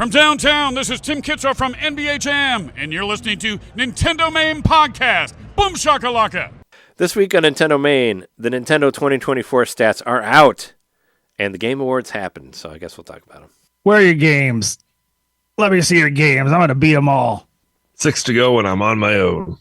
From downtown, this is Tim Kitzer from NBA Jam, and you're listening to NintenDomain Podcast. Boom shakalaka! This week on NintenDomain, the Nintendo 2024 stats are out, and the Game Awards happened, so I guess we'll talk about them. Where are your games? Let me see your games. I'm going to beat them all. 6 to go, and I'm on my own.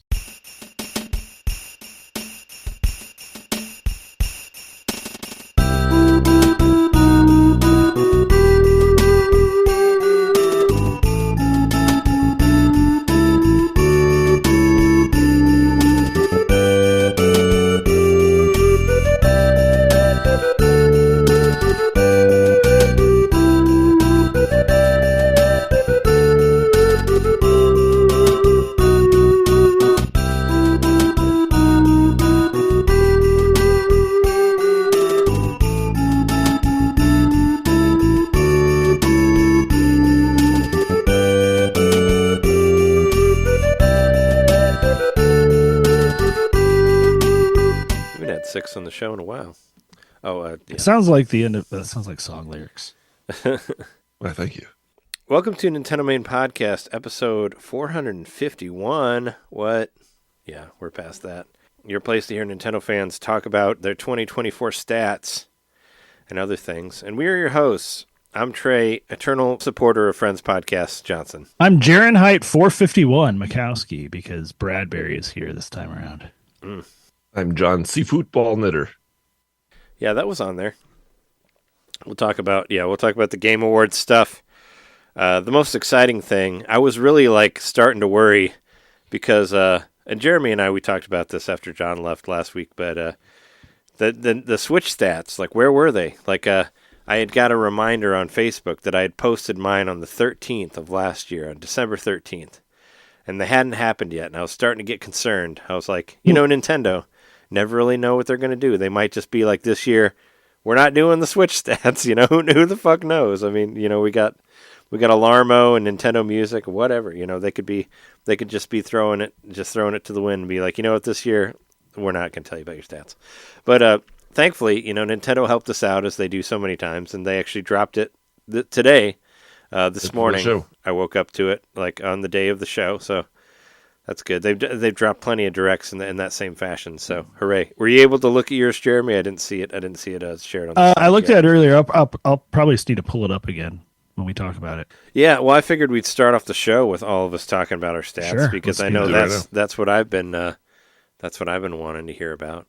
Six on the show in a while. Yeah. It sounds like the end of that. Sounds like song lyrics. Well, thank you. Welcome to NintenDomain Podcast, episode 451. What? Yeah, we're past that. Your place to hear Nintendo fans talk about their 2024 stats and other things. And we are your hosts. I'm Trey, eternal supporter of Friends Podcast, Johnson. I'm Jarenheight 451 Mikowski because Bradbury is here this time around. I'm John, Seafootball Knitter. Yeah, that was on there. We'll talk about the Game Awards stuff. The most exciting thing, I was really starting to worry because, and Jeremy and I, we talked about this after John left last week, but the Switch stats, where were they? I had got a reminder on Facebook that I had posted mine on the 13th of last year, on December 13th, and they hadn't happened yet, and I was starting to get concerned. I was like, Nintendo never really know what they're going to do. They might just be like, this year, we're not doing the Switch stats. Who the fuck knows? I mean, we got Alarmo and Nintendo Music, whatever. They could just be throwing it to the wind and be like, what, this year we're not going to tell you about your stats. But thankfully, Nintendo helped us out as they do so many times, and they actually dropped it today. This morning, I woke up to it on the day of the show, so. That's good. They've dropped plenty of directs in that same fashion. So hooray! Were you able to look at yours, Jeremy? I didn't see it. shared on. I looked at it earlier. I'll probably just need to pull it up again when we talk about it. Yeah. Well, I figured we'd start off the show with all of us talking about our stats because I know that's what I've been wanting to hear about.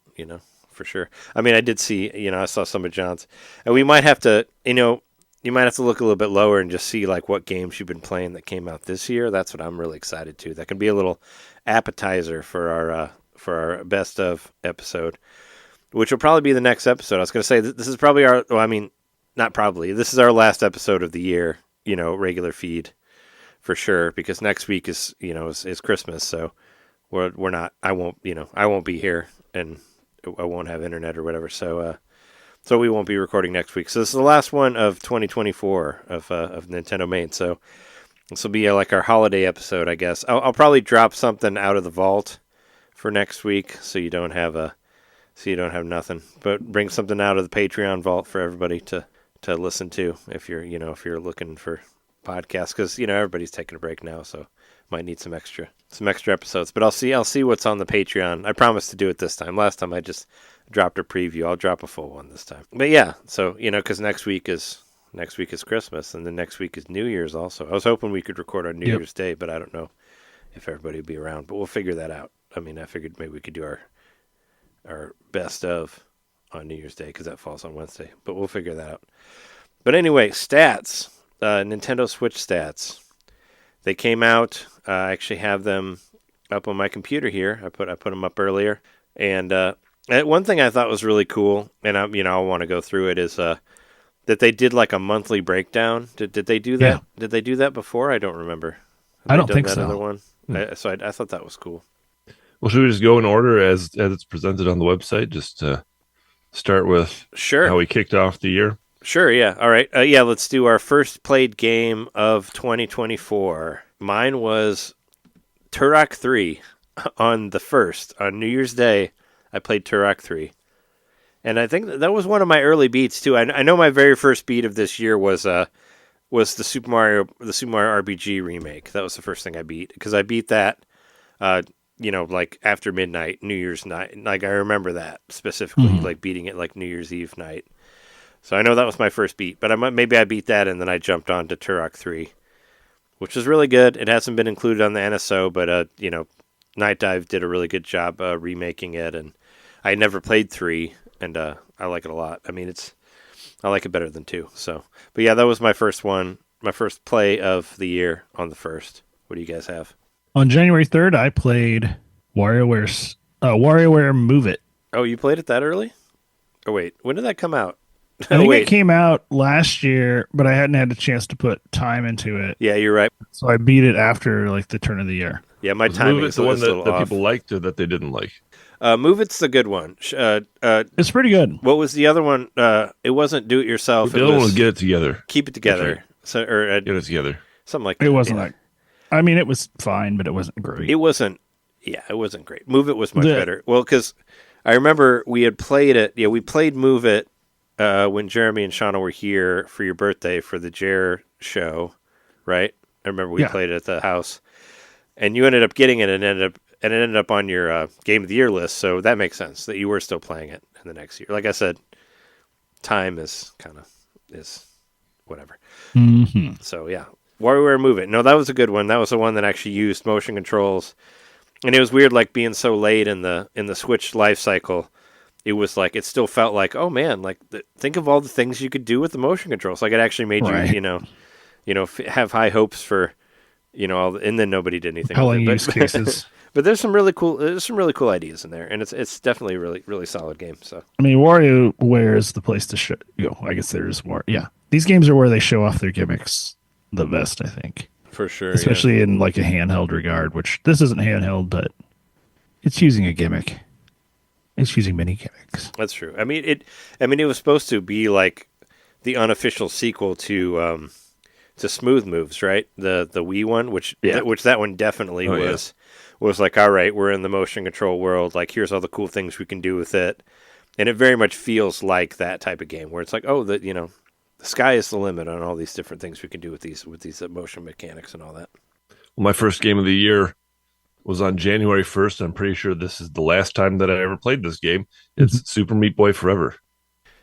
For sure. I mean, I did see. I saw some of John's, and we might have to. You might have to look a little bit lower and just see what games you've been playing that came out this year. That's what I'm really excited to. That can be a little appetizer for our best of episode, which will probably be the next episode. I was going to say this is probably not probably. This is our last episode of the year. Regular feed for sure because next week is Christmas, so we're not. I won't be here and I won't have internet or whatever. So we won't be recording next week. So this is the last one of 2024 of NintenDomain. So this will be our holiday episode, I guess. I'll probably drop something out of the vault for next week, so you don't have nothing. But bring something out of the Patreon vault for everybody to listen to if you're looking for podcasts, because everybody's taking a break now, so might need some extra episodes. But I'll see what's on the Patreon. I promise to do it this time. Last time I just dropped a preview. I'll drop a full one this time. But yeah, so because next week is Christmas, and then next week is New Year's also. I was hoping we could record on New Year's Day, but I don't know if everybody would be around. But we'll figure that out. I mean, I figured maybe we could do our best of on New Year's Day because that falls on Wednesday. But we'll figure that out. But anyway, stats. Nintendo Switch stats. They came out. I actually have them up on my computer here. I put them up earlier, and one thing I thought was really cool, and I want to go through it, is that they did a monthly breakdown. Did they do that? Yeah. Did they do that before? I don't remember. I don't think so. Other one? So I thought that was cool. Well, should we just go in order as it's presented on the website? Just to start with how we kicked off the year? Sure, yeah. All right. Let's do our first played game of 2024. Mine was Turok 3 on the 1st, on New Year's Day. I played Turok 3. And I think that was one of my early beats, too. I know my very first beat of this year was was the Super Mario RPG remake. That was the first thing I beat because I beat that, like after midnight, New Year's night. Like I remember that specifically, like beating it like New Year's Eve night. So I know that was my first beat, but maybe I beat that and then I jumped on to Turok 3, which was really good. It hasn't been included on the NSO, but Night Dive did a really good job remaking it, and I never played 3, and I like it a lot. I mean, I like it better than 2. So, but yeah, that was my first one, my first play of the year on the 1st. What do you guys have? On January 3rd, I played WarioWare Move It. Oh, you played it that early? Oh wait, when did that come out? I think it came out last year, but I hadn't had a chance to put time into it. Yeah, you're right. So I beat it after like the turn of the year. Yeah, my timing is the one that off. people liked or that they didn't like. Move It's the good one. It's pretty good. What was the other one? It wasn't Do It Yourself. The other one was Get It Together. Keep It Together. Right. So, Get It Together. Something like that. It wasn't like. I mean, it was fine, but it wasn't great. It wasn't. Yeah, it wasn't great. Move It was much better. Well, because I remember we had played it. Yeah, we played Move It when Jeremy and Shauna were here for your birthday for the Jer show, right? I remember we played it at the house, and you ended up getting it, and it ended up on your Game of the Year list. So that makes sense that you were still playing it in the next year. Like I said, time is whatever. Mm-hmm. So yeah, WarioWare Move It. No, that was a good one. That was the one that actually used motion controls, and it was weird, like being so late in the Switch life cycle. It was like it still felt like, oh man, like think of all the things you could do with the motion controls. Like it actually made you, have high hopes for, and then nobody did anything. Compelling use cases. But there's some really cool ideas in there, and it's definitely a really, really solid game. So I mean, WarioWare is the place to show. I guess there's more. Yeah, these games are where they show off their gimmicks the best, I think. For sure, especially in like a handheld regard, which this isn't handheld, but it's using a gimmick. It's using many gimmicks. That's true. I mean, it was supposed to be like the unofficial sequel to Smooth Moves, right? The Wii one, which that one definitely was. Yeah. Was like, all right, we're in the motion control world. Like, here's all the cool things we can do with it, and it very much feels like that type of game where it's like, oh, the sky is the limit on all these different things we can do with these motion mechanics and all that. Well, my first game of the year was on January 1st. I'm pretty sure this is the last time that I ever played this game. It's Super Meat Boy Forever.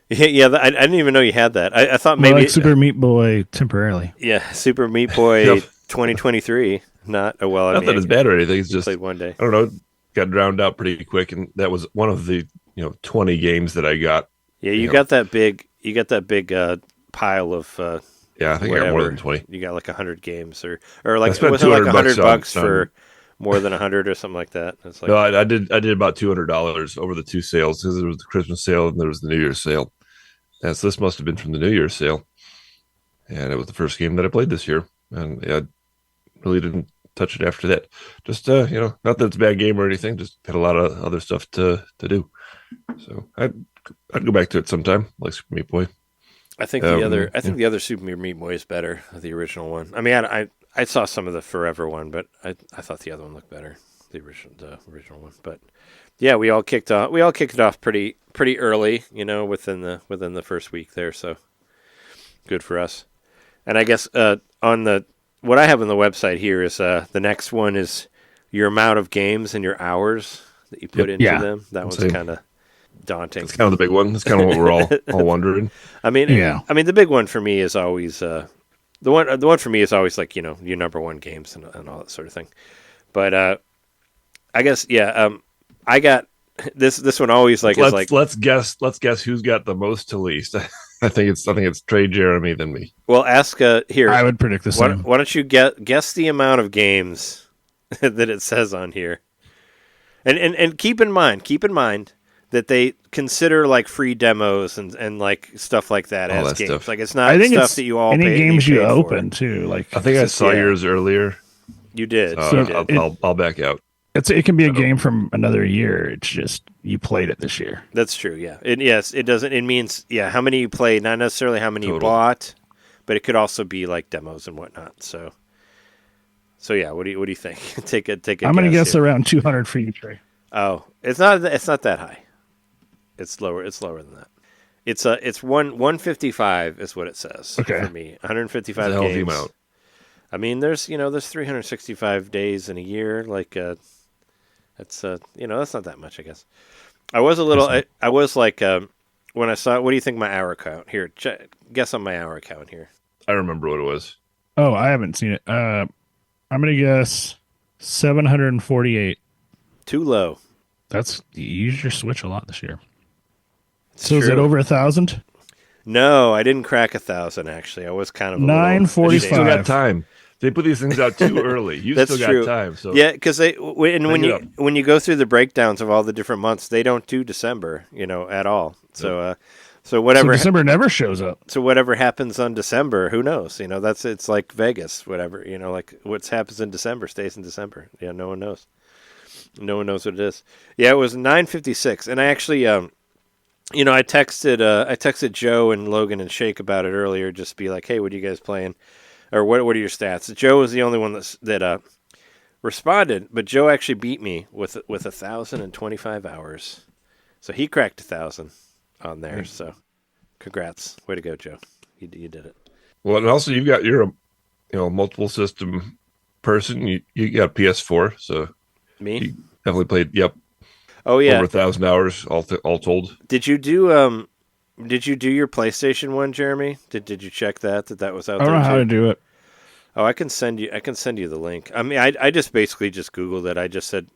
Yeah, I didn't even know you had that. I thought maybe like Super Meat Boy temporarily. Yeah, Super Meat Boy 2023. Not that it's bad or anything. It's just played one day. I don't know. Got drowned out pretty quick, and that was one of the 20 games that I got. Yeah, you got that big. You got that big pile of. Yeah, I think I got more than 20. You got like 100 games, or like it wasn't like $100 for more than 100 or something like that. It's like, no, I did about $200 over the two sales because there was the Christmas sale and there was the New Year's sale. And so this must have been from the New Year's sale, and it was the first game that I played this year, and I really didn't touch it after that. Just not that it's a bad game or anything, just had a lot of other stuff to do. So I'd go back to it sometime, like Super Meat Boy. I think the other Super Meat Boy is better, the original one. I mean, I saw some of the Forever one, but I thought the other one looked better, the original one. But yeah, we all kicked it off pretty early, within the first week there. So good for us. And I guess on what I have on the website here is the next one is your amount of games and your hours that you put into them. That one's kind of daunting. It's kind of the big one. That's kind of what we're all wondering. I mean, the big one for me is always the one for me is always like your number one games and all that sort of thing. But I guess I got this one always like let's guess who's got the most to least. I think it's Trey Jeremy than me. Well, ask here. I would predict the same. Why don't you guess the amount of games that it says on here, and keep in mind that they consider like free demos and like stuff like that all as that games. Stuff. Like it's not stuff that you all any pay. Games you open for. too. Like I think I saw yours earlier. You did. I'll back out. It can be a game from another year. It's just you played it this year. That's true. Yeah. It doesn't. It means how many you played, not necessarily how many you bought, but it could also be like demos and whatnot. So yeah. What do you think? Take a. I'm going to guess around 200 for you, Trey. Oh, it's not that high. It's lower. It's lower than that. It's 155 is what it says for me. 155 That's a healthy games. amount. I mean, there's 365 days in a year. Like, that's that's not that much, I guess. I was a little. I was like, when I saw. What do you think my hour count here? Guess on my hour count here. I remember what it was. Oh, I haven't seen it. I'm gonna guess 748. Too low. You used your Switch a lot this year. It's so true. is it over 1,000? No, I didn't crack 1,000. Actually, I was kind of 945. You still got time. They put these things out too early. You That's still true. got time. So yeah, because when you go through the breakdowns of all the different months, they don't do December, at all. So so whatever. So December never shows up. So whatever happens on December, who knows? It's like Vegas. Whatever like what happens in December stays in December. Yeah, no one knows. No one knows what it is. Yeah, it was 9:56, and I actually I texted Joe and Logan and Shake about it earlier, just to be like, hey, what are you guys playing? Or what are your stats? Joe was the only one that responded, but Joe actually beat me with 1,025 hours. So he cracked 1,000 on there. So congrats. Way to go, Joe. You did it. Well, and also you're a multiple system person. You got PS4, so Me? you definitely played, yep. Oh yeah. Over 1,000 hours all told. Did you do your PlayStation one, Jeremy? Did you check that was out there? I don't know how to do it. Oh, I can send you the link. I mean, I just basically just Googled it. I just said,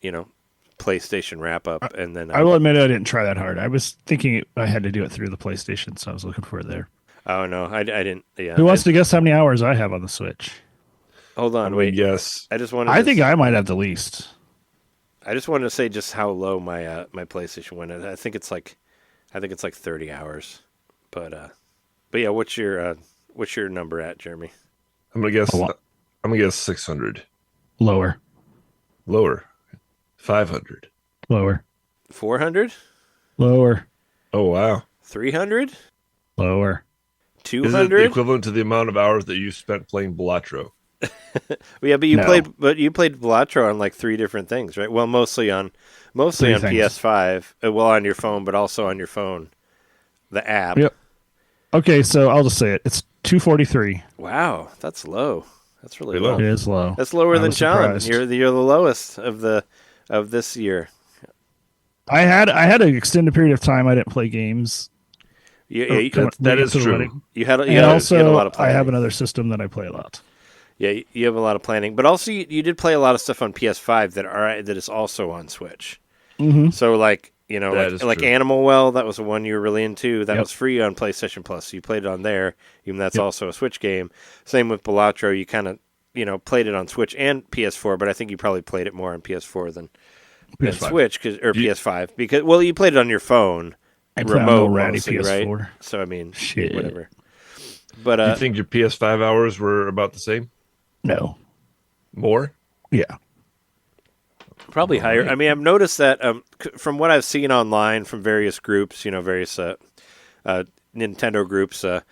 PlayStation wrap up, and then I will admit I didn't try that hard. I was thinking I had to do it through the PlayStation, so I was looking for it there. Oh no, I didn't. Yeah. Who wants to guess how many hours I have on the Switch? Hold on, wait. Yes. I think I might have the least. I just wanted to say just how low my my PlayStation went. I think it's like 30 hours. But yeah, what's your number at, Jeremy? I'm gonna guess 600. Lower. 500. Lower. 400? Lower. Oh wow. 300? Lower. 200? Is it the equivalent to the amount of hours that you spent playing Balatro? Yeah, but you played Balatro on like 3 different things, right? Well, mostly on PS5. Well, on your phone, but also on your phone, the app. Yep. Okay, so I'll just say it. It's 243. Wow, that's low. That's really low. It is low. That's lower than John. Surprised. You're the lowest of this year. I had an extended period of time I didn't play games. That is true. You had a lot of planning. I have another system that I play a lot. Yeah, you have a lot of planning, but also you did play a lot of stuff on PS5 that is also on Switch. Mm-hmm. So like Animal Well, that was the one you were really into. That Yep. was free on PlayStation Plus. So you played it on there, even though that's also a Switch game. Same with Balatro. You kind of played it on Switch and PS4, but I think you probably played it more on PS4 than Switch or PS5 because you played it on your phone. Remote, mostly, PS4. Right? So I mean, whatever. But you think your PS5 hours were about the same? No. More? Yeah. Probably higher. I mean, I've noticed that from what I've seen online from various groups, various Nintendo groups, a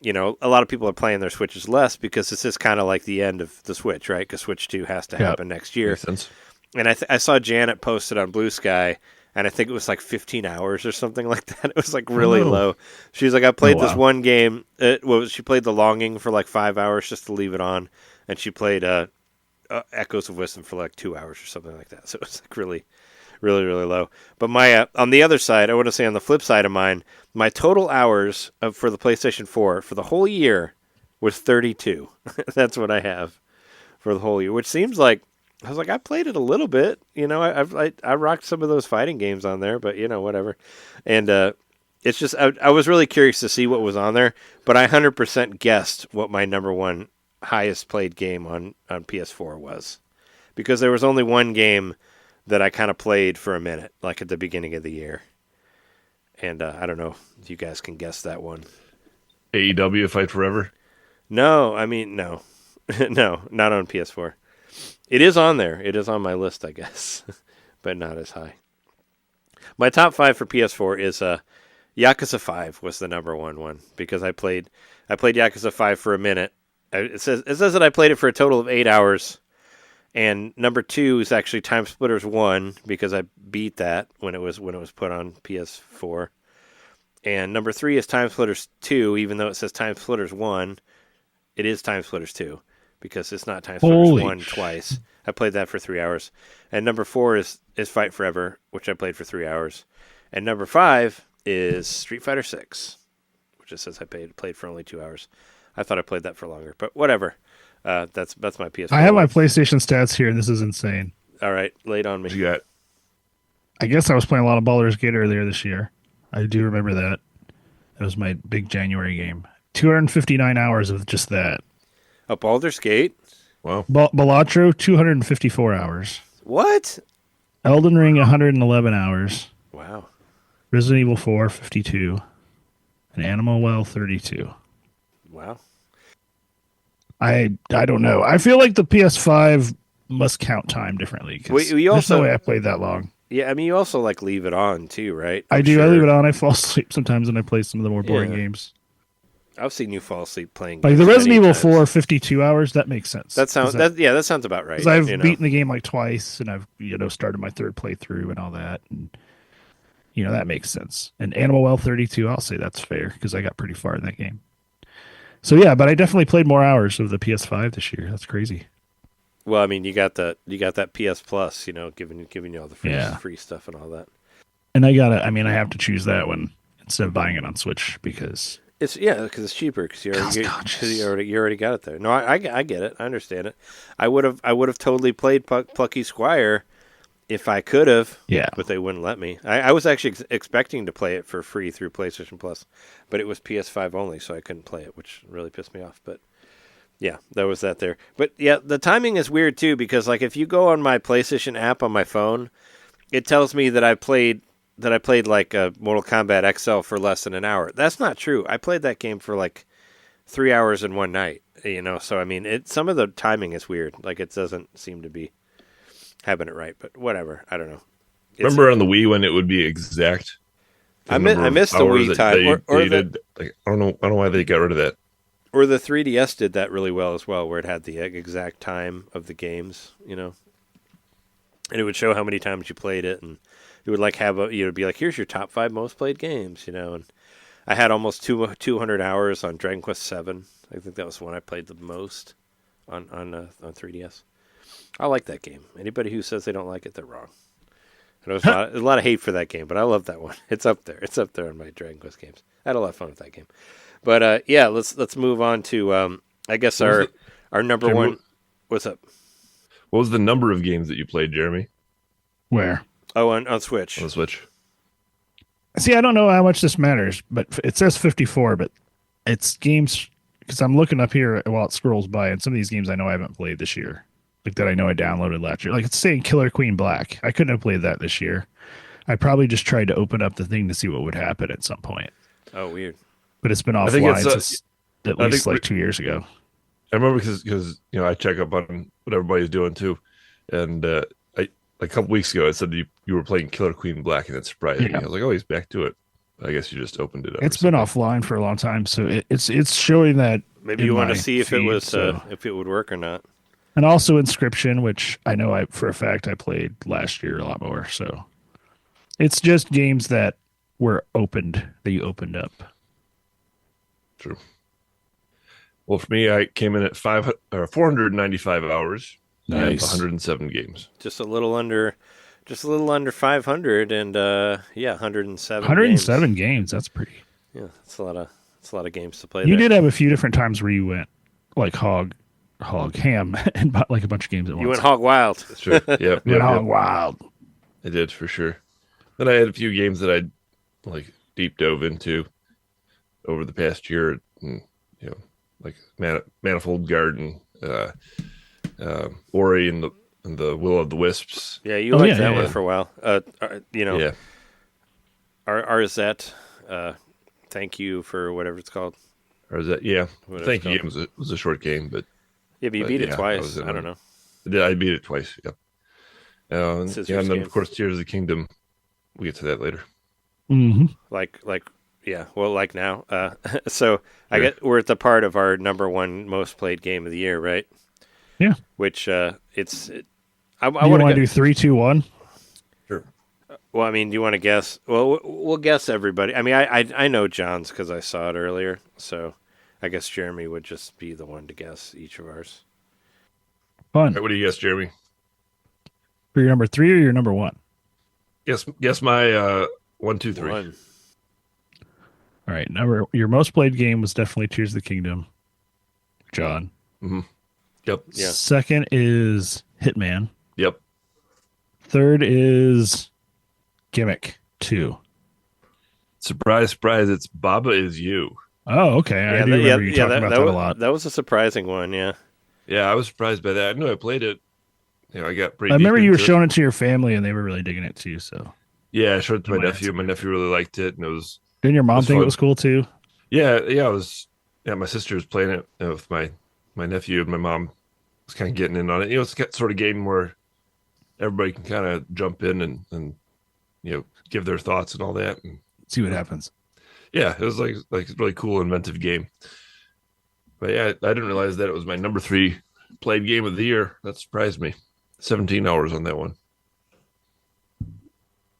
lot of people are playing their Switches less because this is kind of like the end of the Switch, right? Because Switch 2 has to happen next year. Makes sense. And I saw Janet posted on Blue Sky, and I think it was like 15 hours or something like that. It was like really low. She's like, I played this one game. She played The Longing for like 5 hours just to leave it on, and she played Echoes of Wisdom for like 2 hours or something like that. So it was like really, really, really low. But my on the other side, I want to say on the flip side of mine, my total hours for the PlayStation 4 for the whole year was 32. That's what I have for the whole year, which seems like I was like, I played it a little bit, I rocked some of those fighting games on there, but whatever. And it's just I was really curious to see what was on there, but I 100% guessed what my number one highest played game on PS4 was, because there was only one game that I kind of played for a minute, like at the beginning of the year. And I don't know if you guys can guess that one. AEW Fight Forever? No, I mean, no. No, not on PS4. It is on there. It is on my list, I guess, but not as high. My top 5 for PS4 is Yakuza 5 was the number one because I played Yakuza 5 for a minute. It says that I played it for a total of 8 hours, and number 2 is actually Time Splitters 1 because I beat that when it was put on PS4, And number 3 is Time Splitters 2, even though it says Time Splitters 1. It is Time Splitters 2 because it's not Time Splitters 1 twice. I played that for 3 hours. And number 4 is Fight Forever, which I played for 3 hours. And number 5 is Street Fighter 6, which it says I played for only 2 hours. I thought I played that for longer, but whatever. That's my PS4. I have my PlayStation stats here, and this is insane. All right, lay it on me. What you got? I guess I was playing a lot of Baldur's Gate earlier this year. I do remember that. That was my big January game. 259 hours of just that. Oh, Baldur's Gate? Wow. Balatro, 254 hours. What? Elden Ring, 111 hours. Wow. Resident Evil 4, 52. And Animal Well, 32. Wow. I don't know. I feel like the PS5 must count time differently. There's no way I played that long. Yeah, I mean, you also leave it on too, right? I do. Sure. I leave it on. I fall asleep sometimes when I play some of the more boring games. I've seen you fall asleep playing. Like the Resident Evil 4, 52 hours. That makes sense. That sounds about right. Because I've beaten the game twice, and I've started my third playthrough and all that, and that makes sense. And Animal Well 32, I'll say that's fair because I got pretty far in that game. So yeah, but I definitely played more hours of the PS5 this year. That's crazy. Well, I mean, you got that PS Plus, giving you all the free stuff and all that. And I have to choose that one instead of buying it on Switch because it's cheaper because you already got it there. No, I get it. I understand it. I would have totally played Plucky Squire if I could have. Yeah, but they wouldn't let me. I was actually expecting to play it for free through PlayStation Plus, but it was PS5 only, so I couldn't play it, which really pissed me off. But yeah, there was that there. But yeah, the timing is weird too because if you go on my PlayStation app on my phone, it tells me that I played Mortal Kombat XL for less than an hour. That's not true. I played that game for 3 hours in one night. So I mean, some of the timing is weird. It doesn't seem to be having it right. But whatever. I don't know. Remember on the Wii when it would be exact? I missed the Wii time. I don't know why they got rid of that. Or the 3DS did that really well as well, where it had the exact time of the games, and it would show how many times you played it, and it would be here's your top 5 most played games, and I had almost 200 hours on Dragon Quest VII. I think that was the one I played the most on 3DS. I like that game. Anybody who says they don't like it, they're wrong. And there's a lot of hate for that game, but I love that one. It's up there. It's up there on my Dragon Quest games. I had a lot of fun with that game. But yeah, let's move on to I guess our number Jeremy, one. What's up? What was the number of games that you played, Jeremy? Where? Oh, on Switch. On the Switch. See, I don't know how much this matters, but it says 54, but it's games because I'm looking up here while it scrolls by, and some of these games I know I haven't played this year, that I know I downloaded last year. It's saying Killer Queen Black. I couldn't have played that this year. I probably just tried to open up the thing to see what would happen at some point. Oh, weird. But it's been offline since at least 2 years ago. I remember because I check up on what everybody's doing too, and a couple weeks ago it said you were playing Killer Queen Black, and it surprised me. I was like, oh, he's back to it. I guess you just opened it up. It's been offline for a long time, so it's showing that. Maybe you want to see if it was if it would work or not. And also Inscription, which I know for a fact I played last year a lot more. So it's just games that were opened that you opened up. True. Well, for me, I came in at 495 hours. Nice. 107 games. Just a little under 500, and 107. 107 games. That's pretty. Yeah, it's a lot of games to play. You did have a few different times where you went hog ham and bought a bunch of games at once. You went hog wild. That's true. Yeah, went hog wild. I did for sure. Then I had a few games that I deep dove into over the past year, and, Manifold Garden, Ori and the Will of the Wisps. Yeah, you liked that one for a while. Yeah. Arzette, thank you for whatever it's called. Arzette, yeah. Thank you. It was a short game, but you beat it twice. I don't know. I beat it twice. Yep. And then of course Tears of the Kingdom. We'll get to that later. Mm-hmm. Like now. So I get we're at the part of our number one most played game of the year, right? Yeah. Which I want to do 3, 2, 1. Sure. Well, I mean, do you want to guess? Well, we'll guess everybody. I mean, I know John's because I saw it earlier, so I guess Jeremy would just be the one to guess each of ours. Fun. Right, what do you guess, Jeremy? For your number 3 or your number 1? Guess my 1, 2, 3. 1. All right, your most played game was definitely Tears of the Kingdom, John. Mm-hmm. Yep. Yeah. Second is Hitman. Yep. Third is Gimmick 2. Surprise, surprise! It's Baba Is You. Oh, okay. I do remember you talking about that a lot. That was a surprising one, yeah. Yeah, I was surprised by that. I knew I played it. I got pretty. I remember you were showing showing it to your family, and they were really digging it too. So yeah, I showed it to my nephew. My nephew really liked it, and it was. Didn't your mom think fun. it was cool too? Yeah. It was. Yeah, my sister was playing it with my nephew, and my mom was kind of getting in on it. It's sort of game where everybody can kind of jump in and give their thoughts and all that, and see what happens. Yeah, it was like a really cool, inventive game. But yeah, I didn't realize that it was my number 3 played game of the year. That surprised me. 17 hours on that one.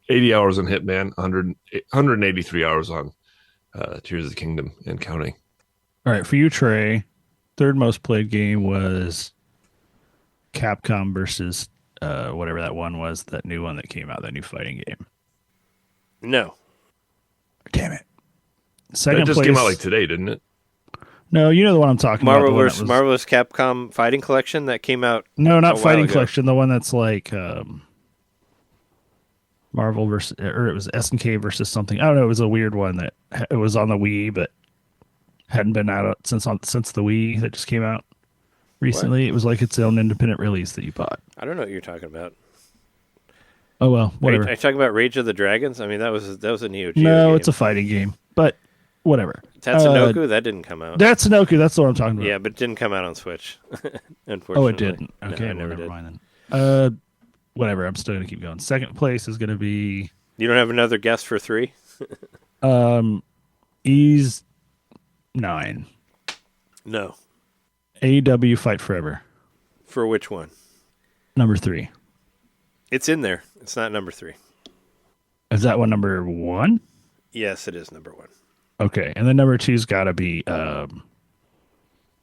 80 hours on Hitman, 183 hours on Tears of the Kingdom and counting. All right, for you, Trey, third most played game was Capcom versus whatever that one was, that new one that came out, that new fighting game. No. Damn it. Second that just place, came out like today, didn't it? No, you know the one I'm talking about. Marvelous Capcom Fighting Collection that came out. No, not Fighting Collection. The one that's like Marvel versus, or it was SNK versus something. I don't know. It was a weird one that it was on the Wii, but hadn't been out since the Wii that just came out recently. What? It was like its own independent release that you bought. I don't know what you're talking about. Oh well, whatever. Are you talking about Rage of the Dragons? I mean, that was a Neo Geo No, game. It's a fighting game, but whatever. Tatsunoko, that didn't come out. Tatsunoko, that's what I'm talking about. Yeah, but it didn't come out on Switch. Unfortunately. Oh, it didn't. Okay, no, never mind then. Whatever. I'm still gonna keep going. Second place is gonna be. You don't have another guess for 3? Ease 9. No. AEW Fight Forever. For which one? Number 3. It's in there. It's not number 3. Is that one number 1? Yes, it is number 1. Okay, and then number 2's got to be.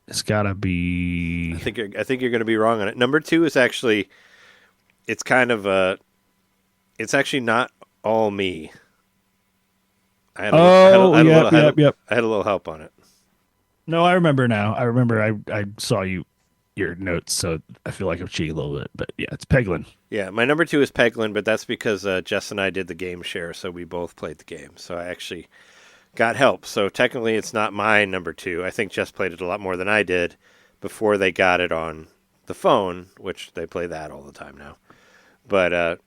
It's got to be. I think you're going to be wrong on it. Number 2 is actually. It's kind of a. It's actually not all me. I had a little help on it. No, I remember now. I remember I saw your notes, so I feel like I'm cheating a little bit. But yeah, it's Peglin. Yeah, my number 2 is Peglin, but that's because Jess and I did the game share, so we both played the game. So I actually got help. So technically, it's not my number 2. I think Jess played it a lot more than I did before they got it on the phone, which they play that all the time now. But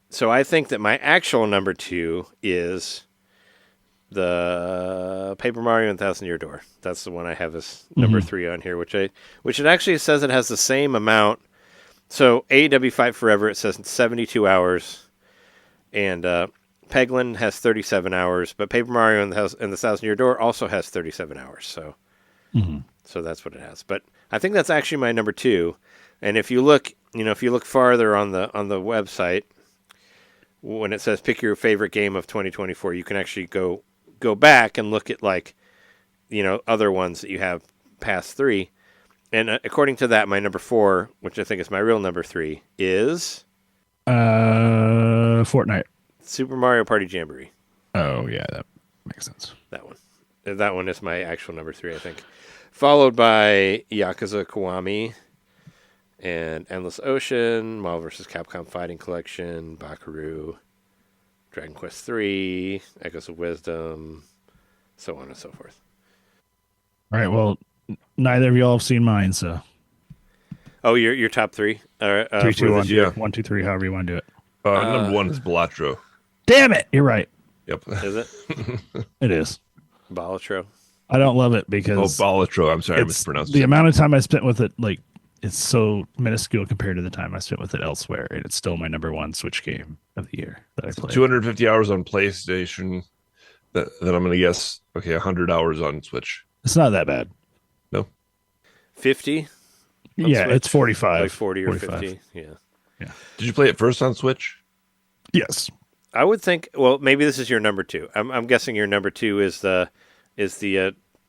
so I think that my actual number 2 is the Paper Mario and Thousand Year Door. That's the one I have as number 3 on here, which it actually says it has the same amount. So AEW Fight Forever, it says 72 hours, and Peglin has 37 hours, but Paper Mario and the Thousand Year Door also has 37 hours. So, so that's what it has. But I think that's actually my number 2. And if you look, farther on the website, when it says pick your favorite game of 2024, you can actually go back and look at other ones that you have past 3. And according to that, my number 4, which I think is my real number 3, is Fortnite. Super Mario Party Jamboree. Oh yeah, that makes sense. That one. That one is my actual number 3, I think. Followed by Yakuza Kiwami and Endless Ocean, Marvel vs. Capcom Fighting Collection, Bakaru, Dragon Quest III, Echoes of Wisdom, so on and so forth. All right, well, neither of y'all have seen mine, so. Oh, your top 3? 3, 2, 1. Yeah. 1, 2, 3, however you want to do it. Number 1 is Balatro. Damn it! You're right. Yep. Is it? It is. Balatro. I don't love it because. Oh, Balatro. I'm sorry, I mispronounced the it. amount of time I spent with it, it's so minuscule compared to the time I spent with it elsewhere, and it's still my number 1 Switch game of the year that I played. 250 hours on PlayStation. That I'm going to guess. Okay, 100 hours on Switch. It's not that bad. No. 50? Yeah, Switch? it's 45. Like 40 or 45. 50. Yeah. Did you play it first on Switch? Yes. I would think. Well, maybe this is your number two. I'm guessing your number two is the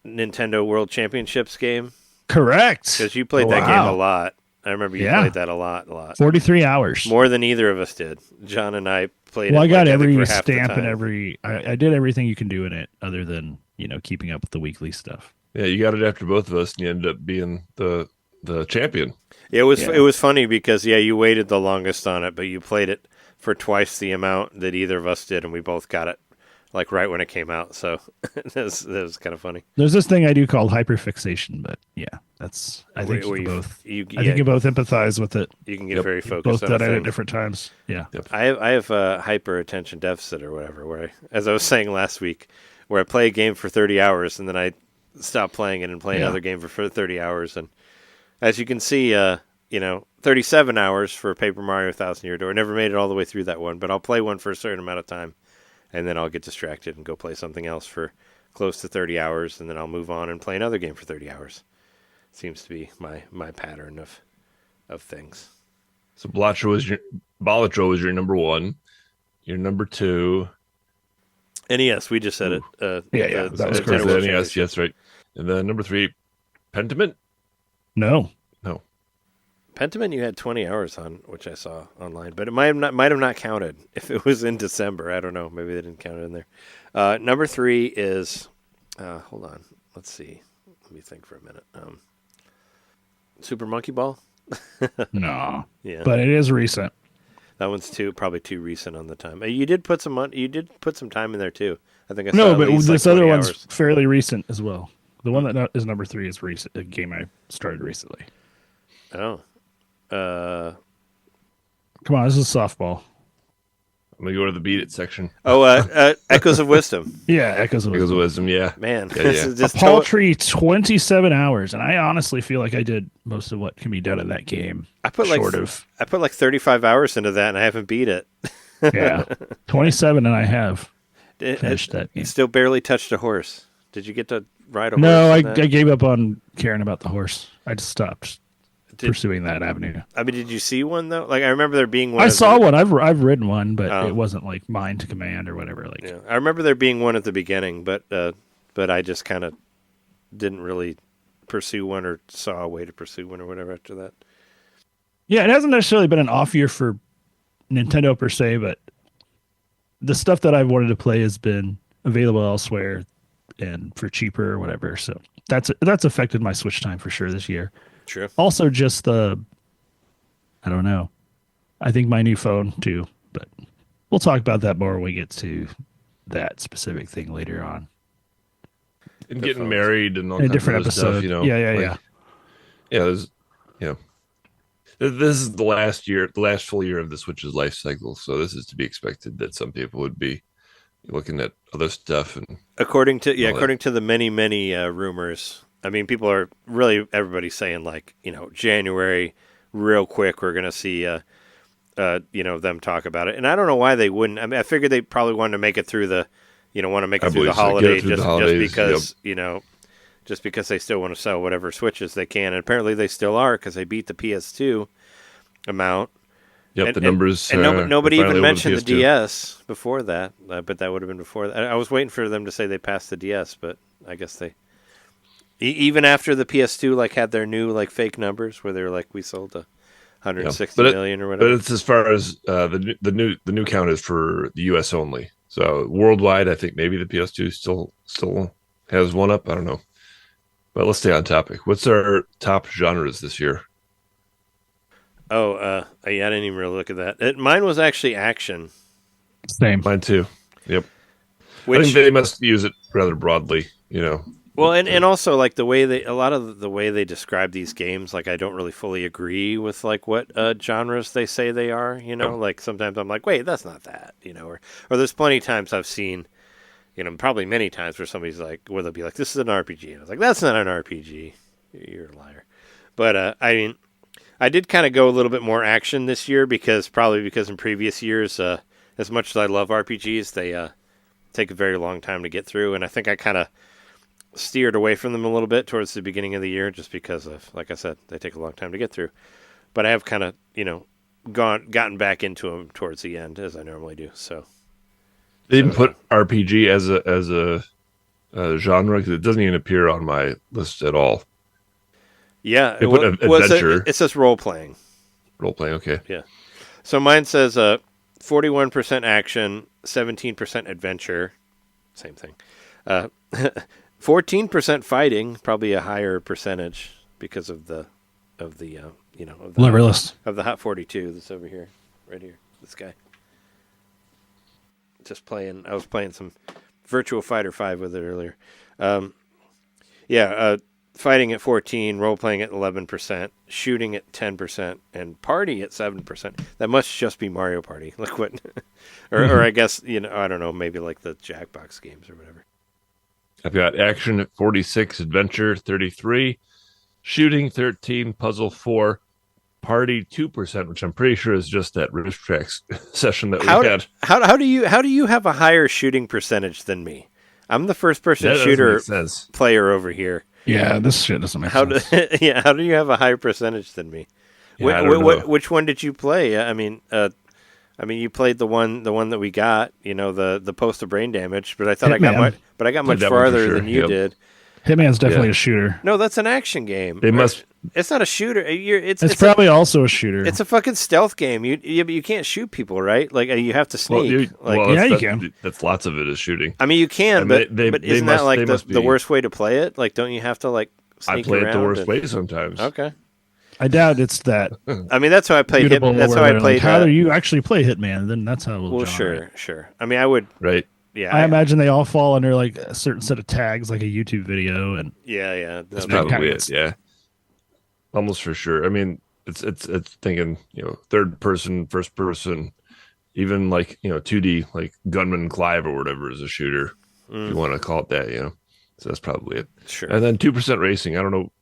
Nintendo World Championships game. Correct. Because you played that game a lot. I remember you played that a lot. 43 hours. More than either of us did. John and I played. Well, I got like, every stamp and every. I did everything you can do in it, other than keeping up with the weekly stuff. Yeah, you got it after both of us, and you ended up being the champion. It was funny because you waited the longest on it, but you played it for twice the amount that either of us did, and we both got it like right when it came out. So that was kind of funny. There's this thing I do called hyperfixation, but that's I think you both empathize with it. You can get very focused. Both done it at different times. Yeah, I have a hyper attention deficit or whatever. Where as I was saying last week, where I play a game for 30 hours and then I stop playing it and play another game for 30 hours, and as you can see, 37 hours for Paper Mario 1000-Year Door. I never made it all the way through that one, but I'll play one for a certain amount of time, and then I'll get distracted and go play something else for close to 30 hours, and then I'll move on and play another game for 30 hours. Seems to be my pattern of things. So Balatro was your number one. Your number two. NES, we just said it. That was correct. NES, yes, right. And then number three, Pentiment? No. Pentiment you had 20 hours on, which I saw online, but it might have not counted if it was in December. I don't know. Maybe they didn't count it in there. Number three is, hold on. Let's see. Let me think for a minute. Super Monkey Ball? No. Yeah. But it is recent. That one's probably too recent on the time. You did put some time in there too. I think I saw no, but this other hours. One's fairly recent as well. The one that is number three is recent. A game I started recently. Oh. Come on, this is softball. I'm gonna go to the beat it section. Oh, Echoes of Wisdom. Yeah, Echoes of Wisdom. Yeah, man, this is just a paltry 27 hours, and I honestly feel like I did most of what can be done in that game. I put like 35 hours into that, and I haven't beat it. Yeah, 27, and I have finished that game. Still barely touched a horse. Did you get to ride a horse? No, I gave up on caring about the horse. I just stopped pursuing that avenue. I mean, did you see one though? Like, I remember there being one. I saw one. I've ridden one, but it wasn't like mine to command or whatever. Like, yeah. I remember there being one at the beginning, but I just kind of didn't really pursue one or saw a way to pursue one or whatever after that. Yeah, it hasn't necessarily been an off year for Nintendo per se, but the stuff that I've wanted to play has been available elsewhere and for cheaper or whatever. So that's affected my Switch time for sure this year. Sure. Also, just I don't know. I think my new phone too, but we'll talk about that more when we get to that specific thing later on. And getting married and all in a kinds different of episode. Stuff, Yeah. There's, this is the last full year of the Switch's life cycle. So this is to be expected that some people would be looking at other stuff. And according to the many rumors. I mean, everybody's saying like, January, real quick, we're going to see, them talk about it. And I don't know why they wouldn't. I mean, I figured they probably wanted to make it through the holiday just because they still want to sell whatever Switches they can. And apparently they still are because they beat the PS2 amount. Yep, the numbers. And nobody even mentioned the DS before that, but that would have been before that. I was waiting for them to say they passed the DS, but I guess they... Even after the PS2 had their new fake numbers where they're like, we sold 160 million or whatever. But it's as far as the new count is for the US only. So worldwide, I think maybe the PS2 still has one up. I don't know. But let's stay on topic. What's our top genres this year? Oh, I didn't even really look at that. Mine was actually action. Same. Mine too. Yep. I think they must use it rather broadly, Well, and also a lot of the way they describe these games, I don't really fully agree with what genres they say they are. Sometimes I'm like, wait, that's not that. Or there's plenty of times I've seen, probably many times where somebody's where they'll be like, this is an RPG, and I was like, that's not an RPG. You're a liar. But I did kind of go a little bit more action this year because in previous years, as much as I love RPGs, they take a very long time to get through, and I think I kind of steered away from them a little bit towards the beginning of the year just because of, like I said, they take a long time to get through. But I have kind of, gotten back into them towards the end as I normally do. So They didn't put RPG as a genre because it doesn't even appear on my list at all. Yeah, they put adventure. It says role playing. Role playing, okay. Yeah. So mine says 41% action, 17% adventure, same thing. 14% fighting, probably a higher percentage because of the Liberalist of the Hot 42 that's over here, right here. This guy. I was playing some Virtua Fighter 5 with it earlier. Fighting at 14, role playing at 11%, shooting at 10%, and party at 7%. That must just be Mario Party. Like what? or I guess I don't know, maybe like the Jackbox games or whatever. I've got action at 46, adventure 33, shooting 13, puzzle 4, party 2%, which I'm pretty sure is just that Racetracks session that we had. How do you have a higher shooting percentage than me? I'm the first person shooter player over here. Yeah, this shit doesn't make sense. How do you have a higher percentage than me? Yeah, I don't know. Which one did you play? I mean, you played the one that we got. The post of brain damage. But I thought Hitman. I got much farther than you did. Hitman's definitely a shooter. No, that's an action game. It's not a shooter. It's probably also a shooter. It's a fucking stealth game. You can't shoot people, right? Like you have to sneak. You can. That's lots of it is shooting. I mean, you can, but isn't that like the worst way to play it? Like, don't you have to like sneak I play around it the worst way sometimes. Okay. I doubt it's that. I mean, that's how I played Hitman. That's how I played. Like, how do you actually play Hitman? Then that's how. Well, sure. I mean, I would. Right. Yeah. I imagine they all fall under like a certain set of tags, like a YouTube video, and that's probably it. Yeah. Almost for sure. I mean, it's thinking, third person, first person, even like, 2D, like Gunman Clive or whatever is a shooter, if you want to call it that, So that's probably it. Sure. And then 2% racing. I don't know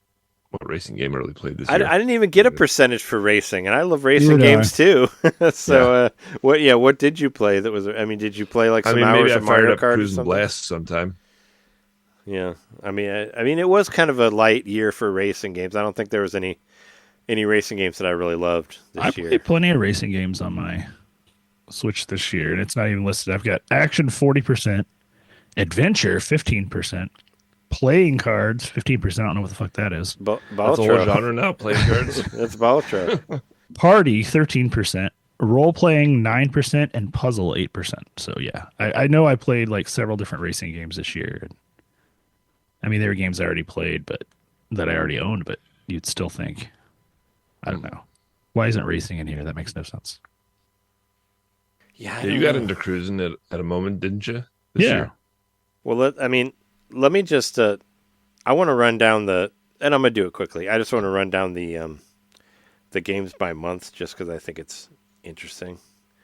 what racing game I really played this year. I didn't even get a percentage for racing, and I love racing games too. So, what did you play that was, did you play like some hours of Mario Kart or something? Blast sometime. Yeah, I mean, it was kind of a light year for racing games. I don't think there was any racing games that I really loved this year. I played plenty of racing games on my Switch this year, and it's not even listed. I've got action 40%, adventure 15%, playing cards 15%. I don't know what the fuck that is. That's a whole genre now. Playing cards. That's ball trap. Party 13%. Role playing 9% and puzzle 8%. So yeah, I know I played like several different racing games this year. I mean, they were games I already played, but that I already owned, but you'd still think, I don't know. Why isn't racing in here? That makes no sense. Yeah, you got into cruising at a moment, didn't you? This year? Well, let me just, I want to run down and I'm going to do it quickly. I just want to run down the games by month just because I think it's interesting.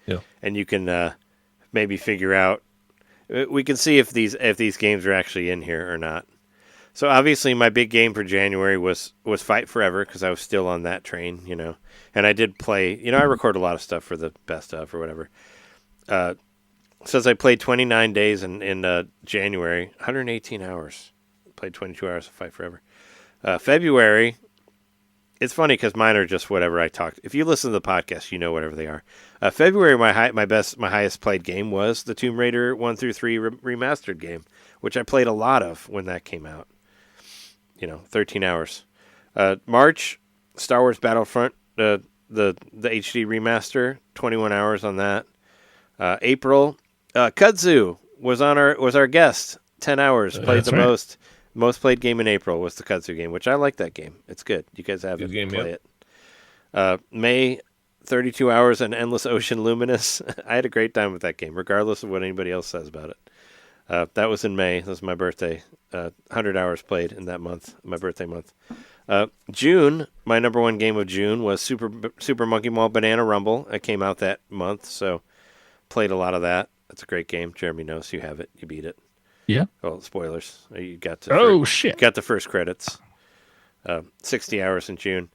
Yeah. And you can maybe figure out, we can see if these games are actually in here or not. So obviously my big game for January was Fight Forever because I was still on that train, and I did play, I record a lot of stuff for the best of or whatever. Says I played 29 days in January, 118 hours. Played 22 hours of Fight Forever. February, it's funny because mine are just whatever I talked. If you listen to the podcast, you know whatever they are. February, my highest played game was the Tomb Raider 1 through 3 remastered game, which I played a lot of when that came out. 13 hours. March, Star Wars Battlefront, the HD remaster, 21 hours on that. April, Kudzu was our guest, 10 hours. Played the most played game in April was the Kudzu game, which I like that game. It's good. You guys have it. Play it. May, 32 hours and Endless Ocean Luminous. I had a great time with that game, regardless of what anybody else says about it. That was in May. That was my birthday. 100 hours played in that month, my birthday month. June, my number one game of June was Super Monkey Ball Banana Rumble. It came out that month, so played a lot of that. That's a great game. Jeremy knows you have it. You beat it. Yeah. Well, spoilers. You got to shit. Got the first credits. 60 hours in June.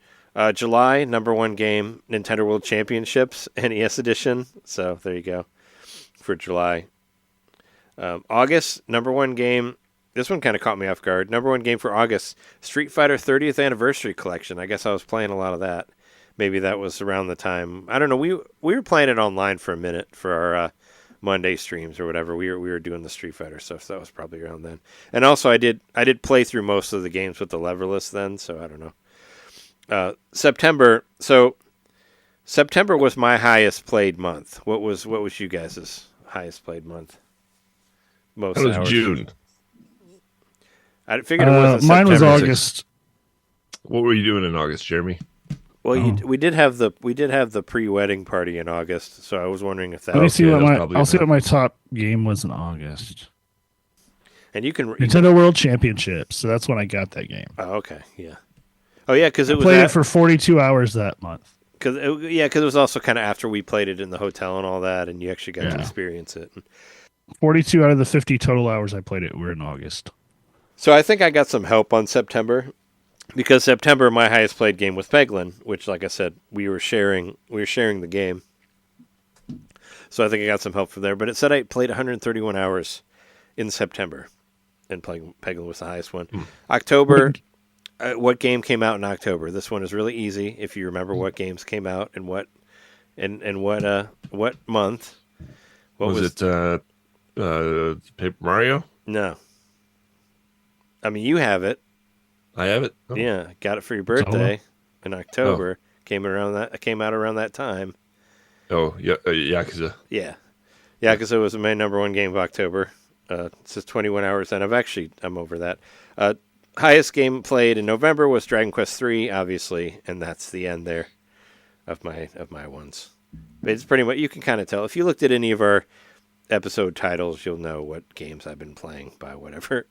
July, number one game, Nintendo World Championships, NES Edition. So there you go for July. August, number one game. This one kind of caught me off guard. Number one game for August, Street Fighter 30th Anniversary Collection. I guess I was playing a lot of that. Maybe that was around the time. I don't know. We were playing it online for a minute for Monday streams or whatever. We were doing the Street Fighter stuff, so that was probably around then. And also, I did play through most of the games with the leverless then, so I don't know. September. So September was my highest played month. What was you guys' highest played month? Most That was hours. June. I figured it wasn't mine was September. August. What were you doing in August, Jeremy? Well, we did have the pre-wedding party in August, so I was wondering if that. Let me see what probably I'll see what my top game was in August. And you can Nintendo World Championships. So that's when I got that game. Oh, okay, yeah. Oh, yeah, because it was played it for 42 hours that month. Because it was also kind of after we played it in the hotel and all that, and you actually got to experience it. 42 out of the 50 total hours I played it were in August. So I think I got some help on September, because September my highest played game was Peglin, which, like I said, we were sharing the game. So I think I got some help from there. But it said I played 131 hours in September, and Peglin was the highest one. October. What game came out in October? This one is really easy if you remember what games came out and what month. What was it? Paper Mario? No. I mean, you have it. I have it. Oh. Yeah, got it for your birthday in October. Came out around that time. Oh, yeah, Yakuza. Yeah, Yakuza was my number one game of October. It says 21 hours, and I'm over that. Highest game played in November was Dragon Quest III, obviously, and that's the end there of my ones. It's pretty much, you can kind of tell if you looked at any of our episode titles, you'll know what games I've been playing by whatever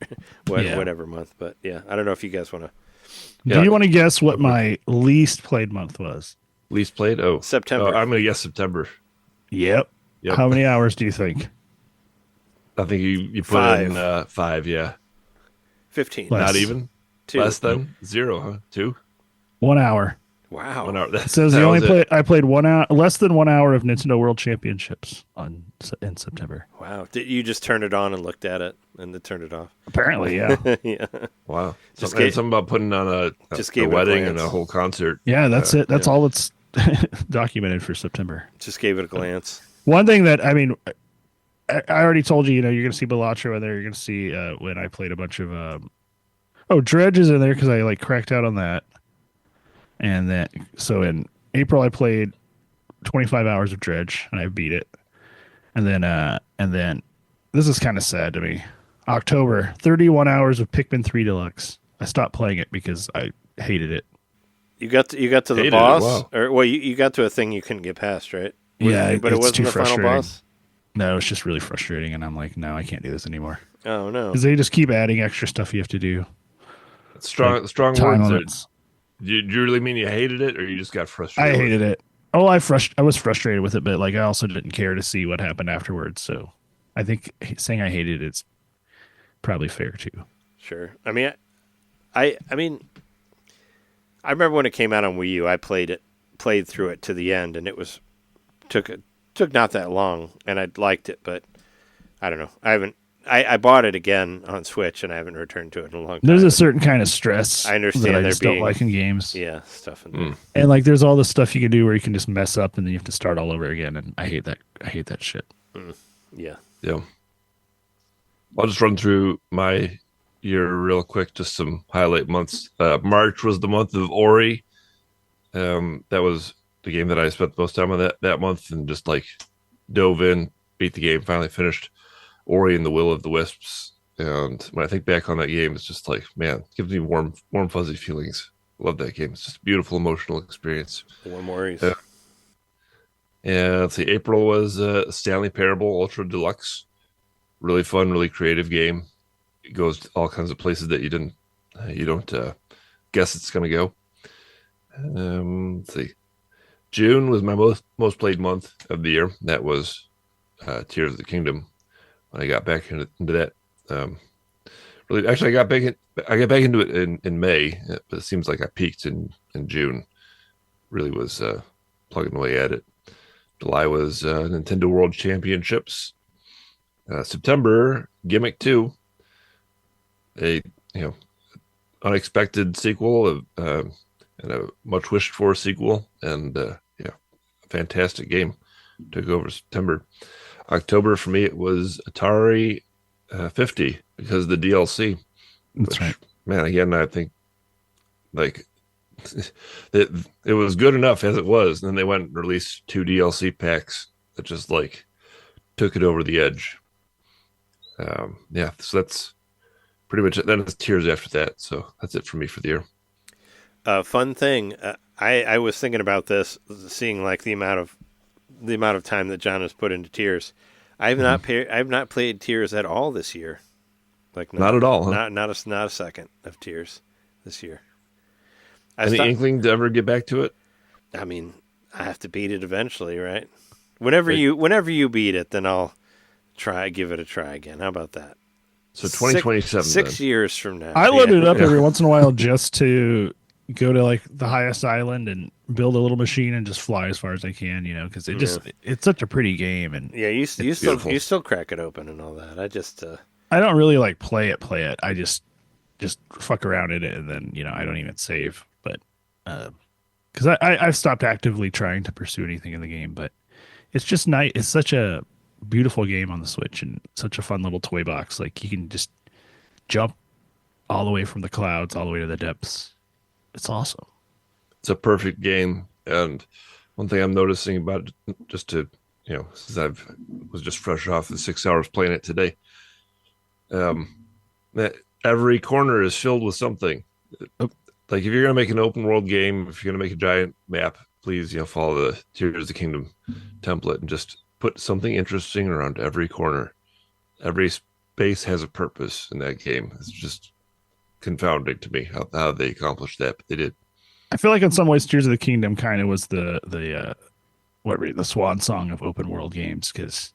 month. But yeah, I don't know if you guys want to. Do you want to guess what my least played month was? Least played? Oh, September. I'm going to guess September. Yep. How many hours do you think? I think you put 5. in 5, yeah. 15. Less. Not even? 2. Less than? 0, huh? 2? 1 hour. Wow. 1 hour. It says I played 1 hour, less than 1 hour of Nintendo World Championships in September. Wow. Did you just turn it on and looked at it and then turned it off? Apparently, yeah. Yeah. Wow. Just Something about putting on a wedding and a whole concert. Yeah, that's it. That's all that's documented for September. Just gave it a glance. One thing that, I mean, I already told you, you're going to see Balatro in there. You're going to see when I played a bunch of... Dredge is in there because I cracked out on that. And then, so in April, I played 25 hours of Dredge, and I beat it. And then this is kind of sad to me. October, 31 hours of Pikmin 3 Deluxe. I stopped playing it because I hated it. You got to the boss, or you got to a thing you couldn't get past, right? Yeah, but it wasn't the final boss. No, it's just really frustrating, and I'm like, no, I can't do this anymore. Oh no, because they just keep adding extra stuff you have to do. Strong time words. limits. Do you really mean you hated it, or you just got frustrated? I hated it. Oh, I was frustrated with it, but I also didn't care to see what happened afterwards. So, I think saying I hated it's probably fair too. Sure. I mean, I remember when it came out on Wii U. I played through it to the end, and it took not that long, and I liked it, but I don't know. I bought it again on Switch, and I haven't returned to it in a long time. There's a certain kind of stress. I understand that I just don't like in games. Yeah, stuff in there. And there's all the stuff you can do where you can just mess up, and then you have to start all over again. And I hate that. I hate that shit. Yeah. Yeah. I'll just run through my year real quick. Just some highlight months. March was the month of Ori. That was the game that I spent the most time on that month, and just dove in, beat the game, finally finished Ori and the Will of the Wisps. And when I think back on that game, it's just man, it gives me warm fuzzy feelings. Love that game. It's just a beautiful emotional experience. Warm worries. And let's see, April was Stanley Parable Ultra Deluxe. Really fun, really creative game. It goes to all kinds of places that you don't guess it's going to go. Let's see. June was my most played month of the year. That was Tears of the Kingdom. When I got back into that, really, actually, I got back into it in May, but it seems like I peaked in June. Really was plugging away at it. July was Nintendo World Championships. September, Gimmick 2, a unexpected sequel and a much wished for sequel, and a fantastic game. Took over September. October for me, it was Atari 50 because of the DLC. That's right. Man, again, I think like it was good enough as it was. And then they went and released 2 DLC packs that just like took it over the edge. Yeah, so that's pretty much it. Then it's Tears after that. So that's it for me for the year. Fun thing, I was thinking about this, seeing like the amount of time that John has put into Tears. I've not played Tears at all this year. Like not at all. Huh? Not a second of Tears this year. Any inkling to ever get back to it? I mean, I have to beat it eventually, right? Whenever you beat it, then I'll give it a try again. How about that? So 2027. 6 years from now. I load it up every once in a while just to go to like the highest island and build a little machine and just fly as far as I can, because it's such a pretty game. And yeah, you still crack it open and all that. I just I don't really like play it. I just fuck around in it, and then I don't even save. But because I've stopped actively trying to pursue anything in the game, but it's just nice. It's such a beautiful game on the Switch and such a fun little toy box. Like you can just jump all the way from the clouds all the way to the depths. It's awesome. It's a perfect game. And one thing I'm noticing about it, just to, since I was just fresh off the 6 hours playing it today, that every corner is filled with something. Like if you're going to make an open world game, if you're going to make a giant map, please, follow the Tears of the Kingdom template and just put something interesting around every corner. Every space has a purpose in that game. It's just confounding to me how they accomplished that, but they did. I feel like in some ways Tears of the Kingdom kind of was the swan song of open world games, because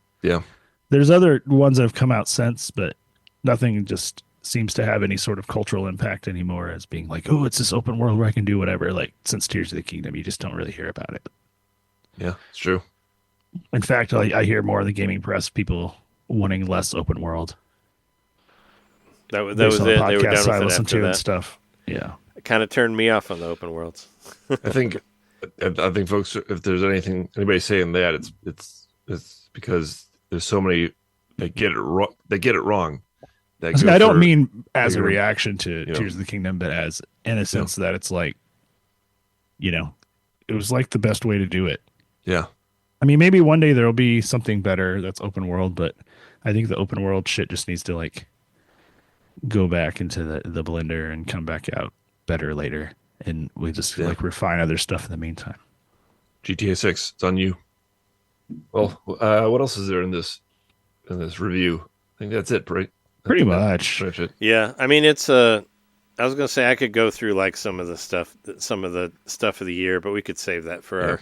there's other ones that have come out since, but nothing just seems to have any sort of cultural impact anymore as being like, oh, it's this open world where I can do whatever. Like since Tears of the Kingdom, you just don't really hear about it. Yeah, it's true. In fact, I hear more of the gaming press people wanting less open world. That was it. They were done with I it listen after to that. And stuff. Yeah, it kind of turned me off on the open worlds. I think folks, if there's anybody saying that, it's because there's so many that get it wrong. They get it wrong. I don't mean as a reaction to Tears of the Kingdom, but as in a sense that it's like, it was like the best way to do it. Yeah. I mean, maybe one day there'll be something better that's open world, but I think the open world shit just needs to like go back into the blender and come back out better later. And we just like refine other stuff in the meantime. GTA 6, it's on you. Well, what else is there in this review? I think that's it, right? Pretty much. Yeah, I mean, it's I was gonna say I could go through like some of the stuff of the year, but we could save that for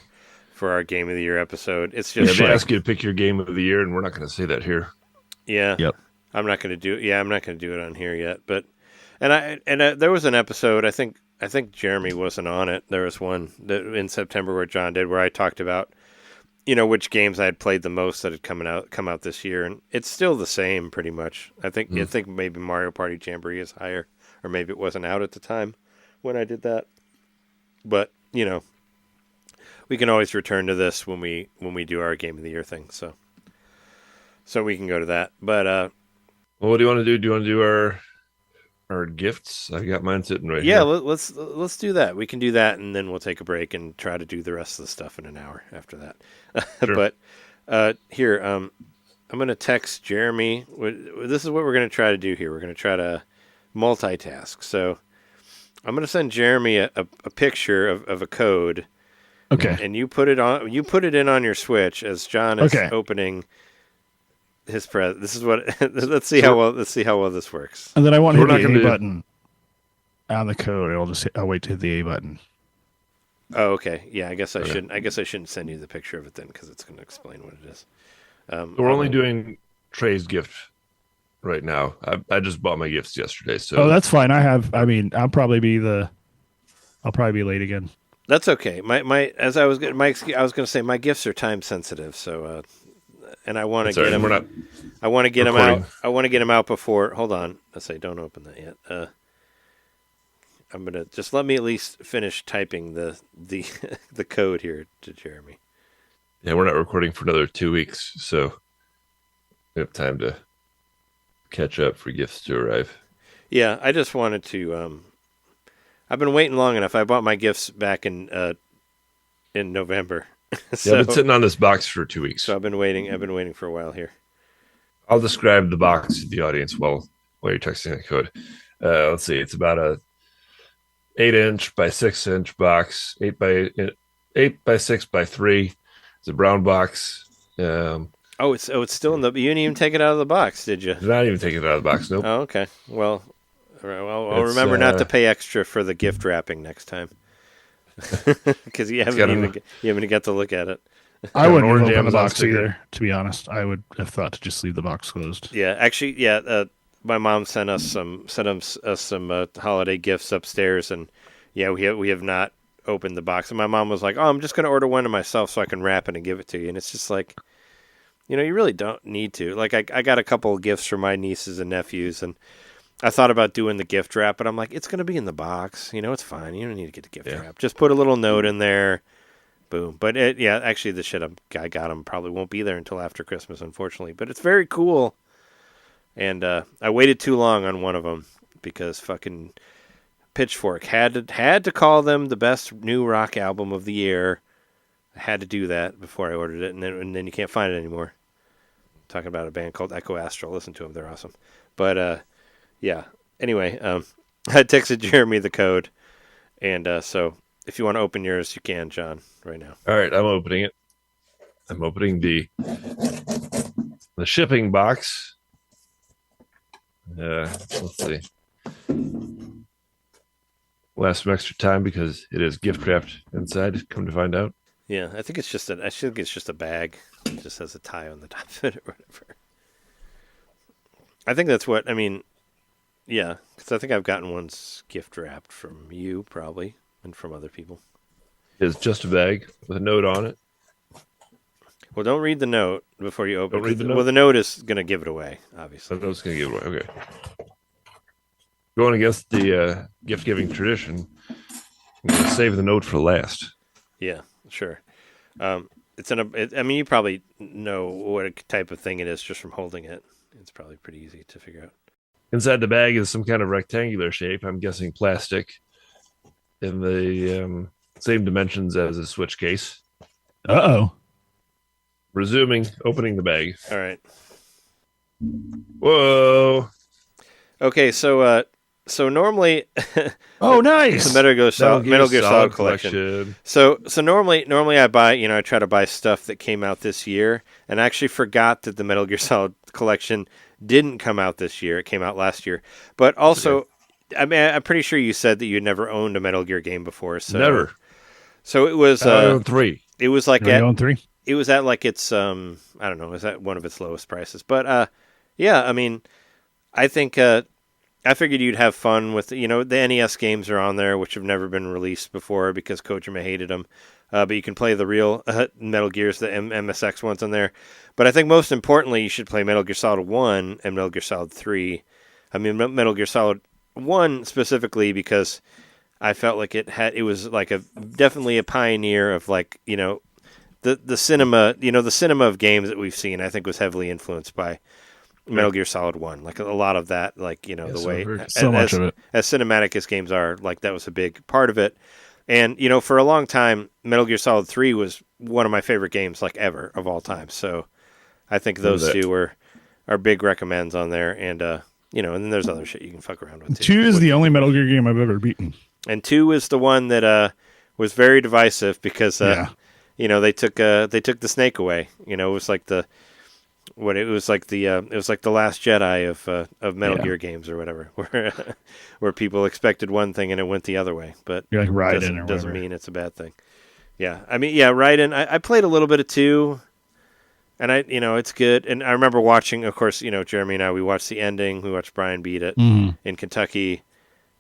our Game of the Year episode. It's just they ask you to pick your Game of the Year, and we're not going to say that here. Yeah. Yep. I'm not going to do it on here yet. But there was an episode. I think Jeremy wasn't on it. There was one in September where John did, where I talked about which games I had played the most that had come out this year, and it's still the same pretty much. I think maybe Mario Party Jamboree is higher, or maybe it wasn't out at the time when I did that. But we can always return to this when we do our Game of the Year thing. So we can go to that. But well, what do you want to do? Do you want to do our gifts? I've got mine sitting right here. Yeah, let's do that. We can do that, and then we'll take a break and try to do the rest of the stuff in an hour after that. Sure. But here, I'm going to text Jeremy. This is what we're going to try to do here. We're going to try to multitask. So I'm going to send Jeremy a picture of a code. Okay. And you put it in on your Switch as John is opening his present. This is what. Let's see how well this works. And then I want to hit the A button on the code. I'll wait to hit the A button. Oh, okay. Yeah, I guess I shouldn't send you the picture of it then, because it's going to explain what it is. So we're only doing Trey's gift right now. I just bought my gifts yesterday, so that's fine. I'll probably be late again. That's okay. I was going to say my gifts are time sensitive, so and I want to get them. I want to get them out. I want to get them out before. Hold on. Let's say don't open that yet. I'm gonna just let me at least finish typing the the code here to Jeremy. Yeah, we're not recording for another 2 weeks, so We have time to catch up for gifts to arrive. Yeah, I just wanted to. I've been waiting long enough. I bought my gifts back in November. So, I've been sitting on this box for 2 weeks. So I've been waiting for a while here. I'll describe the box to the audience while you're texting the code. Let's see. It's about a 8-inch by 6-inch box, 8 by 6 by 3. It's a brown box. It's still in the. You didn't even take it out of the box, did you? Did not even take it out of the box. Nope. Oh, okay. Well, I'll remember not to pay extra for the gift wrapping next time, because you haven't even got to look at it. I wouldn't even open the box either. To be honest, I would have thought to just leave the box closed. Yeah, actually, yeah. My mom sent us some holiday gifts upstairs, and yeah, we have not opened the box. And my mom was like, "Oh, I'm just going to order one to myself so I can wrap it and give it to you." And it's just like, you really don't need to. Like, I got a couple of gifts for my nieces and nephews, and I thought about doing the gift wrap, but I'm like, it's going to be in the box. It's fine. You don't need to get the gift wrap. Just put a little note in there. Boom. But actually, the shit I got them probably won't be there until after Christmas, unfortunately. But it's very cool. And I waited too long on one of them because fucking Pitchfork had to call them the best new rock album of the year. I had to do that before I ordered it, and then you can't find it anymore. I'm talking about a band called Echo Astral. Listen to them; they're awesome. But yeah. Anyway, I texted Jeremy the code, and so if you want to open yours, you can, John, right now. All right, I'm opening it. I'm opening the shipping box. Let's see. We'll have some extra time because it is gift wrapped inside. Come to find out. Yeah, I think it's just a bag. It just has a tie on the top of it or whatever. I think that's what I mean. Yeah, because I think I've gotten ones gift wrapped from you probably and from other people. It's just a bag with a note on it. Well, don't read the note before you open it. Don't read the note? Well, the note is going to give it away, obviously. The note's going to give it away. Okay. Going against the gift-giving tradition, I'm going to save the note for last. Yeah, sure. You probably know what type of thing it is just from holding it. It's probably pretty easy to figure out. Inside the bag is some kind of rectangular shape. I'm guessing plastic in the same dimensions as a Switch case. Uh-oh. Resuming, opening the bag. All right. Whoa. Okay, so normally, oh, nice, the Metal Gear Solid collection. So normally I buy, I try to buy stuff that came out this year, and I actually forgot that the Metal Gear Solid collection didn't come out this year. It came out last year, but also, I mean, I'm pretty sure you said that you'd never owned a Metal Gear game before. So never. So it was I owned 3. It was like at 3. It was at like its I don't know, is that one of its lowest prices? But yeah, I mean, I think I figured you'd have fun with the NES games are on there, which have never been released before because Kojima hated them. But you can play the real Metal Gears, the MSX ones on there. But I think most importantly, you should play Metal Gear Solid 1 and Metal Gear Solid 3. I mean, Metal Gear Solid 1 specifically because I felt like it was like definitely a pioneer of like, the cinema, the cinema of games that we've seen, I think was heavily influenced by Metal Gear Solid 1. Like a lot of that, like, the way much of it. As cinematic as games are, like that was a big part of it. And, for a long time, Metal Gear Solid 3 was one of my favorite games, like ever, of all time. So I think those two are big recommends on there. And, and then there's other shit you can fuck around with too. 2 is the only Metal Gear game I've ever beaten. And 2 is the one that was very divisive because they took the snake away. It was like the Last Jedi of Metal Gear games or whatever, where people expected one thing and it went the other way. But you're like Raiden doesn't mean it's a bad thing. Yeah, I mean, Raiden. I played a little bit of 2, and it's good. And I remember watching, of course, Jeremy and I, we watched the ending. We watched Brian beat it in Kentucky.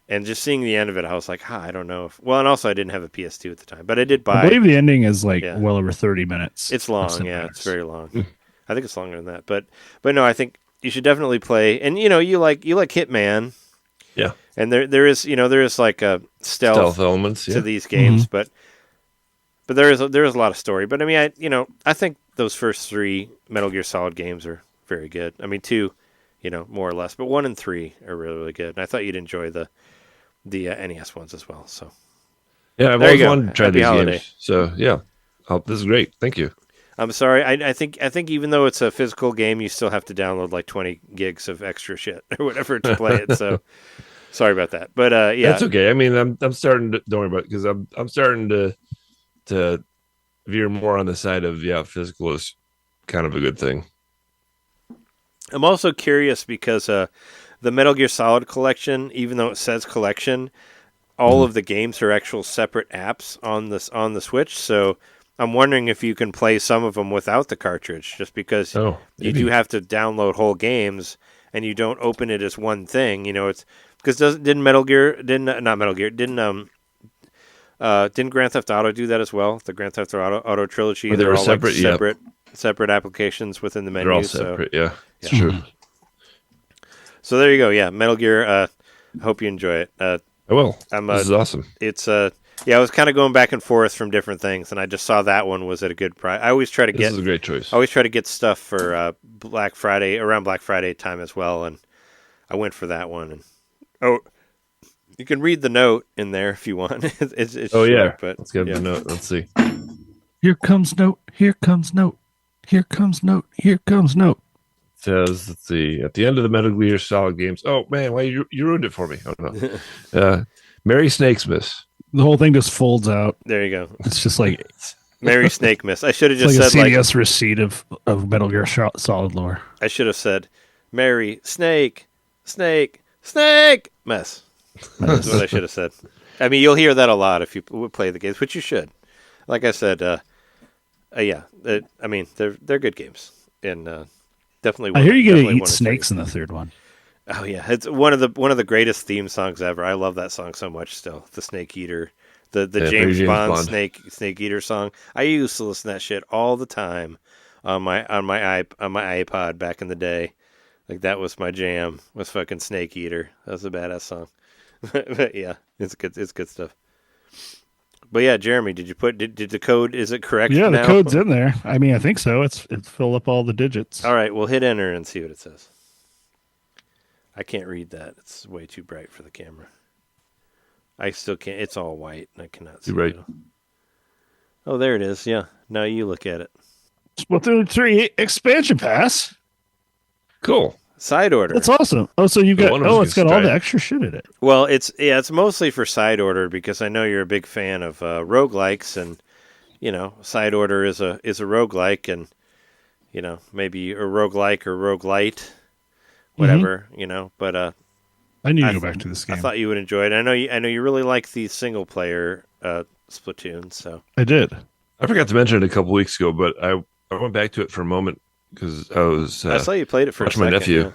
And just seeing the end of it, I was like, I don't know. And also I didn't have a PS2 at the time, but I did buy. I believe the ending is like well over 30 minutes. It's long, yeah. It's very long. I think it's longer than that. But no, I think you should definitely play. And, you like Hitman. Yeah. And there is like a stealth elements to these games, but there is a lot of story. But I mean, I think those first 3 Metal Gear Solid games are very good. I mean, 2, more or less, but 1 and 3 are really, really good. And I thought you'd enjoy the NES ones as well. So yeah, I've always wanted to try these games. So yeah, this is great. Thank you. I'm sorry. I think even though it's a physical game, you still have to download like 20 gigs of extra shit or whatever to play it. So sorry about that. But yeah, that's okay. I mean, I'm starting to, don't worry about it, because I'm starting to veer more on the side of physical is kind of a good thing. I'm also curious because the Metal Gear Solid collection, even though it says collection, all of the games are actual separate apps on the Switch. So I'm wondering if you can play some of them without the cartridge, just because you do have to download whole games and you don't open it as one thing. It's because didn't Grand Theft Auto do that as well? The Grand Theft Auto trilogy, they were all separate, separate applications within the menu. They're all separate, It's true. So there you go. Yeah, Metal Gear. I hope you enjoy it. I will. This is awesome. It's I was kind of going back and forth from different things, and I just saw that one was at a good price. I always try to get. This is a great choice. I always try to get stuff for Black Friday, around Black Friday time as well, and I went for that one. And you can read the note in there if you want. It's short, but let's get the note. Let's see. Here comes note. Here comes note. Here comes note. Here comes note. It says, let's see, at the end of the Metal Gear Solid games. Oh man, why you ruined it for me? Oh no. Merry Snakes Miss. The whole thing just folds out. There you go. It's just like Merry Snake Miss. I should have just said a CDS receipt of Metal Gear Solid lore. I should have said Merry Snake Mess. That's what I should have said. I mean, you'll hear that a lot if you play the games, which you should. Like I said, I mean, they're good games, and definitely. I hear you're gonna eat snakes in the third one. Oh yeah, it's one of the greatest theme songs ever. I love that song so much. Still, the Snake Eater, the James Bond Snake Eater song. I used to listen to that shit all the time on my iPod back in the day. Like that was my jam. Was fucking Snake Eater. That was a badass song. But yeah, it's good stuff. But yeah, Jeremy, did the code? Is it correct? Yeah, now? The code's in there. I mean, I think so. It's filled up all the digits. All right, we'll hit enter and see what it says. I can't read that. It's way too bright for the camera. I still can't. It's all white, and I cannot see it. Oh, there it is. Yeah. Now you look at it. Splatoon 3 expansion pass. Cool. Side order. That's awesome. Oh, so you got it's got all the extra shit in it. Well, it's mostly for side order because I know you're a big fan of roguelikes, and side order is a roguelike, and maybe a roguelike or roguelite, whatever, but I need to go back to this game. I thought you would enjoy it. I know you really like the single player Splatoon, so I did. I forgot to mention it a couple weeks ago, but I went back to it for a moment. Because I saw you played it for watching my nephew. Yeah.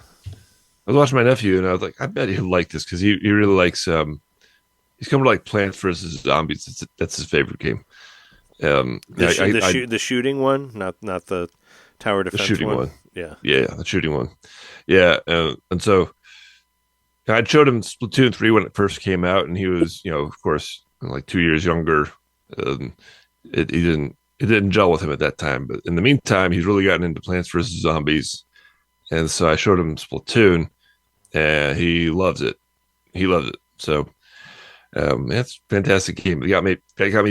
I was watching my nephew, and I was like, I bet he'll like this because he really likes. He's come to like Plants vs Zombies. That's his favorite game. The shooting one, not the tower defense. The shooting one. Yeah, the shooting one. Yeah, and so I showed him Splatoon 3 when it first came out, and he was, of course, like 2 years younger. It didn't gel with him at that time, but in the meantime, he's really gotten into Plants vs. Zombies, and so I showed him Splatoon, and he loves it. So, it's a fantastic game. It got me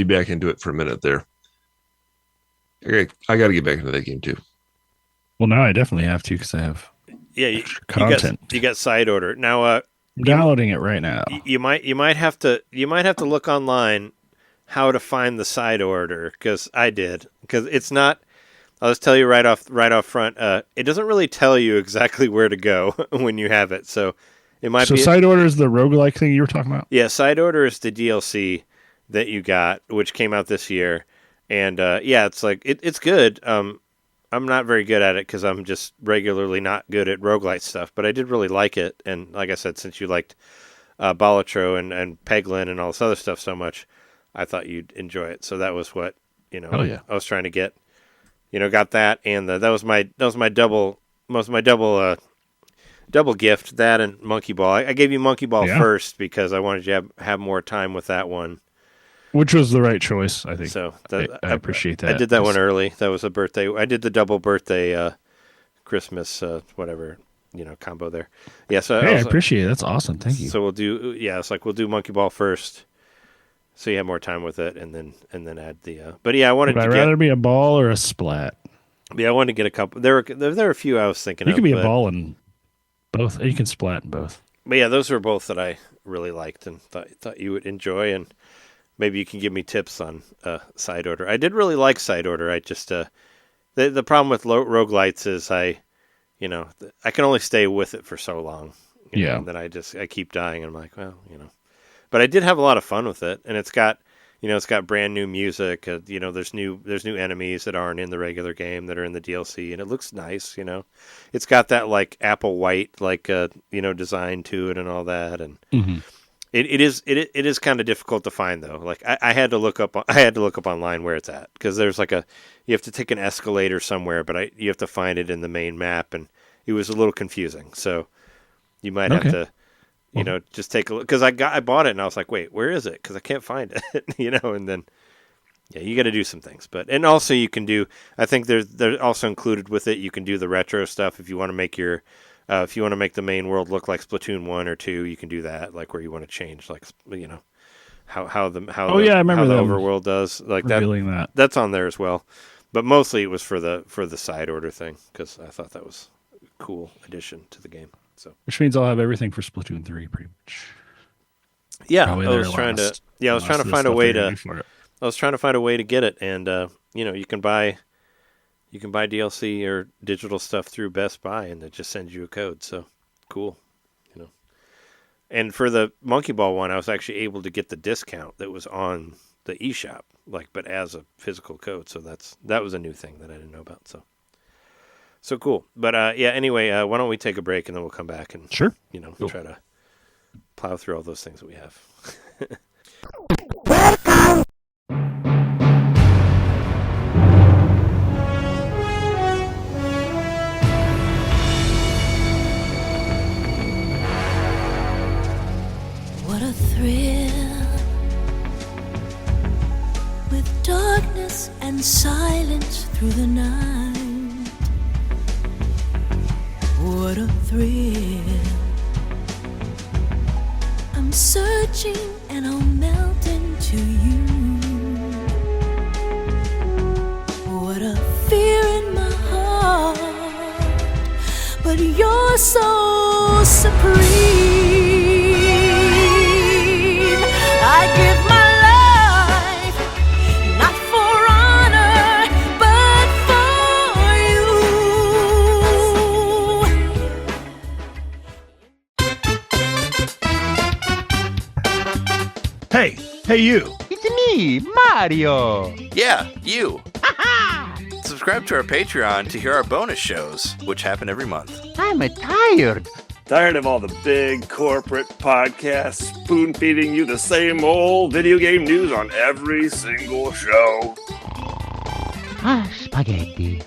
back into it for a minute there. Okay, I got to get back into that game too. Well, now I definitely have to because I have content. You got side order now. I'm downloading it right now. You might have to look online how to find the side order, because I did, because it's not. I'll just tell you right off front. It doesn't really tell you exactly where to go when you have it. So it might be. So side order is the roguelike thing you were talking about. Yeah, side order is the DLC that you got, which came out this year, and it's like it's good. I'm not very good at it because I'm just regularly not good at roguelite stuff, but I did really like it, and like I said, since you liked Balatro and Peglin and all this other stuff so much, I thought you'd enjoy it. So that was what, I was trying to get, got that. And that was my double gift, that and Monkey Ball. I gave you Monkey Ball first because I wanted you to have more time with that one. Which was the right choice, I think. So I appreciate that. I did that one early. That was a birthday. I did the double birthday Christmas whatever combo there. Yeah, so I appreciate it. That's awesome. Thank you. So we'll do Monkey Ball first, so you have more time with it, and then add the. But yeah, Would I rather be a ball or a splat? Yeah, I wanted to get a couple. There were a few I was thinking. You can be a ball in both. You can splat in both. But yeah, those were both that I really liked and thought you would enjoy, and maybe you can give me tips on side order. I did really like side order. I just the problem with roguelites is I can only stay with it for so long. And then I keep dying, and I'm like, well, But I did have a lot of fun with it, and it's got brand new music. There's new enemies that aren't in the regular game that are in the DLC, and it looks nice. It's got that like Apple White design to it and all that, and it is kind of difficult to find though. Like I had to look up online where it's at, because there's you have to take an escalator somewhere, but you have to find it in the main map, and it was a little confusing. So you might have to. Just take a look, because I bought it and I was like, wait, where is it? Because I can't find it, and then, you got to do some things. And also you can do, I think they're also included with it. You can do the retro stuff if you want to make if you want to make the main world look like Splatoon 1 or 2, you can do that, like where you want to change, how the I remember the overworld does, like that. That's on there as well. But mostly it was for the side order thing, because I thought that was a cool addition to the game. So, which means I'll have everything for Splatoon 3 pretty much. Yeah, I was trying to find a way to get it, and you can buy DLC or digital stuff through Best Buy, and it just sends you a code. So cool, And for the Monkey Ball one, I was actually able to get the discount that was on the eShop, but as a physical code. So that was a new thing that I didn't know about. So cool. But anyway, why don't we take a break, and then we'll come back and sure, cool. Try to plow through all those things that we have. What a thrill, with darkness and silence through the night. What a thrill. I'm searching and I'll melt into you. What a fear in my heart, but you're so supreme. I give my Hey, you. It's me, Mario. Yeah, you. Subscribe to our Patreon to hear our bonus shows, which happen every month. I'm tired. Tired of all the big corporate podcasts spoon-feeding you the same old video game news on every single show? Spaghetti.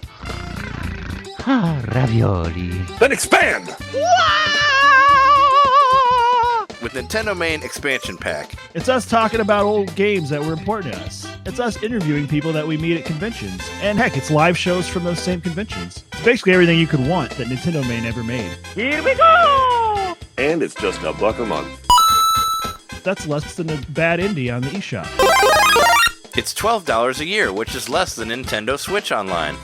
Ravioli. Then expand! With NintenDomain Expansion Pack. It's us talking about old games that were important to us. It's us interviewing people that we meet at conventions. And heck, it's live shows from those same conventions. It's basically everything you could want that NintenDomain ever made. Here we go! And it's just $1 a month. That's less than a bad indie on the eShop. It's $12 a year, which is less than Nintendo Switch Online.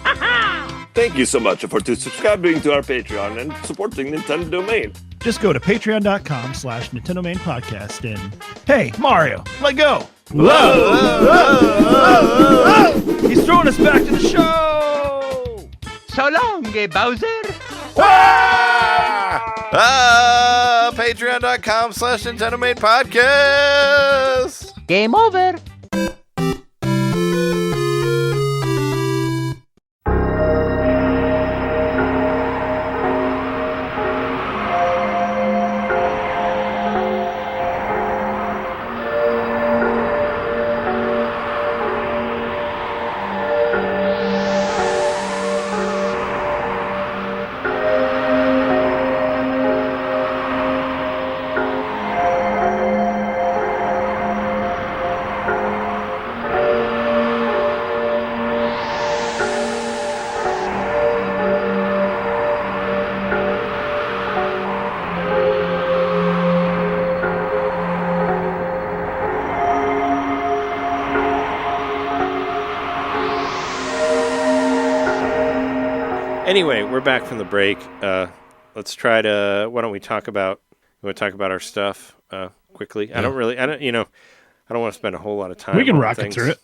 Thank you so much for subscribing to our Patreon and supporting NintenDomain. Just go to patreon.com/NintenDomain podcast and, hey, Mario, let go. Whoa! He's throwing us back to the show. So long, Bowser. Patreon.com/NintenDomain podcast. Game over. Anyway, we're back from the break. Let's try to. Why don't we talk about? You want to talk about our stuff quickly? Yeah. I don't want to spend a whole lot of time. We can rocket through it.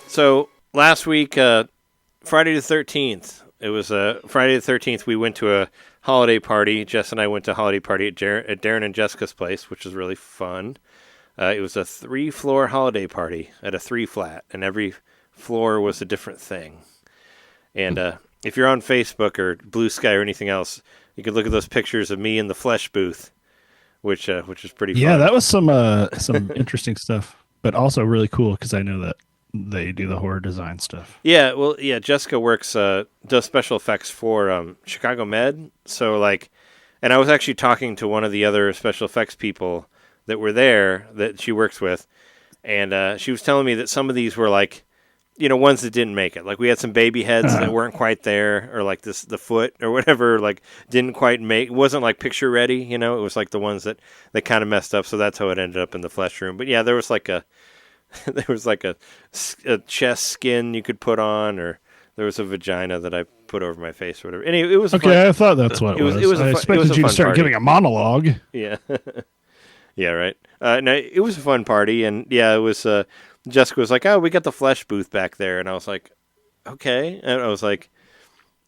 So last week, Friday the 13th. It was Friday the 13th. We went to a holiday party. Jess and I went to a holiday party at Darren and Jessica's place, which was really fun. It was a 3-floor holiday party at a 3-flat, and every floor was a different thing. And if you're on Facebook or Blue Sky or anything else, you could look at those pictures of me in the flesh booth, which is pretty fun. Yeah, that was some interesting stuff, but also really cool because I know that they do the horror design stuff. Yeah, well, yeah, Jessica does special effects for Chicago Med. So, and I was actually talking to one of the other special effects people that were there that she works with, and she was telling me that some of these were ones that didn't make it. Like we had some baby heads that weren't quite there, or the foot or whatever, didn't quite make. It wasn't picture ready, It was the ones that kind of messed up. So that's how it ended up in the flesh room. But yeah, there was a chest skin you could put on, or there was a vagina that I put over my face or whatever. Anyway, it was okay. I thought that's what it was. I expected you to start giving a monologue. Yeah, yeah, right. No, it was a fun party, and yeah, it was. Jessica was like, "Oh, we got the flesh booth back there," and I was like, "Okay." And I was like,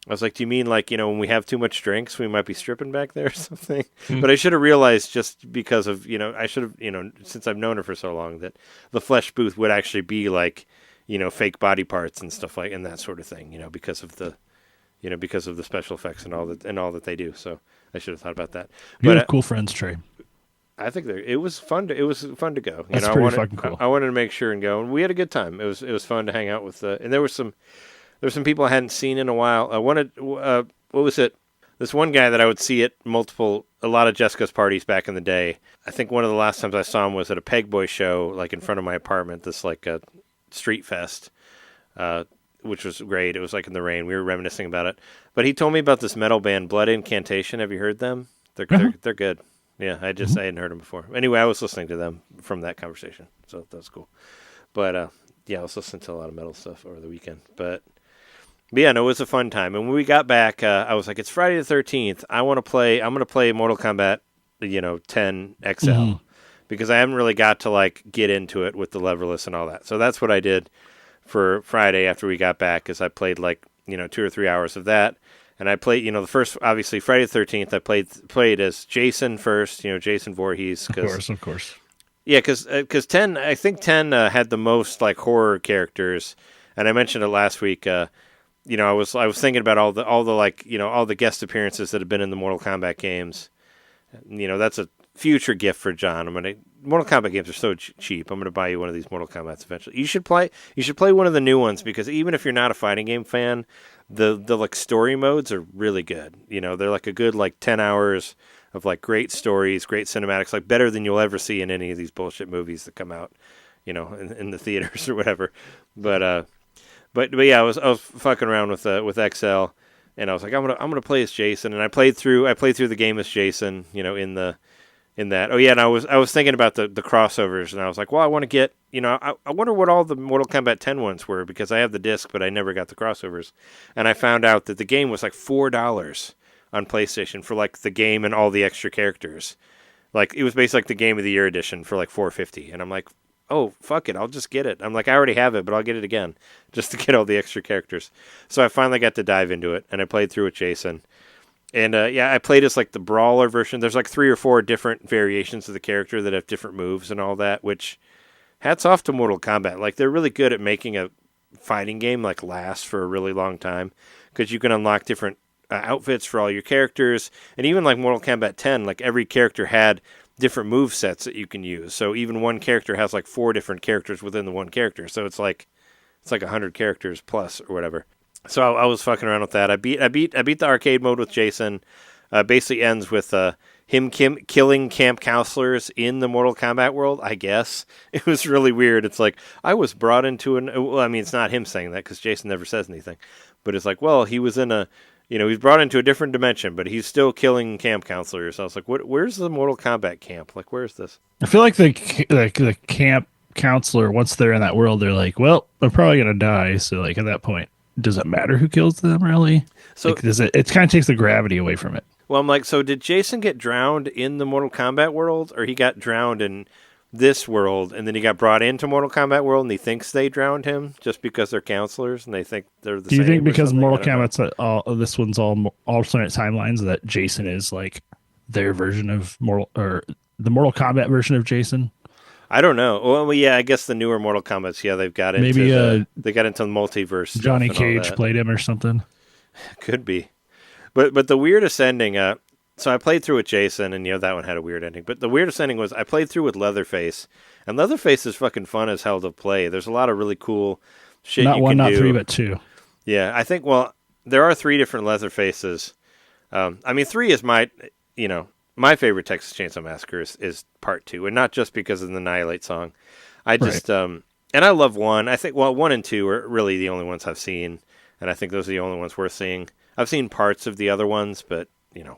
"Do you mean when we have too much drinks, we might be stripping back there or something?" But I should have realized just because of I should have since I've known her for so long that the flesh booth would actually be fake body parts and stuff and that sort of thing, because of the because of the special effects and all that they do. So I should have thought about that. You have cool friends, Trey. I think it was fun to go. That's pretty fucking cool. I wanted to make sure and go, and we had a good time. It was fun to hang out with. And there were some people I hadn't seen in a while. I wanted what was it? This one guy that I would see at a lot of Jessica's parties back in the day. I think one of the last times I saw him was at a Peg Boy show, in front of my apartment. This a street fest, which was great. It was in the rain. We were reminiscing about it. But he told me about this metal band, Blood Incantation. Have you heard them? They're good. Yeah, I hadn't heard them before. Anyway, I was listening to them from that conversation, so that was cool. But yeah, I was listening to a lot of metal stuff over the weekend. But yeah, no, it was a fun time. And when we got back, I was like, it's Friday the 13th. I'm going to play Mortal Kombat, 10 XL, because I haven't really got to get into it with the leverless and all that. So that's what I did for Friday after we got back, is I played 2 or 3 hours of that. And I played, the first, obviously, Friday the 13th, I played as Jason first, Jason Voorhees. Of course. Yeah, because 10, I think 10 had the most, horror characters. And I mentioned it last week. I was thinking about all the guest appearances that have been in the Mortal Kombat games. That's a future gift for John. Mortal Kombat games are so cheap. I'm going to buy you one of these Mortal Kombats eventually. You should play one of the new ones, because even if you're not a fighting game fan, the story modes are really good. They're a good 10 hours of great stories, great cinematics, better than you'll ever see in any of these bullshit movies that come out, in the theaters or whatever. But yeah, I was fucking around with XL, and I was like, I'm gonna play as Jason, and I played through the game as Jason, in that. Oh yeah, and I was thinking about the crossovers, and I was like, well, I want to get, I wonder what all the Mortal Kombat 10 ones were, because I have the disc, but I never got the crossovers. And I found out that the game was $4 on PlayStation for the game and all the extra characters. It was basically the Game of the Year edition for $4.50, and I'm like, oh fuck it, I'll just get it. I'm like, I already have it, but I'll get it again just to get all the extra characters. So I finally got to dive into it, and I played through with Jason. And yeah, I played as the brawler version. There's 3 or 4 different variations of the character that have different moves and all that, which hats off to Mortal Kombat. They're really good at making a fighting game last for a really long time, because you can unlock different outfits for all your characters. And even Mortal Kombat 10, every character had different move sets that you can use. So even one character has 4 different characters within the one character. So it's 100 characters plus or whatever. So I was fucking around with that. I beat the arcade mode with Jason. Basically ends with him killing camp counselors in the Mortal Kombat world, I guess. It was really weird. It's I was brought into it's not him saying that, because Jason never says anything. But it's he was in he's brought into a different dimension, but he's still killing camp counselors. I was like, where's the Mortal Kombat camp? Where's this? I feel like the camp counselor, once they're in that world, they're well, they're probably going to die. So at that point, does it matter who kills them really? So like, does it kind of takes the gravity away from it. Well, I'm like, so did Jason get drowned in the Mortal Kombat world, or he got drowned in this world, and then he got brought into Mortal Kombat world, and he thinks they drowned him just because they're counselors, and they think they're the same? Do you think because Mortal Kombat's this one's all alternate timelines that Jason is like their version of the Mortal Kombat version of Jason? I don't know. Well, yeah, I guess the newer Mortal Kombat's, they've got into they got into the multiverse. Johnny Cage played him or something. Could be. But the weirdest ending, so I played through with Jason, and that one had a weird ending. But the weirdest ending was I played through with Leatherface, and Leatherface is fucking fun as hell to play. There's a lot of really cool shit not you one, can not do. three, but two. Yeah, I think, there are 3 different Leatherfaces. 3 is my favorite Texas Chainsaw Massacre is part 2, and not just because of the Annihilate song. I just, and I love 1. I think, 1 and 2 are really the only ones I've seen, and I think those are the only ones worth seeing. I've seen parts of the other ones, but,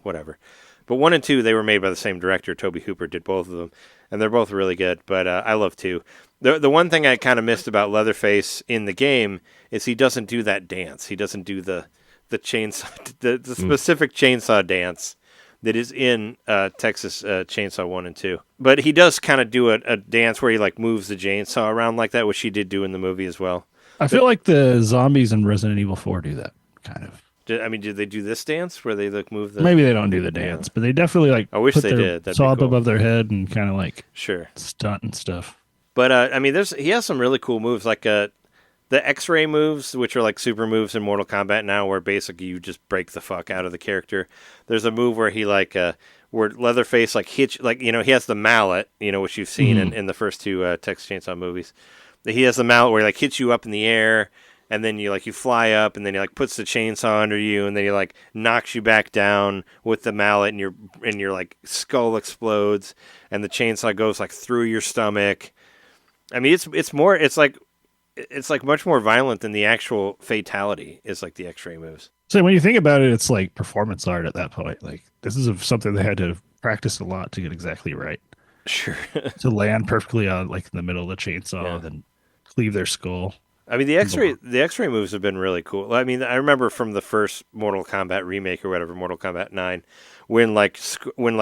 whatever. But 1 and 2, they were made by the same director. Toby Hooper did both of them, and they're both really good, but I love 2. The one thing I kind of missed about Leatherface in the game is he doesn't do that dance. He doesn't do the chainsaw, the specific chainsaw dance that is in Texas Chainsaw 1 and 2. But he does kind of do a dance where he moves the chainsaw around like that, which he did do in the movie as well. I feel like the zombies in Resident Evil 4 do that, kind of. Did they do this dance where they move the... Maybe they don't do the dance, but they definitely I wish put they their did. saw up above their head and kind of sure stunt and stuff. But he has some really cool moves, like the X-ray moves, which are super moves in Mortal Kombat now, where basically you just break the fuck out of the character. There's a move where he where Leatherface hits he has the mallet, which you've seen in the first 2 Texas Chainsaw movies. He has the mallet where he hits you up in the air. And then you fly up, and then he puts the chainsaw under you, and then he knocks you back down with the mallet, and your skull explodes, and the chainsaw goes through your stomach. I mean, it's much more violent than the actual fatality is the X-ray moves. So when you think about it, it's performance art at that point. This is something they had to practice a lot to get exactly right. Sure. To land perfectly on in the middle of the chainsaw, then cleave their skull. I mean, the X-ray moves have been really cool. I mean, I remember from the first Mortal Kombat remake or whatever, Mortal Kombat 9, when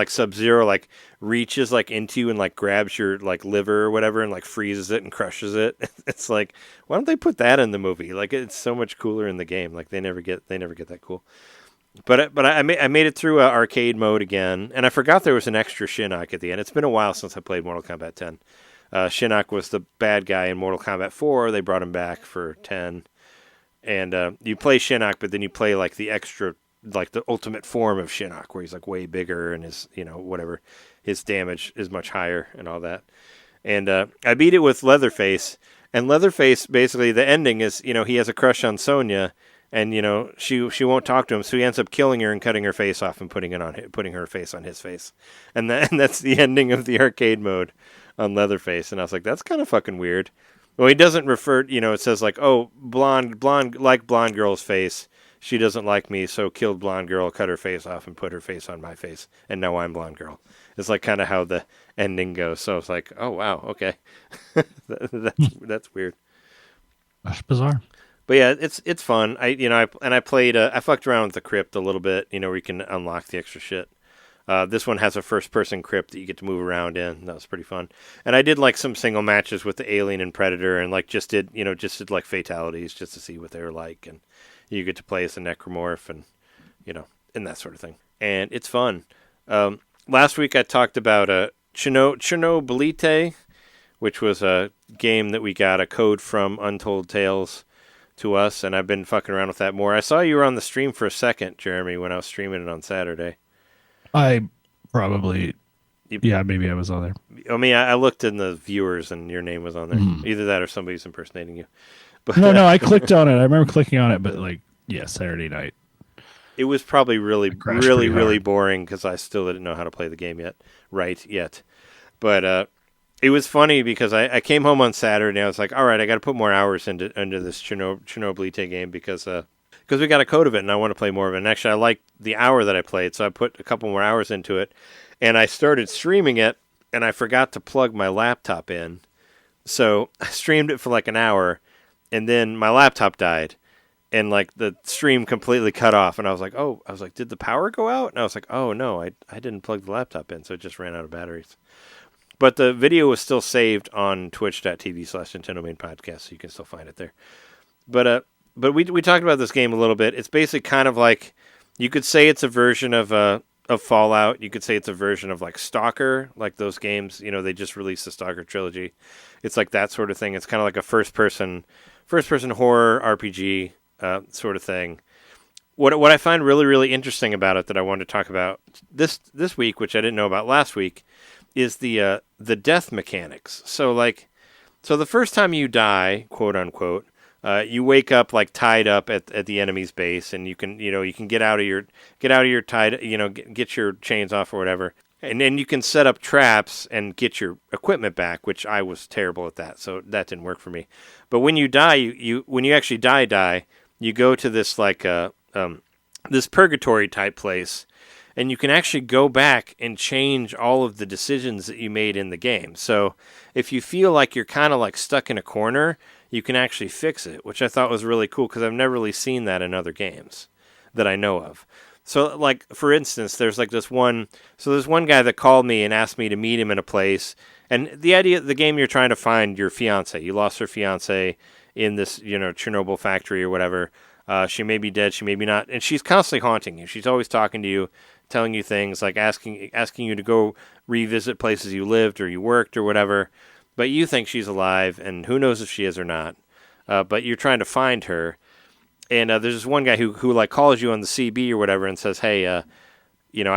Sub-Zero reaches into you and grabs your liver or whatever and freezes it and crushes it. It's why don't they put that in the movie? It's so much cooler in the game. They never get that cool. But I made it through arcade mode again, and I forgot there was an extra Shinnok at the end. It's been a while since I played Mortal Kombat 10. Shinnok was the bad guy in Mortal Kombat 4. They brought him back for 10. And you play Shinnok, but then you play the extra, the ultimate form of Shinnok, where he's way bigger and his, whatever, his damage is much higher and all that. And I beat it with Leatherface. And Leatherface, basically, the ending is, he has a crush on Sonya, and she won't talk to him, so he ends up killing her and cutting her face off and putting her face on his face. And that's the ending of the arcade mode on Leatherface, and I was that's kind of fucking weird. Well, he doesn't refer, it says oh, blonde girl's face. She doesn't like me, so killed blonde girl, cut her face off, and put her face on my face, and now I'm blonde girl. It's kind of how the ending goes. So it's oh wow, okay, that's weird. That's bizarre. But yeah, it's fun. I played. I fucked around with the crypt a little bit. Where you can unlock the extra shit. This one has a first-person crypt that you get to move around in. That was pretty fun. And I did some single matches with the Alien and Predator, and just did fatalities just to see what they were like. And you get to play as a necromorph, and and that sort of thing. And it's fun. Last week I talked about Chernobylite, which was a game that we got a code from Untold Tales to us, and I've been fucking around with that more. I saw you were on the stream for a second, Jeremy, when I was streaming it on Saturday. I probably, maybe I was on there. I mean, I looked in the viewers and your name was on there. Either that or somebody's impersonating you. But No, I clicked on it. I remember clicking on it, but Saturday night. It was probably really boring because I still didn't know how to play the game yet. But it was funny because I came home on Saturday and I was all right, I got to put more hours into this Chernobylite game because we got a code of it and I want to play more of it. And actually, I liked the hour that I played, so I put a couple more hours into it. And I started streaming it, and I forgot to plug my laptop in. So I streamed it for an hour, and then my laptop died. and like the stream completely cut off, and I was like, did the power go out? And I was like, oh no, I didn't plug the laptop in, so it just ran out of batteries. But the video was still saved on twitch.tv/NintenDomain podcast, so you can still find it there. But we talked about this game a little bit. It's basically kind of like, you could say it's a version of Fallout. You could say it's a version of like Stalker, like those games. You know, they just released the Stalker trilogy. It's like that sort of thing. It's kind of like a first person horror RPG sort of thing. What I find really, really interesting about it that I wanted to talk about this week, which I didn't know about last week, is the death mechanics. So the first time you die, quote unquote, you wake up like tied up at the enemy's base, and you can get out of your tied, get your chains off or whatever, and then you can set up traps and get your equipment back, which I was terrible at that, so that didn't work for me. But when you die, when you actually die, you go to this this purgatory type place. And you can actually go back and change all of the decisions that you made in the game. So if you feel like you're kind of like stuck in a corner, you can actually fix it, which I thought was really cool because I've never really seen that in other games that I know of. So like, for instance, there's one guy that called me and asked me to meet him in a place. And the game, you're trying to find your fiance. You lost her fiance in this, Chernobyl factory or whatever. She may be dead, she may be not. And she's constantly haunting you. She's always talking to you, telling you things, like asking you to go revisit places you lived or you worked or whatever, but you think she's alive, and who knows if she is or not. But you're trying to find her, and there's this one guy who like calls you on the CB or whatever and says, "Hey, I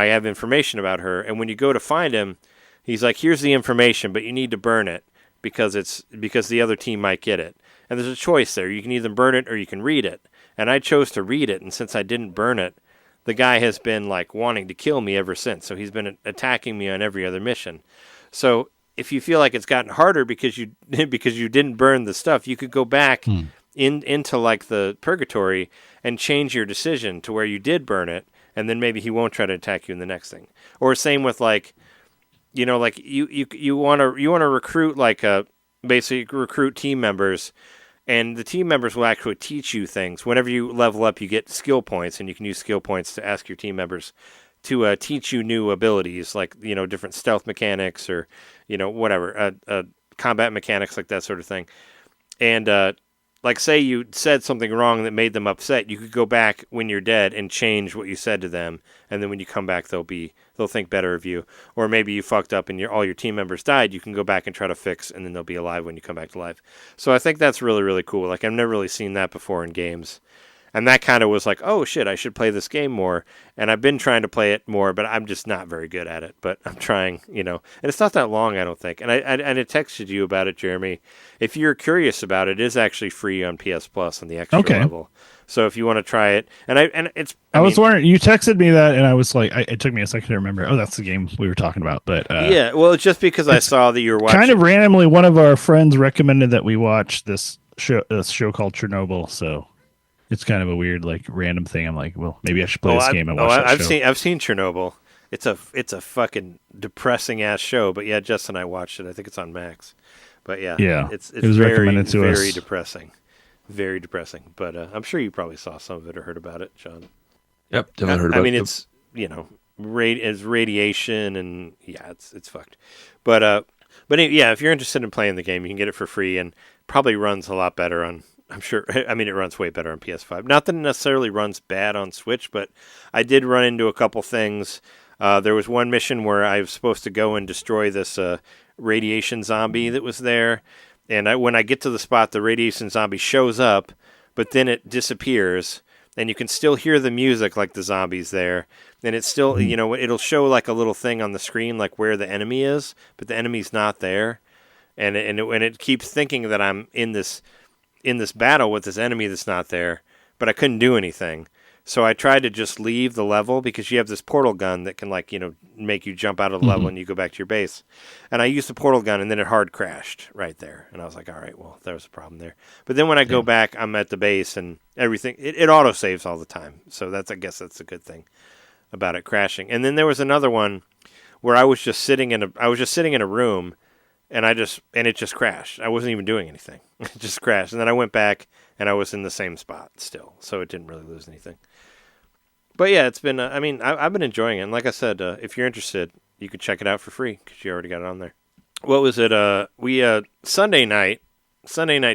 have information about her." And when you go to find him, he's like, "Here's the information, but you need to burn it because the other team might get it." And there's a choice there. You can either burn it or you can read it. And I chose to read it, and since I didn't burn it, the guy has been like wanting to kill me ever since. So he's been attacking me on every other mission. So if you feel like it's gotten harder because you didn't burn the stuff, you could go back into like the purgatory and change your decision to where you did burn it, and then maybe he won't try to attack you in the next thing. Or same with like, you want to recruit basically recruit team members. And the team members will actually teach you things. Whenever you level up, you get skill points, and you can use skill points to ask your team members to teach you new abilities, like, different stealth mechanics or, whatever, combat mechanics, like that sort of thing. And, like, say you said something wrong that made them upset, you could go back when you're dead and change what you said to them, and then when you come back, they'll think better of you. Or maybe you fucked up and all your team members died, you can go back and try to fix, and then they'll be alive when you come back to life. So I think that's really, really cool. Like, I've never really seen that before in games. And that kind of was like, oh shit, I should play this game more. And I've been trying to play it more, but I'm just not very good at it. But I'm trying, And it's not that long, I don't think. And I texted you about it, Jeremy. If you're curious about it, it is actually free on PS Plus on the extra level. So if you want to try it, I was wondering, you texted me that, and I was like, it took me a second to remember. Oh, that's the game we were talking about. But yeah, well, it's just because I saw that you were watching. Kind of randomly, one of our friends recommended that we watch this show called Chernobyl. So it's kind of a weird, like, random thing. I'm like, well, maybe I should play this game and watch that show. I've seen Chernobyl. It's a fucking depressing ass show. But yeah, Jess and I watched it. I think it's on Max. But yeah, it was recommended to us. Very depressing. Very depressing, but I'm sure you probably saw some of it or heard about it, Sean. Yep, definitely heard about it. I mean, it's it's radiation, and yeah, it's fucked. But yeah, if you're interested in playing the game, you can get it for free, and probably runs a lot better on. I'm sure. I mean, it runs way better on PS5. Not that it necessarily runs bad on Switch, but I did run into a couple things. There was one mission where I was supposed to go and destroy this radiation zombie that was there. And when I get to the spot, the radiation zombie shows up, but then it disappears, and you can still hear the music like the zombie's there. And it's still, it'll show like a little thing on the screen, like where the enemy is, but the enemy's not there. And it keeps thinking that I'm in this battle with this enemy that's not there, but I couldn't do anything. So I tried to just leave the level because you have this portal gun that can make you jump out of the level and you go back to your base. And I used the portal gun, and then it hard crashed right there. And I was like, all right, well, there was a problem there. But then when I go back, I'm at the base, and everything, it auto saves all the time. So I guess that's a good thing about it crashing. And then there was another one where I was just sitting in a room, and it just crashed. I wasn't even doing anything. It just crashed. And then I went back and I was in the same spot still, so it didn't really lose anything. But yeah, it's been. I've been enjoying it. And like I said, if you're interested, you can check it out for free because you already got it on there. What was it? Sunday night,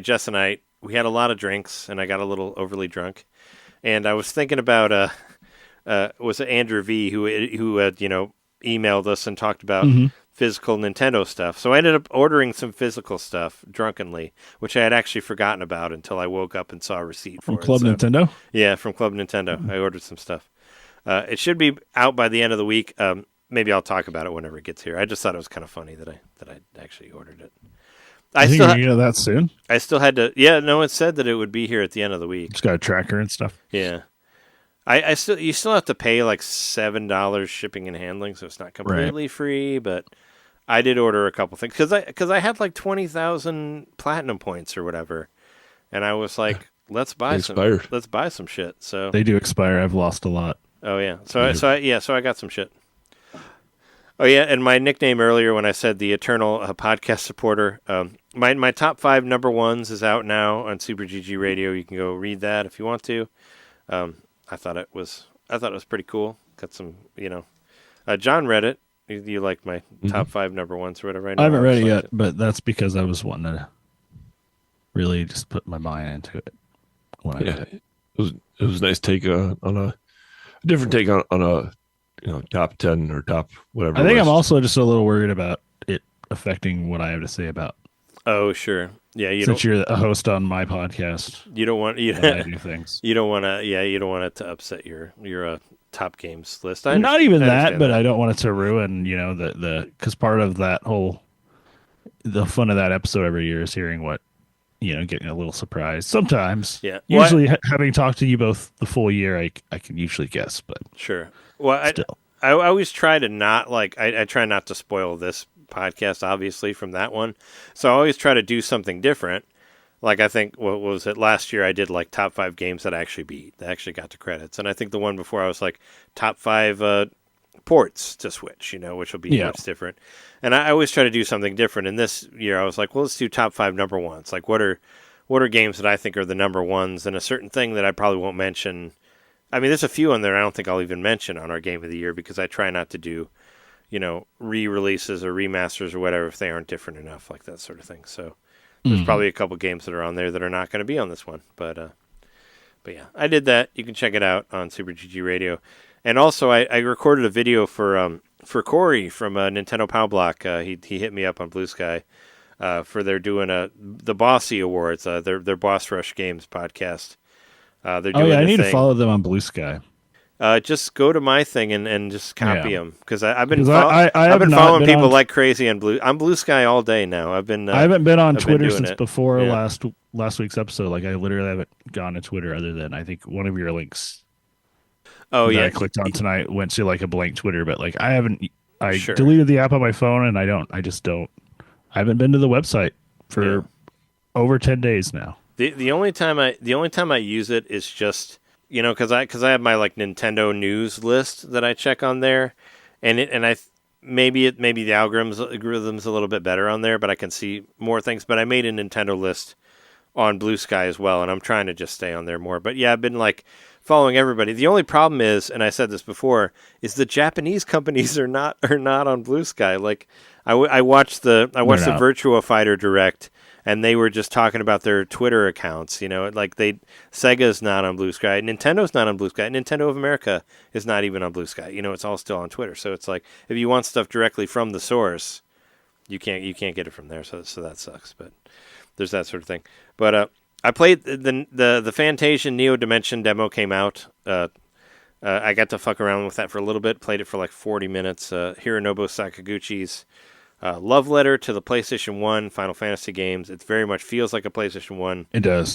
Jess and I, we had a lot of drinks, and I got a little overly drunk. And I was thinking about was it Andrew V who had emailed us and talked about physical Nintendo stuff. So I ended up ordering some physical stuff drunkenly, which I had actually forgotten about until I woke up and saw a receipt from Club Nintendo. Yeah, from Club Nintendo. I ordered some stuff. It should be out by the end of the week. Maybe I'll talk about it whenever it gets here. I just thought it was kind of funny that I actually ordered it. I think you're gonna get that soon. I still had to. Yeah, no, it said that it would be here at the end of the week. Just got a tracker and stuff. Yeah, you still have to pay like $7 shipping and handling, so it's not completely free. But I did order a couple things because I had like 20,000 platinum points or whatever, and I was like, let's buy some shit. So they do expire. I've lost a lot. Oh yeah, so I got some shit. Oh yeah, and my nickname earlier when I said the eternal podcast supporter, my top 5 number ones is out now on Super GG Radio. You can go read that if you want to. I thought it was pretty cool. Got some, John read it. You like my top 5 number ones or whatever? I haven't read it yet, but that's because I was wanting to really just put my mind into it. It was a nice take on a different take on a top 10 or top whatever. I think I'm also just a little worried about it affecting what I have to say about. Oh sure, yeah. Since you're a host on my podcast, you don't want I do things. You don't want to. Yeah, you don't want it to upset your top games list. Not even that, but I don't want it to ruin the because part of that the fun of that episode every year is hearing what getting a little surprised sometimes. Yeah. Usually, having talked to you both the full year, I can usually guess, but sure. Well, still. I always try to not I try not to spoil this podcast, obviously, from that one. So I always try to do something different. Like I think, what was it, last year I did like top 5 games that I actually beat. That actually got to credits. And I think the one before I was like top 5 ports to Switch, which will be much different. And I always try to do something different. And this year I was like, well, let's do top 5 number ones. Like what are games that I think are the number ones, and a certain thing that I probably won't mention. I mean, there's a few on there I don't think I'll even mention on our Game of the Year because I try not to do, re-releases or remasters or whatever if they aren't different enough, like that sort of thing. So there's probably a couple games that are on there that are not going to be on this one. But yeah, I did that. You can check it out on Super GG Radio. And also, I recorded a video for Corey from Nintendo Pow Block. He hit me up on Blue Sky for they're doing the Bossy Awards, their Boss Rush Games podcast. They're doing I need to follow them on Blue Sky. Just go to my thing and just copy them because I've been I've been following people like crazy on Blue Sky all day now. I haven't been on Twitter since before last week's episode. Like I literally haven't gone to Twitter other than I think one of your links. Oh yeah, I clicked on tonight went to like a blank Twitter, but like I haven't. I deleted the app on my phone and I haven't been to the website for over 10 days now. The only time I use it is just because I have my like Nintendo news list that I check on there, and maybe the algorithm's a little bit better on there, but I can see more things. But I made a Nintendo list on Blue Sky as well, and I'm trying to just stay on there more. But yeah, I've been like following everybody. The only problem is, and I said this before, is the Japanese companies are not on Blue Sky. Like I watched the Virtua Fighter Direct. And they were just talking about their Twitter accounts, like Sega's not on Blue Sky, Nintendo's not on Blue Sky, Nintendo of America is not even on Blue Sky. It's all still on Twitter. So it's like if you want stuff directly from the source, you can't get it from there. So that sucks. But there's that sort of thing. But I played the Fantasian Neo Dimension demo came out. I got to fuck around with that for a little bit. Played it for like 40 minutes. Hironobu Sakaguchi's love letter to the PlayStation 1 Final Fantasy games. It very much feels like a PlayStation 1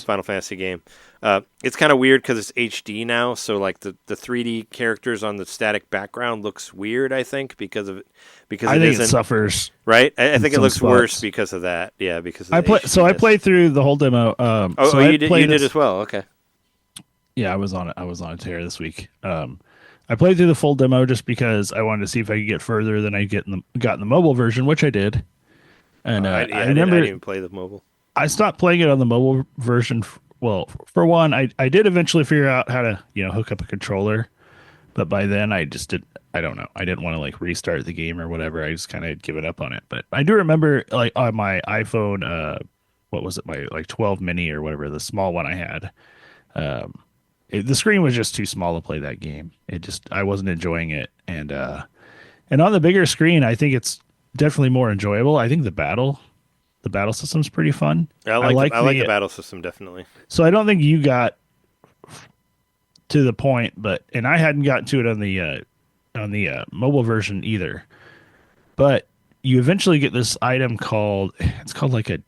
Final Fantasy game. It's kind of weird because it's HD now, so like the 3D characters on the static background looks weird, I think, because it suffers. Right? I think it looks worse because of that. Yeah, because of I played through the whole demo. You did as well. Okay. Yeah, I was on a tear this week. I played through the full demo just because I wanted to see if I could get further than I got in the mobile version, which I did. And I remember I didn't even play the mobile. I stopped playing it on the mobile version well, for one, I did eventually figure out how to, hook up a controller, but by then I just did. I don't know. I didn't want to like restart the game or whatever. I just kind of had given up on it. But I do remember like on my iPhone, what was it? My like 12 mini or whatever, the small one I had. The screen was just too small to play that game. I wasn't enjoying it. And on the bigger screen, I think it's definitely more enjoyable. I think the battle system's pretty fun. I like the battle system definitely. So I don't think you got to the point, and I hadn't gotten to it on the mobile version either. But you eventually get this item called like a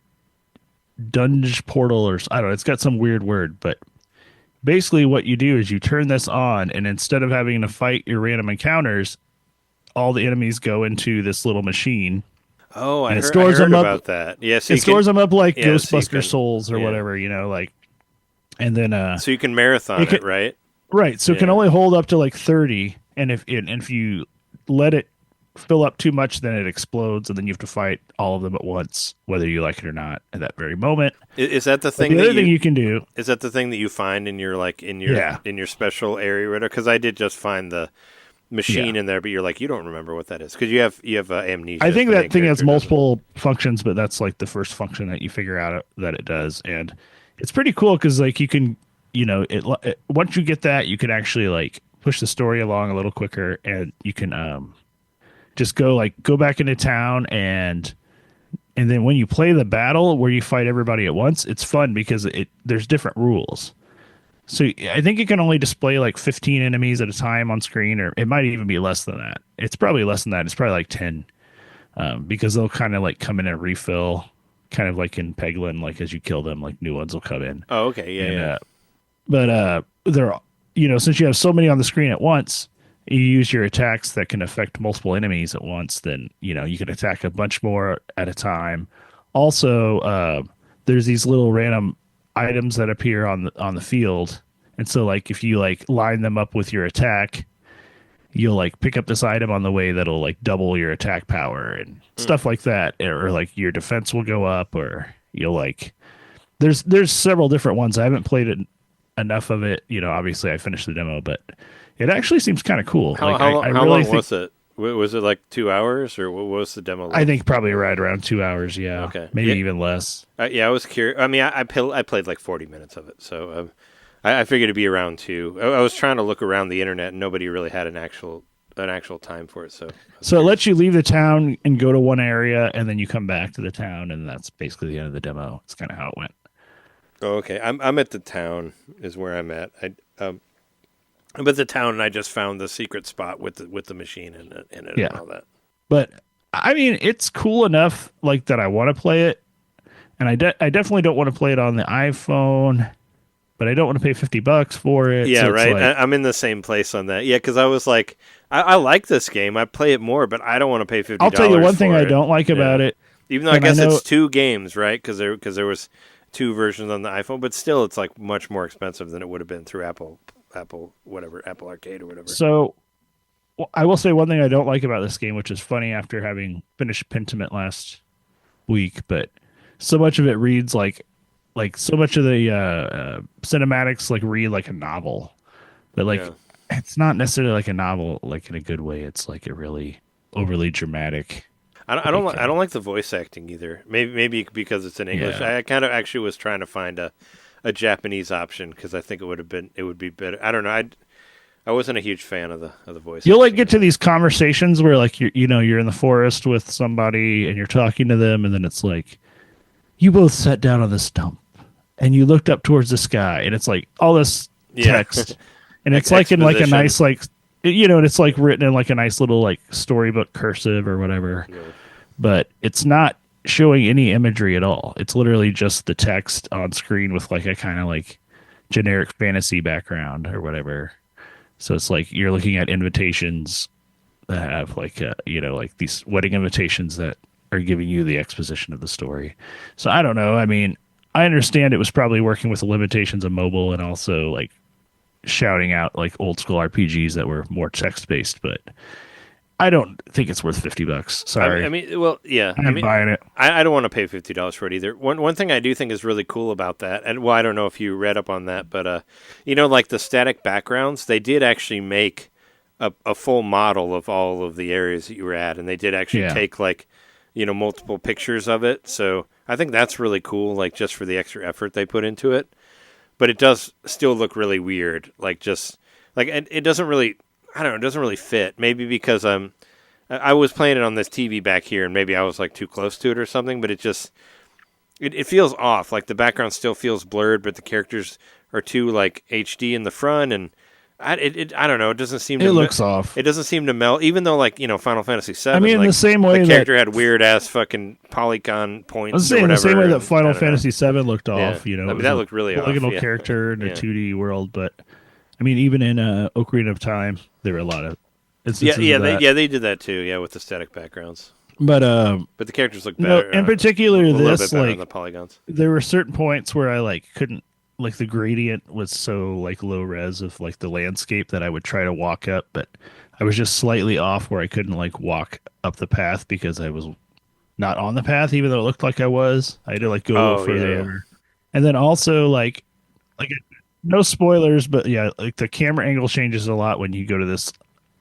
dungeon portal, or I don't know. It's got some weird word, but basically what you do is you turn this on, and instead of having to fight your random encounters, all the enemies go into this little machine. Oh, I heard about that. Yes, it stores them up like Ghostbuster souls or whatever, like, and then so you can marathon it, right? Right. So it can only hold up to like 30, and if you let it fill up too much, then it explodes, and then you have to fight all of them at once, whether you like it or not at that very moment. Is that the thing? The other thing you can do is that the thing that you find in your in your special area? Because I did just find the machine in there, but you're like, you don't remember what that is because you have amnesia. I think that thing has multiple functions, but that's like the first function that you figure out that it does, and it's pretty cool because like you can, once you get that, you can actually like push the story along a little quicker, and you can just go back into town, and then when you play the battle where you fight everybody at once, it's fun because there's different rules. So I think it can only display like 15 enemies at a time on screen, or it might even be less than that. It's probably less than that. It's probably like 10, because they'll kind of like come in and refill, kind of like in Peglin, like as you kill them, like new ones will come in. Oh, okay, yeah. But they're, since you have so many on the screen at once, you use your attacks that can affect multiple enemies at once. Then you can attack a bunch more at a time. Also, there's these little random items that appear on the field, and so like if you like line them up with your attack, you'll like pick up this item on the way that'll like double your attack power and stuff like that, or like your defense will go up, or you'll like there's several different ones. I haven't played it enough of it, obviously I finished the demo, but it actually seems kind of cool. How long was it? Was it like 2 hours, or what was the demo like? I think probably right around 2 hours. Yeah. Okay. Maybe even less. I was curious. I mean, I played like 40 minutes of it, so I figured it'd be around 2. I was trying to look around the internet, and nobody really had an actual time for it. So it lets you leave the town and go to one area, and then you come back to the town, and that's basically the end of the demo. It's kind of how it went. Oh, okay. I'm at the town is where I'm at. I'm at the town, and I just found the secret spot with the machine in it and all that. But I mean, it's cool enough like that I want to play it, and I definitely don't want to play it on the iPhone, but I don't want to pay $50 for it. Yeah, so right. Like, I'm in the same place on that. Yeah, because I was like, I like this game. I play it more, but I don't want to pay $50. I'll tell you one thing I don't like about it. Even though I guess it's 2 games, right? Because there was 2 versions on the iPhone, but still, it's like much more expensive than it would have been through Apple Arcade or whatever. So I will say one thing I don't like about this game, which is funny after having finished Pentiment last week, but so much of it reads like so much of the cinematics like read like a novel, but like it's not necessarily like a novel like in a good way. It's like a really overly dramatic. I don't like the voice acting either. Maybe because it's in English. I kind of actually was trying to find a Japanese option because I think it would be better. I don't know. I wasn't a huge fan of the voice. You'll like get to these conversations where like you're in the forest with somebody and you're talking to them, and then it's like you both sat down on the stump and you looked up towards the sky, and it's like all this text, and it's like in like a nice like and it's like written in like a nice little like storybook cursive or whatever, but it's not showing any imagery at all. It's literally just the text on screen with like a kind of like generic fantasy background or whatever. So it's like you're looking at invitations that have like like these wedding invitations that are giving you the exposition of the story. So I don't know. I mean, I understand it was probably working with the limitations of mobile and also like shouting out like old school RPGs that were more text based, but I don't think it's worth $50. Sorry. I mean, well, yeah. I mean, buying it. I don't want to pay $50 for it either. One thing I do think is really cool about that, and well, I don't know if you read up on that, but like the static backgrounds, they did actually make a full model of all of the areas that you were at, and they did actually take multiple pictures of it. So I think that's really cool, like just for the extra effort they put into it. But it does still look really weird, like it doesn't really. I don't know. It doesn't really fit. Maybe because I was playing it on this TV back here, and maybe I was like too close to it or something. But it feels off. Like the background still feels blurred, but the characters are too like HD in the front, and I don't know. It doesn't seem. It looks off. It doesn't seem to melt, even though Final Fantasy VII. I mean, like, the same way the character had weird ass fucking polygon points. I was saying the same way that Final know. Fantasy VII looked off. I mean, that looked really off. Polygonal character in a 2D world, but. I mean, even in Ocarina of Time, there were a lot of instances of that. They did that too. With the static backgrounds. But the characters look better. In particular, this like the polygons. There were certain points where I couldn't the gradient was so low res of the landscape that I would try to walk up, but I was just slightly off where I couldn't walk up the path because I was not on the path, even though it looked like I was. I had to go a little further over. And then also no spoilers, but the camera angle changes a lot when you go to this.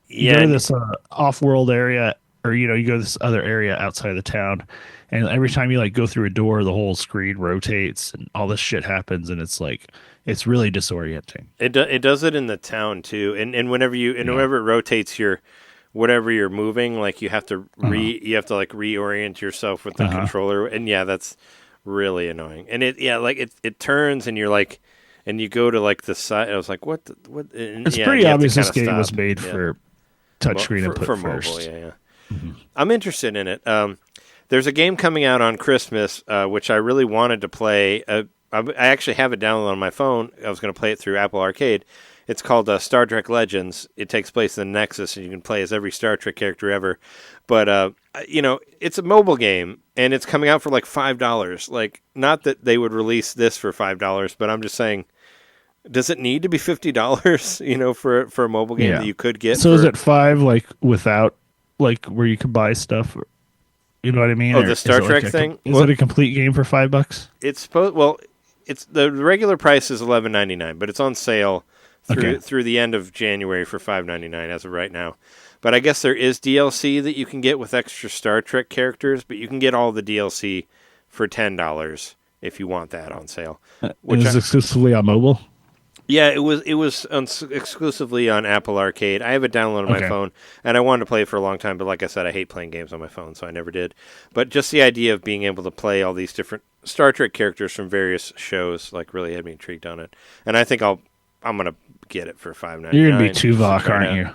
You go to this off-world area, or you go to this other area outside of the town, and every time you go through a door, the whole screen rotates, and all this shit happens, and it's really disorienting. It does it in the town too, and whenever whenever it rotates whatever you're moving, you have to reorient yourself with the controller, and that's really annoying. And it turns, and you're and you go to the side. I was like, what? It's pretty obvious this game was made for touchscreen input for first. Mobile, Mm-hmm. I'm interested in it. There's a game coming out on Christmas, which I really wanted to play. I actually have it downloaded on my phone. I was going to play it through Apple Arcade. It's called Star Trek Legends. It takes place in the Nexus, and you can play as every Star Trek character ever. But it's a mobile game, and it's coming out for $5. Not that they would release this for $5, but I'm just saying. Does it need to be $50? For a mobile game that you could get. So is it $5 without where you can buy stuff? You know what I mean? Oh, the Star Trek thing. Is it a complete game for $5? It's supposed. Well, it's the regular price is $11.99, but it's on sale through the end of January for $5.99 as of right now. But I guess there is DLC that you can get with extra Star Trek characters, but you can get all the DLC for $10 if you want that on sale. Which is exclusively on mobile. Yeah, it was exclusively on Apple Arcade. I have it downloaded on my phone, and I wanted to play it for a long time, but like I said, I hate playing games on my phone, so I never did. But just the idea of being able to play all these different Star Trek characters from various shows really had me intrigued on it. And I think I'm going to get it for $5.99. You're going to be Tuvok, aren't you?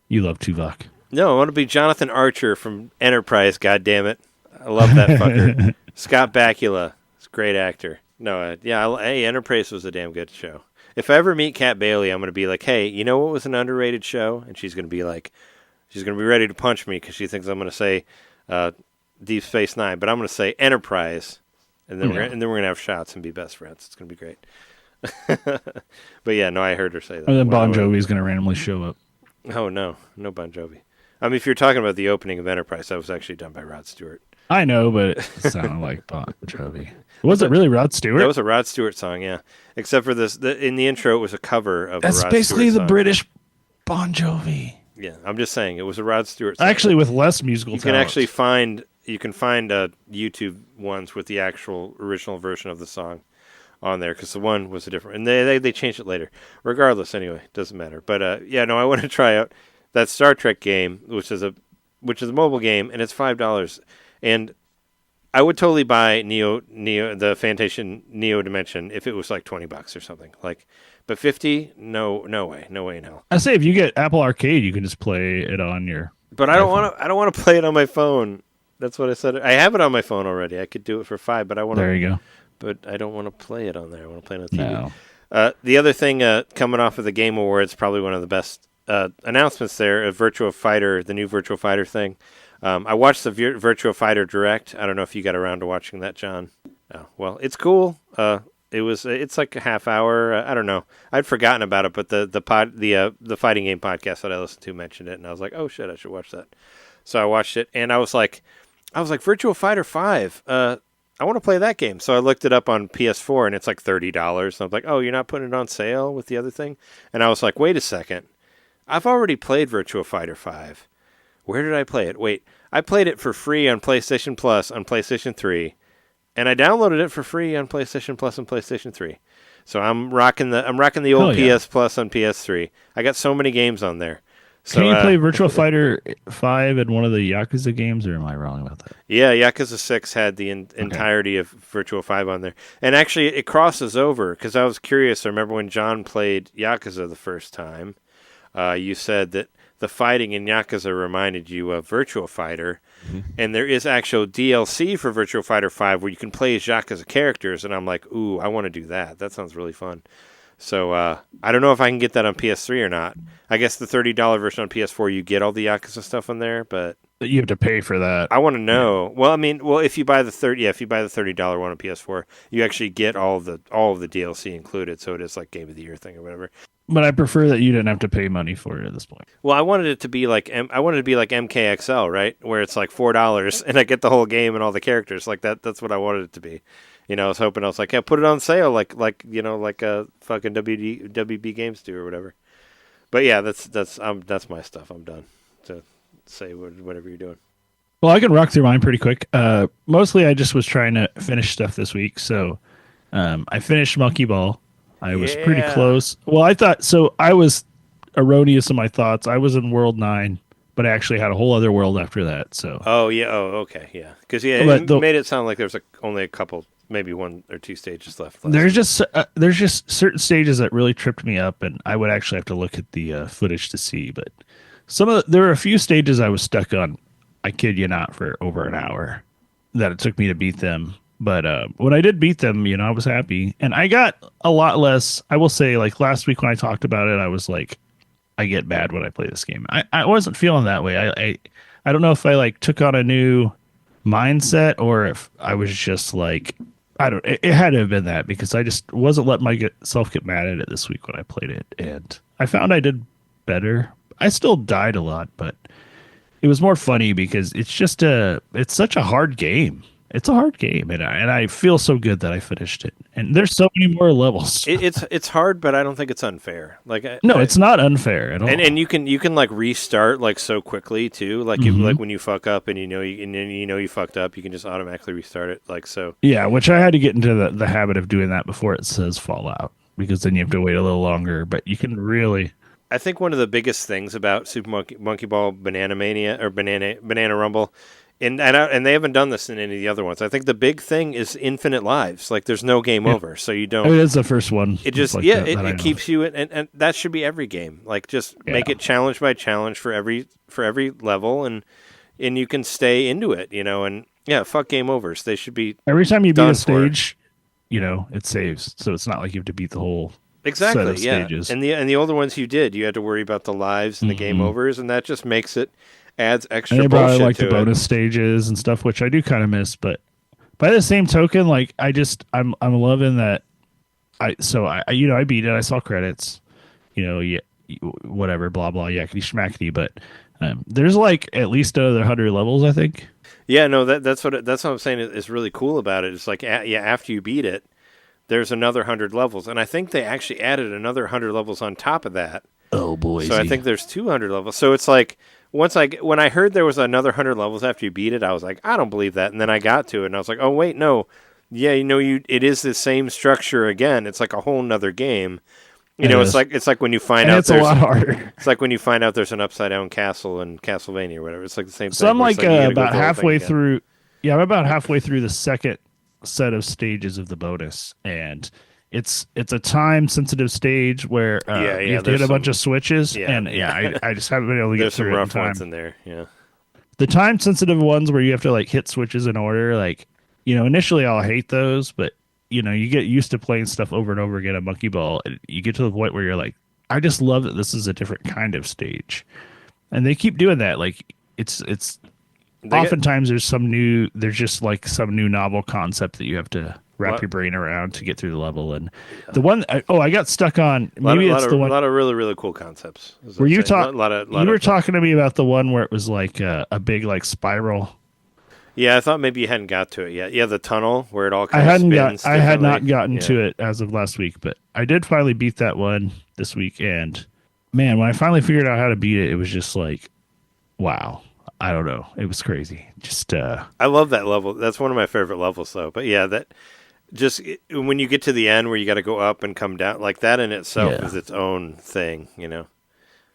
You love Tuvok. No, I want to be Jonathan Archer from Enterprise, goddammit. I love that fucker. Scott Bakula. He's a great actor. No, Enterprise was a damn good show. If I ever meet Kat Bailey, I'm going to be like, hey, you know what was an underrated show? And she's going to be ready to punch me because she thinks I'm going to say Deep Space Nine, but I'm going to say Enterprise, and then we're going to have shots and be best friends. It's going to be great. But I heard her say that. And then Bon Jovi's going to randomly show up. Oh, no Bon Jovi. I mean, if you're talking about the opening of Enterprise, that was actually done by Rod Stewart. I know, but it sounded like Bon Jovi. Was it really Rod Stewart? That was a Rod Stewart song, yeah. Except for this, in the intro, it was a cover of a Rod Stewart song. That's basically the British Bon Jovi. Yeah, I'm just saying, it was a Rod Stewart song. Actually, with less musical talent. You can actually find YouTube ones with the actual original version of the song on there, because the one was a different, and they changed it later. Regardless, anyway, doesn't matter. But I want to try out that Star Trek game, which is a mobile game, and it's $5. And I would totally buy the Fantasian Neo Dimension if it was $20 or something. But $50, no way in hell. I say if you get Apple Arcade, you can just play it on your. But I don't want to play it on my phone. That's what I said. I have it on my phone already. I could do it for $5, but I want to. There you go. But I don't want to play it on there. I want to play it on TV. No. The other thing coming off of the Game Awards, probably one of the best announcements there of Virtua Fighter, the new Virtua Fighter thing. I watched the Virtua Fighter Direct. I don't know if you got around to watching that, John. Oh, well, it's cool. It's like a half hour. I don't know. I'd forgotten about it, but the fighting game podcast that I listened to mentioned it, and I was like, oh shit, I should watch that. So I watched it, and I was like, Virtua Fighter 5. I want to play that game. So I looked it up on PS4, and it's like $30. And I was like, oh, you're not putting it on sale with the other thing? And I was like, wait a second. I've already played Virtua Fighter 5. Where did I play it? Wait, I played it for free on PlayStation Plus on PlayStation 3, and I downloaded it for free on PlayStation Plus and PlayStation 3. So I'm rocking the old PS Plus on PS3. I got so many games on there. So, can you play Virtua Fighter 5 in one of the Yakuza games, or am I wrong about that? Yeah, Yakuza 6 had the entirety of Virtua 5 on there. And actually, it crosses over, because I was curious. I remember when John played Yakuza the first time, you said that the fighting in Yakuza reminded you of Virtua Fighter, and there is actual DLC for Virtua Fighter 5 where you can play as Yakuza characters, and I'm like, ooh, I want to do that. That sounds really fun. So I don't know if I can get that on PS3 or not. I guess the $30 version on PS4, you get all the Yakuza stuff on there, but you have to pay for that. I want to know. Yeah. Well, if you buy the $30 one on PS4, you actually get all of the DLC included. So it is like Game of the Year thing or whatever. But I prefer that you didn't have to pay money for it at this point. Well, I wanted it to be like MKXL, right? Where it's like $4 and I get the whole game and all the characters like that. That's what I wanted it to be. I was hoping, I was like, yeah, put it on sale, like a fucking WB Games do or whatever. But yeah, that's my stuff. I'm done to say whatever you're doing. Well, I can rock through mine pretty quick. Mostly, I just was trying to finish stuff this week. So, I finished Monkey Ball. I was pretty close. Well, I was erroneous in my thoughts. I was in World 9, but I actually had a whole other world after that. So. Oh yeah. Oh okay. Yeah. Because it made it sound like there's only a couple. Maybe 1 or 2 stages left. There's just certain stages that really tripped me up, and I would actually have to look at the footage to see. But there were a few stages I was stuck on. I kid you not, for over an hour that it took me to beat them. But when I did beat them, I was happy, and I got a lot less. I will say, like last week when I talked about it, I was like, I get mad when I play this game. I wasn't feeling that way. I don't know if I took on a new mindset or if I was just like. It had to have been that, because I just wasn't letting myself get mad at it this week when I played it. And I found I did better. I still died a lot, but it was more funny because it's such a hard game. It's a hard game, and I feel so good that I finished it. And there's so many more levels. It's hard, but I don't think it's unfair. It's not unfair at all. And you can restart so quickly too. When you fuck up and you know you fucked up, you can just automatically restart it. So. Yeah, which I had to get into the habit of doing that before it says Fallout, because then you have to wait a little longer. But you can really. I think one of the biggest things about Super Monkey Ball Banana Mania or Banana Rumble. And they haven't done this in any of the other ones. I think the big thing is infinite lives. There's no game over, so you don't. It is the first one. It just it keeps you and that should be every game. Make it challenge by challenge for every level, and you can stay into it. And fuck game overs. They should be every time you beat a stage, it saves. So it's not like you have to beat the whole. Exactly. Set of stages. And the older ones you had to worry about the lives and the game overs, and that just makes it. Adds extra bullshit to it. And they brought the bonus stages and stuff, which I do kind of miss. But by the same token, I'm loving that. I beat it. I saw credits. Whatever, blah blah, yakety schmackety. But there's at least another 100 levels, I think. Yeah, no, that's what I'm saying is really cool about it. It's after you beat it, there's another 100 levels, and I think they actually added another 100 levels on top of that. Oh boy! So I think there's 200 levels. So it's when I heard there was another 100 levels after you beat it, I was like, I don't believe that. And then I got to it, and I was like, oh wait, no, yeah, it is the same structure again. It's like a whole nother game. It's like when you find out it's a lot harder. It's like when you find out there's an upside down castle in Castlevania or whatever. It's like the same thing. So I'm about halfway through. Yeah, I'm about halfway through the second set of stages of the bonus, and it's a time sensitive stage where you have to hit a bunch of switches, I just haven't been able to get through it in time. There's some rough ones in there, yeah. The time sensitive ones where you have to hit switches in order, initially I'll hate those, but you get used to playing stuff over and over again at Monkey Ball, and you get to the point where you're like, I just love that this is a different kind of stage, and they keep doing that. Oftentimes there's some new novel concept that you have to wrap your brain around to get through the level. And the one, I got stuck on. Maybe it's the one. A lot of really, really cool concepts. Were you talking? You were talking to me about the one where it was like a big like spiral. Yeah, I thought maybe you hadn't got to it yet. Yeah, the tunnel where it all kind of spins. I had not gotten to it as of last week, but I did finally beat that one this week. And man, when I finally figured out how to beat it, it was just like, wow. I don't know. It was crazy. Just I love that level. That's one of my favorite levels, though. But yeah, that just when you get to the end where you got to go up and come down, like that in itself is its own thing, you know.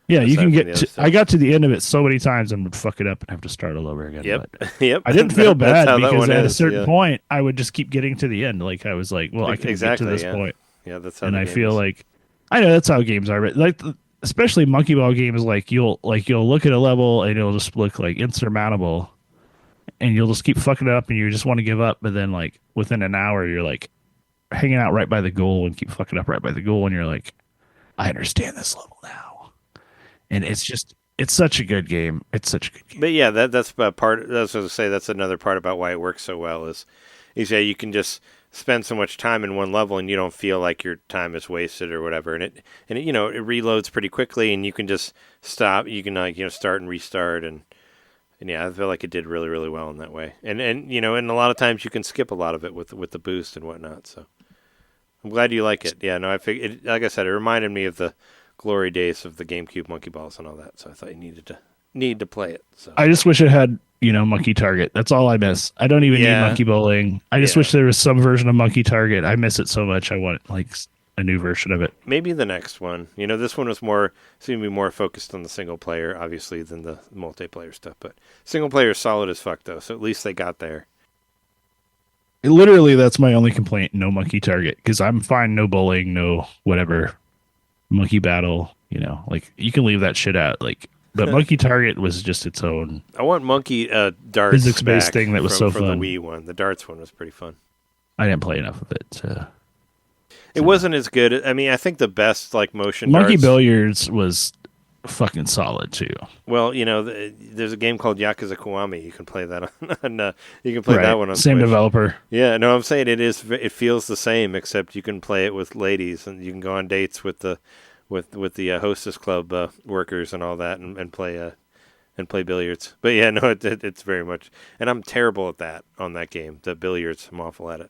Yeah, you can get. I got to the end of it so many times and would fuck it up and have to start all over again. Yep, but yep. I didn't feel bad because at a certain point I would just keep getting to the end. Like I was like, well, I can get to this point. Yeah, that's how. And I feel like I know that's how games are. But like, especially monkey ball games, like you'll look at a level and it'll just look like insurmountable, and you'll just keep fucking it up and you just want to give up. But then like within an hour, you're like hanging out right by the goal and keep fucking up right by the goal, and you're like, I understand this level now. And it's such a good game. It's such a good game. But yeah, that's a part. That's what I was say. That's another part about why it works so well is you can just spend so much time in one level and you don't feel like your time is wasted or whatever. And it reloads pretty quickly and you can just stop. You can start and restart and yeah, I feel like it did really, really well in that way. And a lot of times you can skip a lot of it with the boost and whatnot. So I'm glad you like it. Yeah, no, I figured. Like I said, it reminded me of the glory days of the GameCube monkey balls and all that, so I thought you need to play it. So I just wish it had monkey target. That's all I miss. I don't even need monkey bowling. I just wish there was some version of monkey target. I miss it so much. I want like a new version of it. Maybe the next one. This one was seemed to be more focused on the single player, obviously, than the multiplayer stuff. But single player is solid as fuck though, so at least they got there. Literally, that's my only complaint. No monkey target, because I'm fine. No bowling. No whatever. Monkey battle, like you can leave that shit out. Like, but monkey target was just its own. I want monkey darts physics-based thing that was so fun. From the Wii one, the darts one was pretty fun. I didn't play enough of it. It wasn't as good. I mean, I think the best like motion monkey darts, billiards was fucking solid too. Well, there's a game called Yakuza Kiwami. You can play that on. You can play that one on same Switch. Developer. Yeah, no, I'm saying it feels the same, except you can play it with ladies, and you can go on dates with the hostess club workers and all that, and play billiards. But yeah, no, it's very much, and I'm terrible at that on that game. The billiards, I'm awful at it.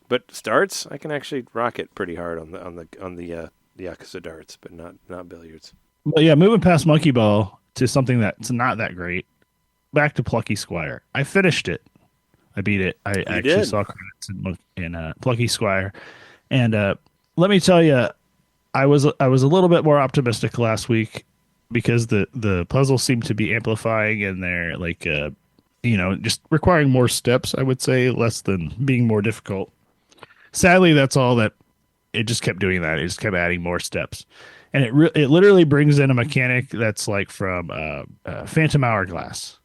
But darts, I can actually rock it pretty hard on the Yakuza darts, but not billiards. But yeah, moving past Monkey Ball to something that's not that great. Back to Plucky Squire. I finished it. I beat it. I actually saw credits in Plucky Squire, and let me tell you, I was a little bit more optimistic last week because the puzzles seem to be amplifying and they're like just requiring more steps. I would say less than being more difficult. Sadly, that's all that it just kept doing that. It just kept adding more steps. And it literally brings in a mechanic that's like from Phantom Hourglass.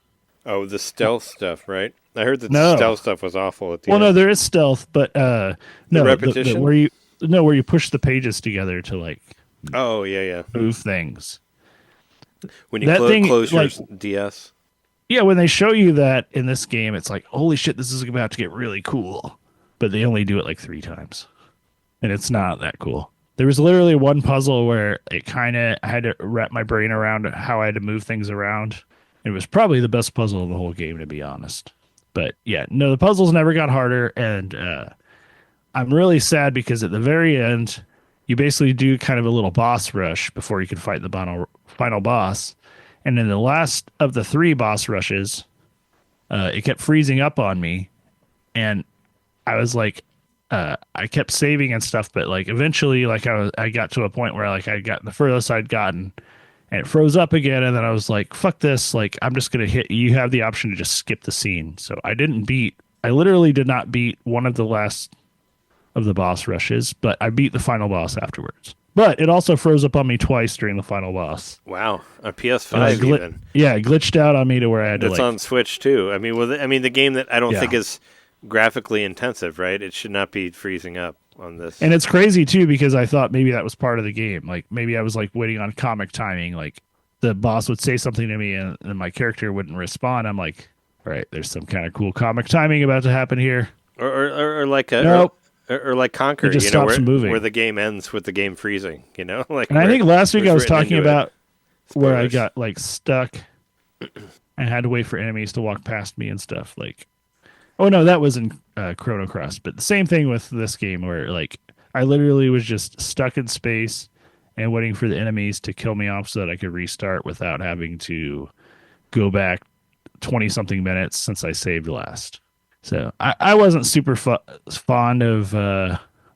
Oh, the stealth stuff, right? I heard that the stealth stuff was awful at the end. No, there is stealth, but no, repetition? where you push the pages together to like move things. When you close your DS. Yeah, when they show you that in this game, it's like, holy shit, this is about to get really cool. But they only do it like 3 times. And it's not that cool. There was literally one puzzle where I had to wrap my brain around how I had to move things around. It was probably the best puzzle of the whole game, to be honest. But yeah, no, the puzzles never got harder. And I'm really sad because at the very end, you basically do kind of a little boss rush before you can fight the final boss. And in the last of the 3 boss rushes, it kept freezing up on me. And I was like, I kept saving and stuff, but like eventually, like I got to a point where like I'd gotten the furthest I'd gotten, and it froze up again. And then I was like, "Fuck this!" Like I'm just gonna hit. You have the option to just skip the scene. So I literally did not beat one of the last of the boss rushes, but I beat the final boss afterwards. But it also froze up on me twice during the final boss. Wow, on PS5 even. Yeah, it glitched out on me to where I had to. It's on Switch too. I mean, the game that I don't think is graphically intensive, right? It should not be freezing up on this. And it's crazy too because I thought maybe that was part of the game. Like maybe I was like waiting on comic timing. Like the boss would say something to me and my character wouldn't respond. I'm like, all right, there's some kind of cool comic timing about to happen here. or like a Nope. or like Conquer, It just stops moving. where the game ends with the game freezing. Like. And I think last week I was talking about where I Spoilers. got like stuck and had to wait for enemies to walk past me and stuff. Like, oh no, that was in Chrono Cross. But the same thing with this game where like I literally was just stuck in space and waiting for the enemies to kill me off so that I could restart without having to go back 20 something minutes since I saved last. So I wasn't super fond of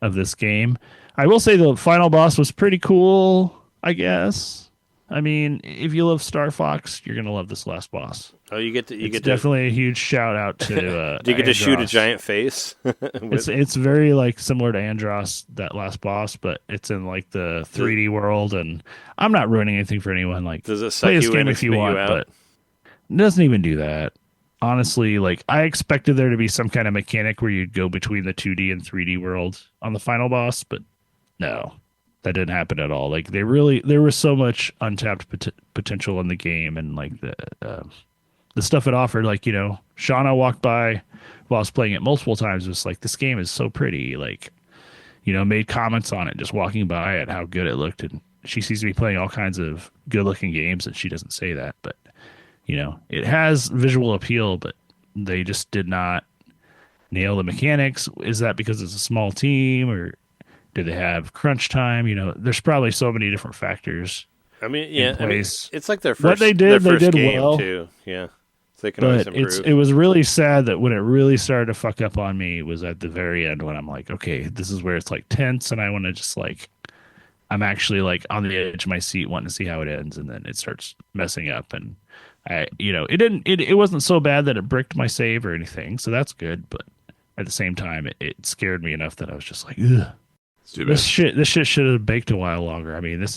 this game. I will say the final boss was pretty cool, I guess. I mean, if you love Star Fox, you're gonna love this last boss. Oh, you get definitely a huge shout out to. Do you get to shoot a Andros. giant face? It's very like similar to Andros, that last boss, but it's in like the 3D world, and I'm not ruining anything for anyone. Like, does it suck play this you game in and if you spit you want, out? but it doesn't even do that. Honestly, like I expected there to be some kind of mechanic where you'd go between the 2D and 3D world on the final boss, but no, that didn't happen at all. Like there was so much untapped potential in the game, and like the stuff it offered. Like, you know, Shauna walked by while I was playing it multiple times. It was like, this game is so pretty. Like, you know, made comments on it just walking by at how good it looked, and she sees me playing all kinds of good looking games, and she doesn't say that, but. You know, it has visual appeal, but they just did not nail the mechanics. Is that because it's a small team, or do they have crunch time? You know, there's probably so many different factors. I mean, yeah, it's like their first. What they did, their first they did game well too. Yeah, so they can always but improve. it was really sad that when it really started to fuck up on me was at the very end when I'm like, okay, this is where it's like tense, and I want to just like, I'm actually like on the edge of my seat wanting to see how it ends, and then it starts messing up. And it wasn't so bad that it bricked my save or anything, so that's good. But at the same time, it scared me enough that I was just like, ugh. This shit should have baked a while longer. I mean, and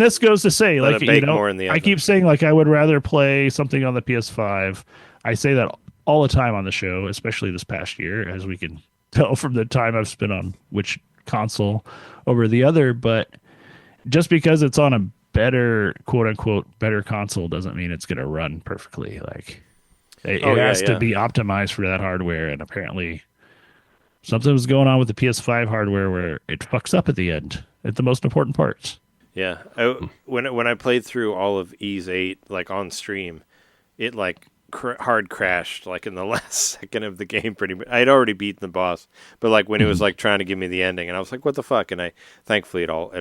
this goes to say, like, you know, I keep saying like I would rather play something on the PS5. I say that all the time on the show, especially this past year, as we can tell from the time I've spent on which console over the other. But just because it's on a better, quote unquote, better console doesn't mean it's going to run perfectly. Like it has to be optimized for that hardware, and apparently something was going on with the PS5 hardware where it fucks up at the end at the most important parts. Yeah, when I played through all of Ys 8 like on stream, it like hard crashed like in the last second of the game. Pretty much, I had already beaten the boss, but like when it was like trying to give me the ending, and I was like, "What the fuck?" And thankfully it all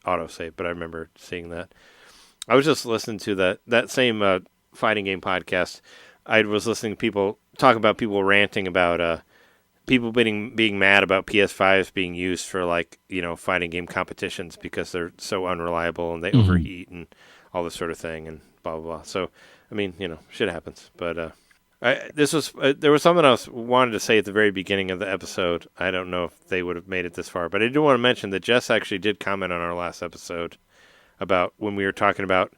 autosave, but I remember seeing that. I was just listening to that same fighting game podcast. I was listening to people talk about people ranting about people being mad about PS5s being used for like, you know, fighting game competitions because they're so unreliable and they overheat and all this sort of thing and blah blah blah. So I mean, you know, shit happens. But there was something else wanted to say at the very beginning of the episode. I don't know if they would have made it this far, but I do want to mention that Jess actually did comment on our last episode about when we were talking about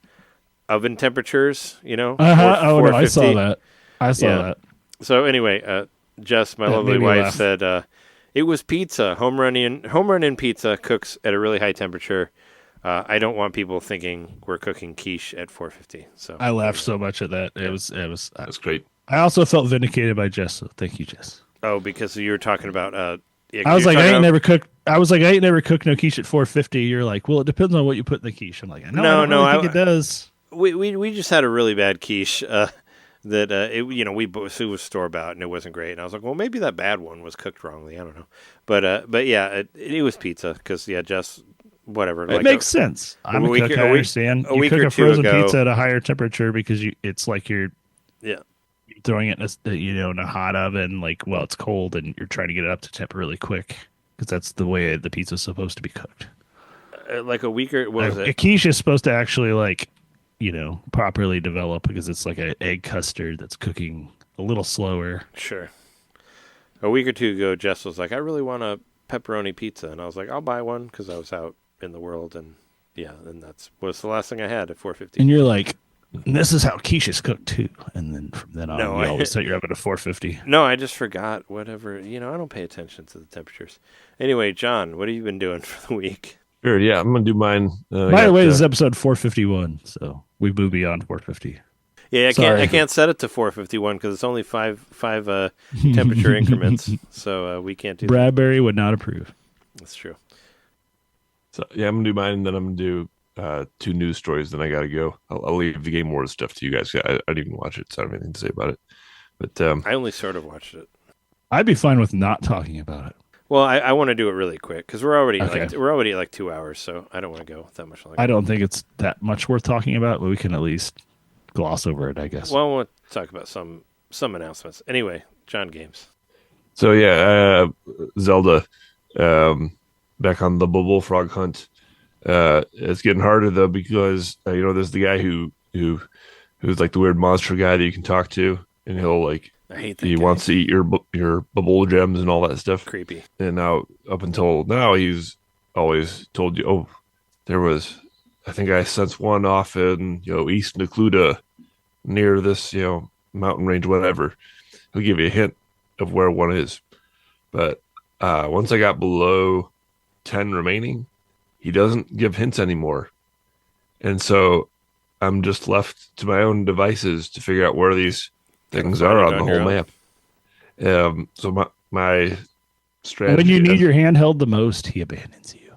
oven temperatures, you know? Oh, no, I saw that. That. So anyway, Jess, my lovely wife, said it was pizza. Home run in pizza cooks at a really high temperature. I don't want people thinking we're cooking quiche at 450. So I laughed so much at that. That's great. I also felt vindicated by Jess. So thank you, Jess. Oh, because you were talking about. I was like, I ain't never cooked no quiche at 450. You're like, well, it depends on what you put in the quiche. I'm like, I think it does. We just had a really bad quiche it was store bought and it wasn't great. And I was like, well, maybe that bad one was cooked wrongly. I don't know, but yeah, it was pizza because Jess. Whatever. It makes sense. I'm a cook. I understand. You cook a frozen pizza at a higher temperature because it's like you're throwing it in a hot oven. Like, well, it's cold and you're trying to get it up to temp really quick because that's the way the pizza's supposed to be cooked. Like a weaker. What was it? A quiche is supposed to actually properly develop because it's like an egg custard that's cooking a little slower. Sure. A week or two ago, Jess was like, "I really want a pepperoni pizza," and I was like, "I'll buy one," because I was out in the world, and that was the last thing I had at 450. And you're like, this is how quiche is cooked too. And then from then on, you always set your oven at 450. No, I just forgot. Whatever, I don't pay attention to the temperatures. Anyway, John, what have you been doing for the week? Sure, yeah, I'm gonna do mine. By the way, this is episode 451, so we moved beyond 450. Yeah, I can't set it to 451 because it's only five temperature increments, so we can't do Bradbury would not approve. That's true. So yeah, I'm gonna do mine, and then I'm gonna do 2 news stories. Then I gotta go. I'll leave the Game Awards stuff to you guys. I didn't even watch it, so I don't have anything to say about it. But I only sort of watched it. I'd be fine with not talking about it. Well, I want to do it really quick because we're already at like 2 hours, so I don't want to go that much longer. I don't think it's that much worth talking about, but we can at least gloss over it, I guess. Well, I want to talk about some announcements. Anyway, John Games. so yeah, Zelda, back on the bullfrog hunt. It's getting harder though because there's the guy who's like the weird monster guy that you can talk to, and he'll like. I hate that he guy. wants to eat your bubble gems and all that stuff. Creepy. And now, up until now, he's always told you, "Oh, there was, I think I sensed one off in East Necluda, near this mountain range, whatever." He'll give you a hint of where one is. But once I got below 10 remaining, he doesn't give hints anymore, and so I'm just left to my own devices to figure out where these things are on the whole map. So my strategy. When you need your handheld the most, he abandons you.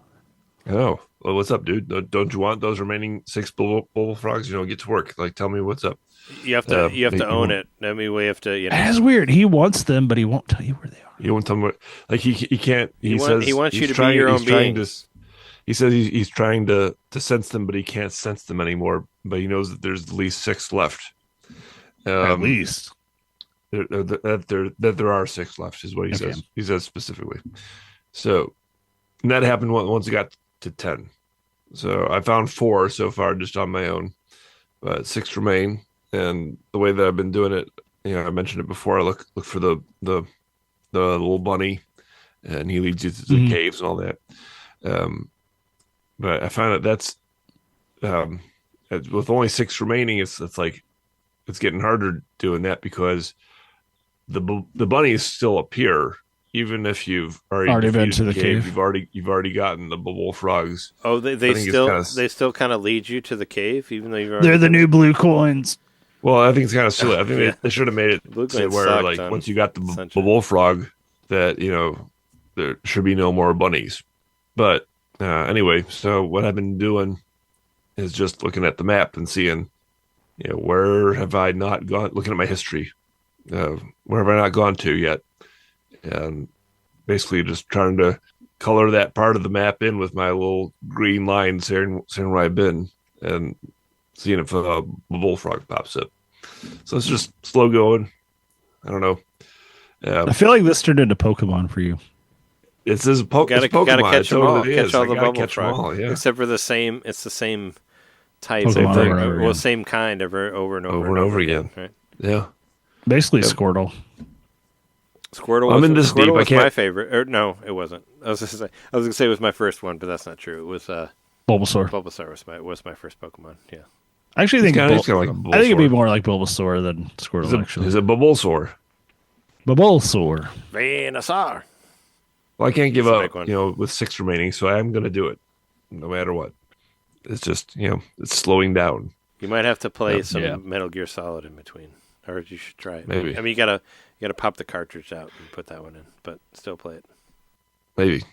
Oh, well, what's up, dude? Don't you want those remaining 6 bullfrogs? Get to work. Like, tell me what's up. You have to own it. I mean, we have to. That's weird. He wants them, but he won't tell you where they are. You won't tell me what. Like he can't. He wants you to be your own being. He says he's trying to sense them, but he can't sense them anymore. But he knows that there's at least 6 left. At least that there are 6 left is what he says. He says specifically. So, and that happened once it got to 10. So I found 4 so far just on my own, but 6 remain. And the way that I've been doing it, I mentioned it before. I look for the little bunny, and he leads you to the caves and all that. But I found that's with only 6 remaining. It's like. It's getting harder doing that because the bunnies still appear even if you've already been to the cave. You've already gotten the bullfrogs. Oh, they still kind of lead you to the cave even though you've already. They're the new blue coins. Well, I think it's kind of silly. I think they should have made it say where like once you got the bullfrog that there should be no more bunnies. But anyway, so what I've been doing is just looking at the map and seeing. Where have I not gone? Looking at my history, where have I not gone to yet? And basically just trying to color that part of the map in with my little green line saying where I've been and seeing if a bullfrog pops up. So it's just slow going. I don't know. I feel like this turned into Pokemon for you. It's Pokemon. Gotta catch them all. Totally catch all the bubble frogs. Yeah. Except for the same. It's the same type. Same kind over and over again. Right? Yeah. Basically, Squirtle. Squirtle. I'm in this deep. Was my favorite. Or no, it wasn't. I was gonna say it was my first one, but that's not true. It was Bulbasaur. Bulbasaur was my first Pokemon. Yeah. I actually think like I think it'd be more like Bulbasaur than Squirtle. Is it Bulbasaur? Bulbasaur. Venusaur. Well, I can't give up, with 6 remaining, so I am going to do it, no matter what. It's just, it's slowing down. You might have to play some Metal Gear Solid in between, or you should try it. Maybe. I mean, you gotta pop the cartridge out and put that one in, but still play it. Maybe.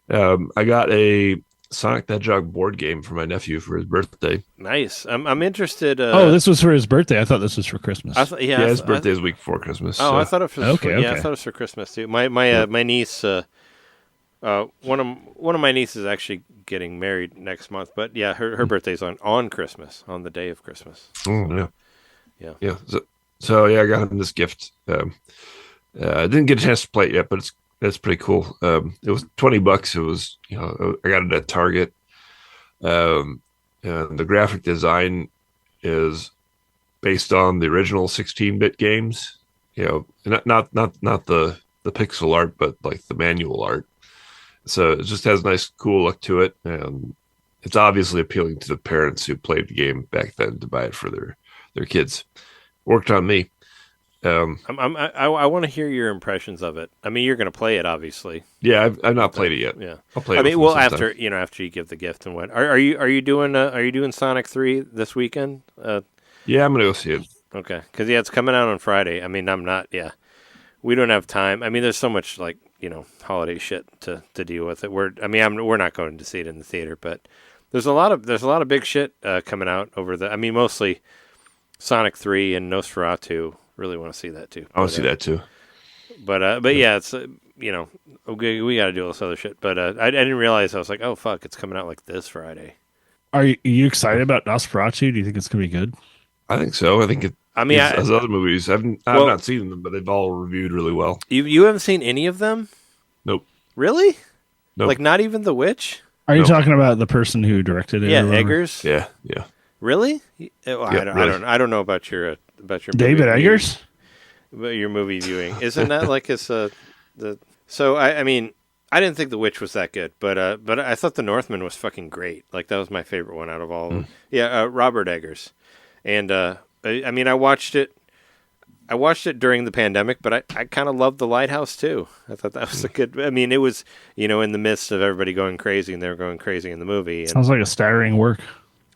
I got a Sonic the Hedgehog board game for my nephew for his birthday. Nice. I'm interested. This was for his birthday. I thought this was for Christmas. His birthday is a week before Christmas. Oh, so. I thought it was. Okay. I thought it was for Christmas too. My niece. One of my nieces is actually getting married next month, but her birthday's on Christmas, on the day of Christmas. Oh yeah. So I got him this gift. I didn't get a chance to play it yet, but it's pretty cool. It was $20. It was I got it at Target. And the graphic design is based on the original 16-bit not the pixel art, but like the manual art. So it just has a nice, cool look to it, and it's obviously appealing to the parents who played the game back then to buy it for their kids. Worked on me. I want to hear your impressions of it. I mean, you're going to play it, obviously. Yeah, I've not played it yet. Yeah, I'll play it. After you give the gift and what are you doing? Are you doing Sonic 3 this weekend? Yeah, I'm gonna go see it. Okay, because it's coming out on Friday. I mean, I'm not. Yeah, we don't have time. I mean, there's so much holiday shit to deal with it. We're not going to see it in the theater, but there's a lot of big shit coming out over the. I mean, mostly Sonic 3 and Nosferatu. Really want to see that too. I want to see that too. But yeah, it's okay, we got to do all this other shit. But I didn't realize. I was like, oh fuck, it's coming out like this Friday. Are you excited about Nosferatu? Do you think it's gonna be good? I think so. I think it. I mean, as other movies, I've not seen them, but they've all reviewed really well. You haven't seen any of them? Nope. Really? Nope. Like not even The Witch? Are you talking about the person who directed it? Yeah, Eggers. Yeah. Really? Well, really. I don't know about your David Eggers. Your movie viewing, isn't that like it's the? So I mean, I didn't think The Witch was that good, but I thought The Northman was fucking great. Like that was my favorite one out of all of them. Yeah, Robert Eggers, and I mean, I watched it during the pandemic, but I kind of loved The Lighthouse too. I thought that was a good. I mean, it was in the midst of everybody going crazy, and they were going crazy in the movie. And, sounds like a staggering work.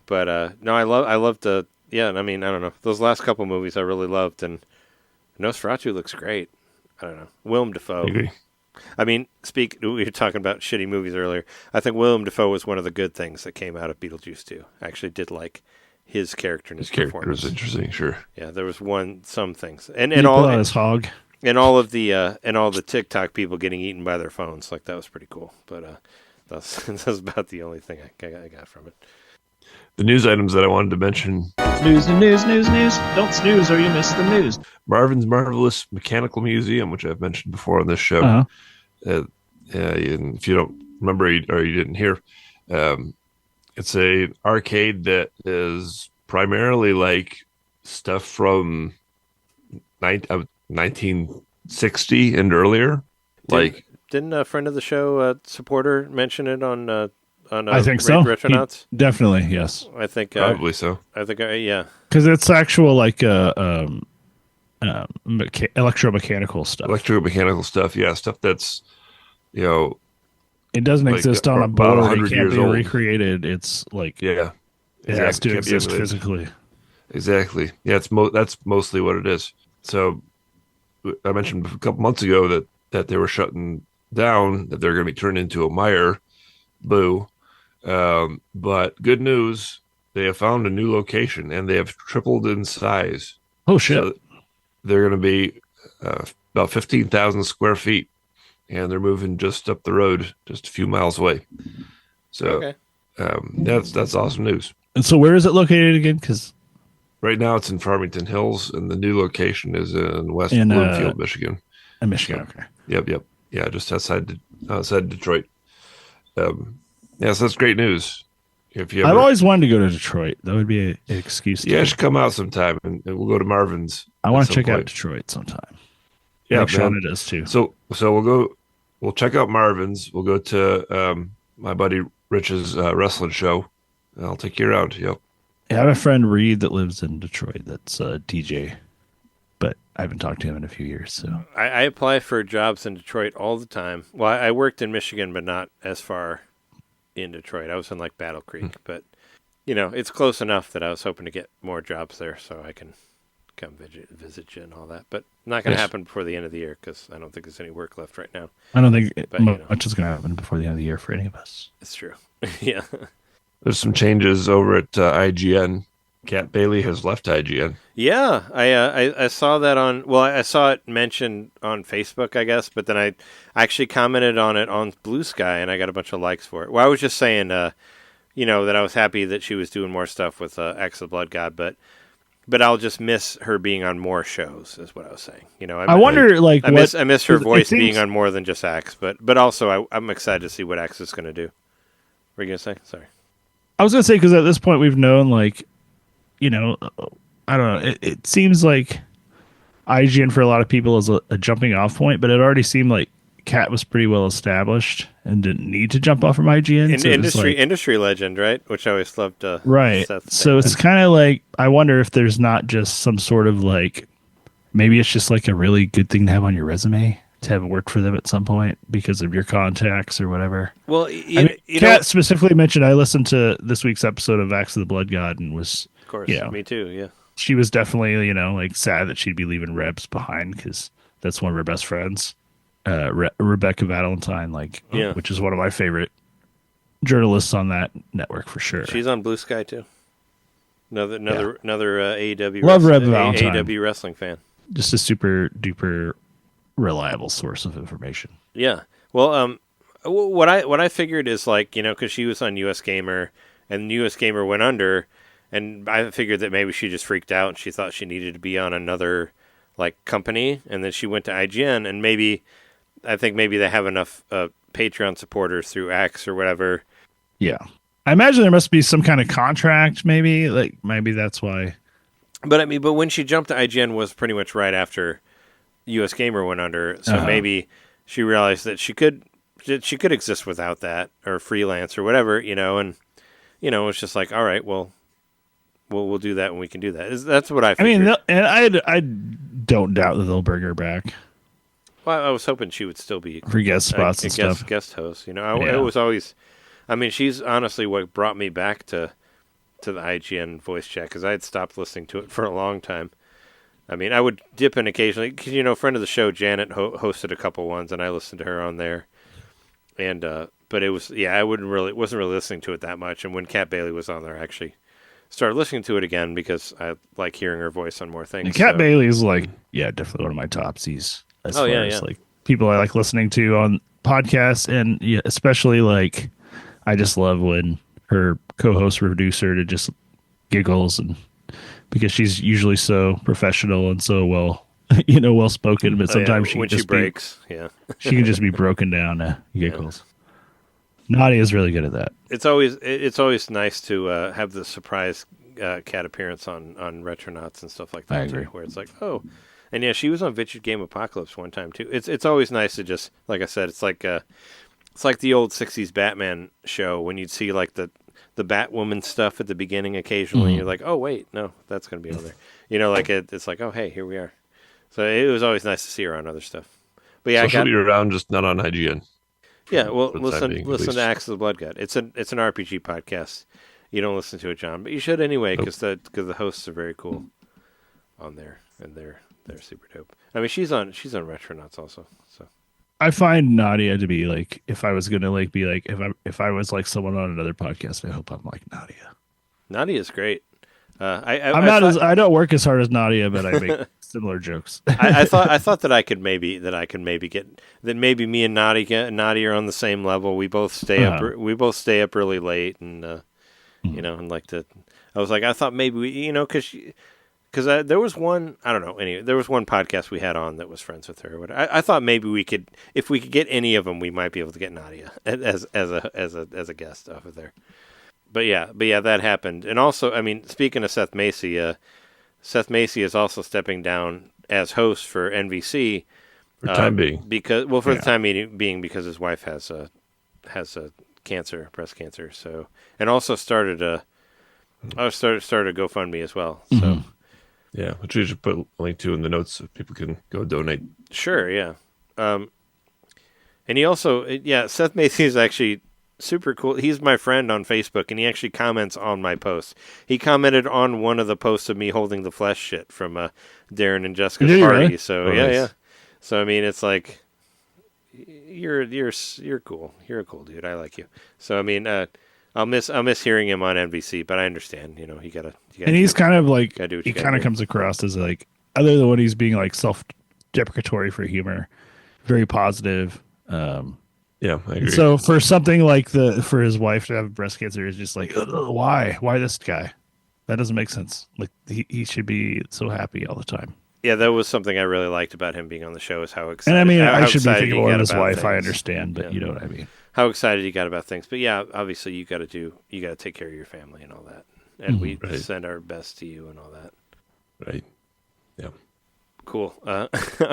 But no, I loved the. Yeah, I mean, I don't know. Those last couple movies I really loved, and Nosferatu looks great. I don't know. Willem Dafoe. I agree. I mean, we were talking about shitty movies earlier. I think Willem Dafoe was one of the good things that came out of Beetlejuice 2. I actually did like his character and his character performance. was interesting, sure. Yeah, there was some things. And all his hog. And all of the TikTok people getting eaten by their phones. Like that was pretty cool. But that's about the only thing I got from it. The news items that I wanted to mention. News. Don't snooze or you miss the news. Marvin's Marvelous Mechanical Museum, which I've mentioned before on this show. Uh-huh. And if you don't remember or you didn't hear, it's a arcade that is primarily like stuff from 1960 and earlier. Didn't a friend of the show, supporter, mention it on I think so. Retronauts? Definitely, yes. I think probably so. I think yeah. Because it's actual like electromechanical stuff. Electromechanical stuff, yeah, stuff that's it doesn't like exist on a about board. 100 It can't years be old. recreated. It's like yeah, it has to Can't be exist emulated. physically. Exactly. Yeah, that's mostly what it is. So I mentioned a couple months ago that they were shutting down, that they're going to be turned into a mire. Boo. But good news, they have found a new location and they have tripled in size. Oh shit! So they're going to be about 15,000 square feet, and they're moving just up the road, just a few miles away. So that's awesome news. And so, where is it located again? Because right now it's in Farmington Hills, and the new location is in West Bloomfield, Michigan. In Michigan, okay. Yep. Yeah, just outside Detroit. Yeah, so that's great news. I've always wanted to go to Detroit. That would be an excuse. Yeah, I should come out sometime, and we'll go to Marvin's. I want to check out Detroit sometime. Yeah, Shauna does too. So we'll check out Marvin's. We'll go to my buddy Rich's wrestling show. And I'll take you around. Yep. I have a friend Reed that lives in Detroit. That's a DJ, but I haven't talked to him in a few years. So I apply for jobs in Detroit all the time. Well, I worked in Michigan, but not as far in Detroit. I was in like Battle Creek, but it's close enough that I was hoping to get more jobs there so I can come visit you and all that. But not going to happen before the end of the year because I don't think there's any work left right now. I don't think much is going to happen before the end of the year for any of us. It's true. Yeah. There's some changes over at IGN. Kat Bailey has left IGN. Yeah, I saw that I saw it mentioned on Facebook, I guess, but then I actually commented on it on Blue Sky, and I got a bunch of likes for it. Well, I was just saying, that I was happy that she was doing more stuff with X the Blood God, but I'll just miss her being on more shows, is what I was saying. I wonder, I miss her voice being on more than just X, but also I'm excited to see what X is going to do. What were you going to say? Sorry. I was going to say, because at this point we've known, I don't know. It seems like IGN for a lot of people is a jumping off point, but it already seemed like Kat was pretty well established and didn't need to jump off from IGN. Industry legend, right? Which I always loved. Right. So it's kind of like, I wonder if there's not just some sort of maybe it's just like a really good thing to have on your resume to have worked for them at some point because of your contacts or whatever. Well, Kat specifically mentioned, I listened to this week's episode of Axe of the Blood God and was, of course, me too, yeah. she was definitely, like sad that she'd be leaving Rebs behind because that's one of her best friends, Rebecca Valentine, which is one of my favorite journalists on that network for sure. She's on Blue Sky too. Another AEW Love Reb Valentine. AEW wrestling fan. Just a super duper reliable source of information. Yeah. Well, what I figured is because she was on US Gamer and US Gamer went under, and I figured that maybe she just freaked out and she thought she needed to be on another company, and then she went to IGN, and I think maybe they have enough Patreon supporters through X or whatever. Yeah. I imagine there must be some kind of contract, maybe. Maybe that's why. But when she jumped to IGN was pretty much right after US Gamer went under, so maybe she realized that she could exist without that, or freelance or whatever, and it's just all right, well, we'll do that when we can do that. That's what I figured. I mean, and I don't doubt that they'll bring her back. Well, I was hoping she would still be for guest spots and stuff. Guest host, it was always. I mean, she's honestly what brought me back to the IGN voice chat, because I had stopped listening to it for a long time. I mean, I would dip in occasionally, because friend of the show Janet hosted a couple ones, and I listened to her on there. And but it was I wasn't really listening to it that much. And when Kat Bailey was on there, I actually started listening to it again because I like hearing her voice on more things. And Kat Bailey is definitely one of my topsies as far as people I like listening to on podcasts, and especially I just love when her co-host producer to just giggles, and because she's usually so professional and so well spoken, but sometimes when she breaks, she can just be broken down giggles. Nadia is really good at that. It's always nice to have the surprise cat appearance on Retronauts and stuff like that. I agree. Too, where it's and she was on Vintage Game Apocalypse one time too. It's always nice to just, like I said, it's like the old '60s Batman show when you'd see the Batwoman stuff at the beginning occasionally. You're like, oh wait, no, that's going to be on there. It's oh hey, here we are. So it was always nice to see her on other stuff. But yeah, she'll be around, just not on IGN. Yeah, well, listen to Axe of the Blood God. It's an RPG podcast. You don't listen to it, John, but you should anyway, because the hosts are very cool on there, and they're super dope. I mean, she's on Retronauts also. So I find Nadia to be if I was gonna be if I was someone on another podcast, I hope I'm like Nadia. Nadia's great. I don't work as hard as Nadia, but I make similar jokes. I thought that I could maybe get that maybe me and Nadia are on the same level. We both stay up. We both stay up really late, and and I was I thought maybe we, because there was one, I don't know. Anyway, there was one podcast we had on that was friends with her. I thought maybe we could, if we could get any of them, we might be able to get Nadia as a guest off of there. But yeah, that happened. And also, I mean, speaking of Seth Macy, Seth Macy is also stepping down as host for NVC for the time being. The time being, because his wife has a cancer, breast cancer. So, and also started a GoFundMe as well. So, yeah, which we should put a link to in the notes so people can go donate. Sure, yeah. And he also, Seth Macy is actually super cool. He's my friend on Facebook, and he actually comments on my posts. He commented on one of the posts of me holding the flesh shit from Darren and Jessica's party. Really? So yeah. So I mean, it's you're cool. You're a cool dude. I like you. So I mean, I'll miss hearing him on NBC, but I understand. You gotta. And he's kind of he kind of comes across as other than when he's being self-deprecatory for humor, very positive. Yeah, I agree. So for something for his wife to have breast cancer is just why this guy? That doesn't make sense. He should be so happy all the time. Yeah, that was something I really liked about him being on the show, is how excited. And I mean, I should be thinking about his wife. Things. I understand, but you know what I mean. How excited he got about things. But yeah, obviously you got to take care of your family and all that. And we send our best to you and all that. Right. Yeah. Cool. All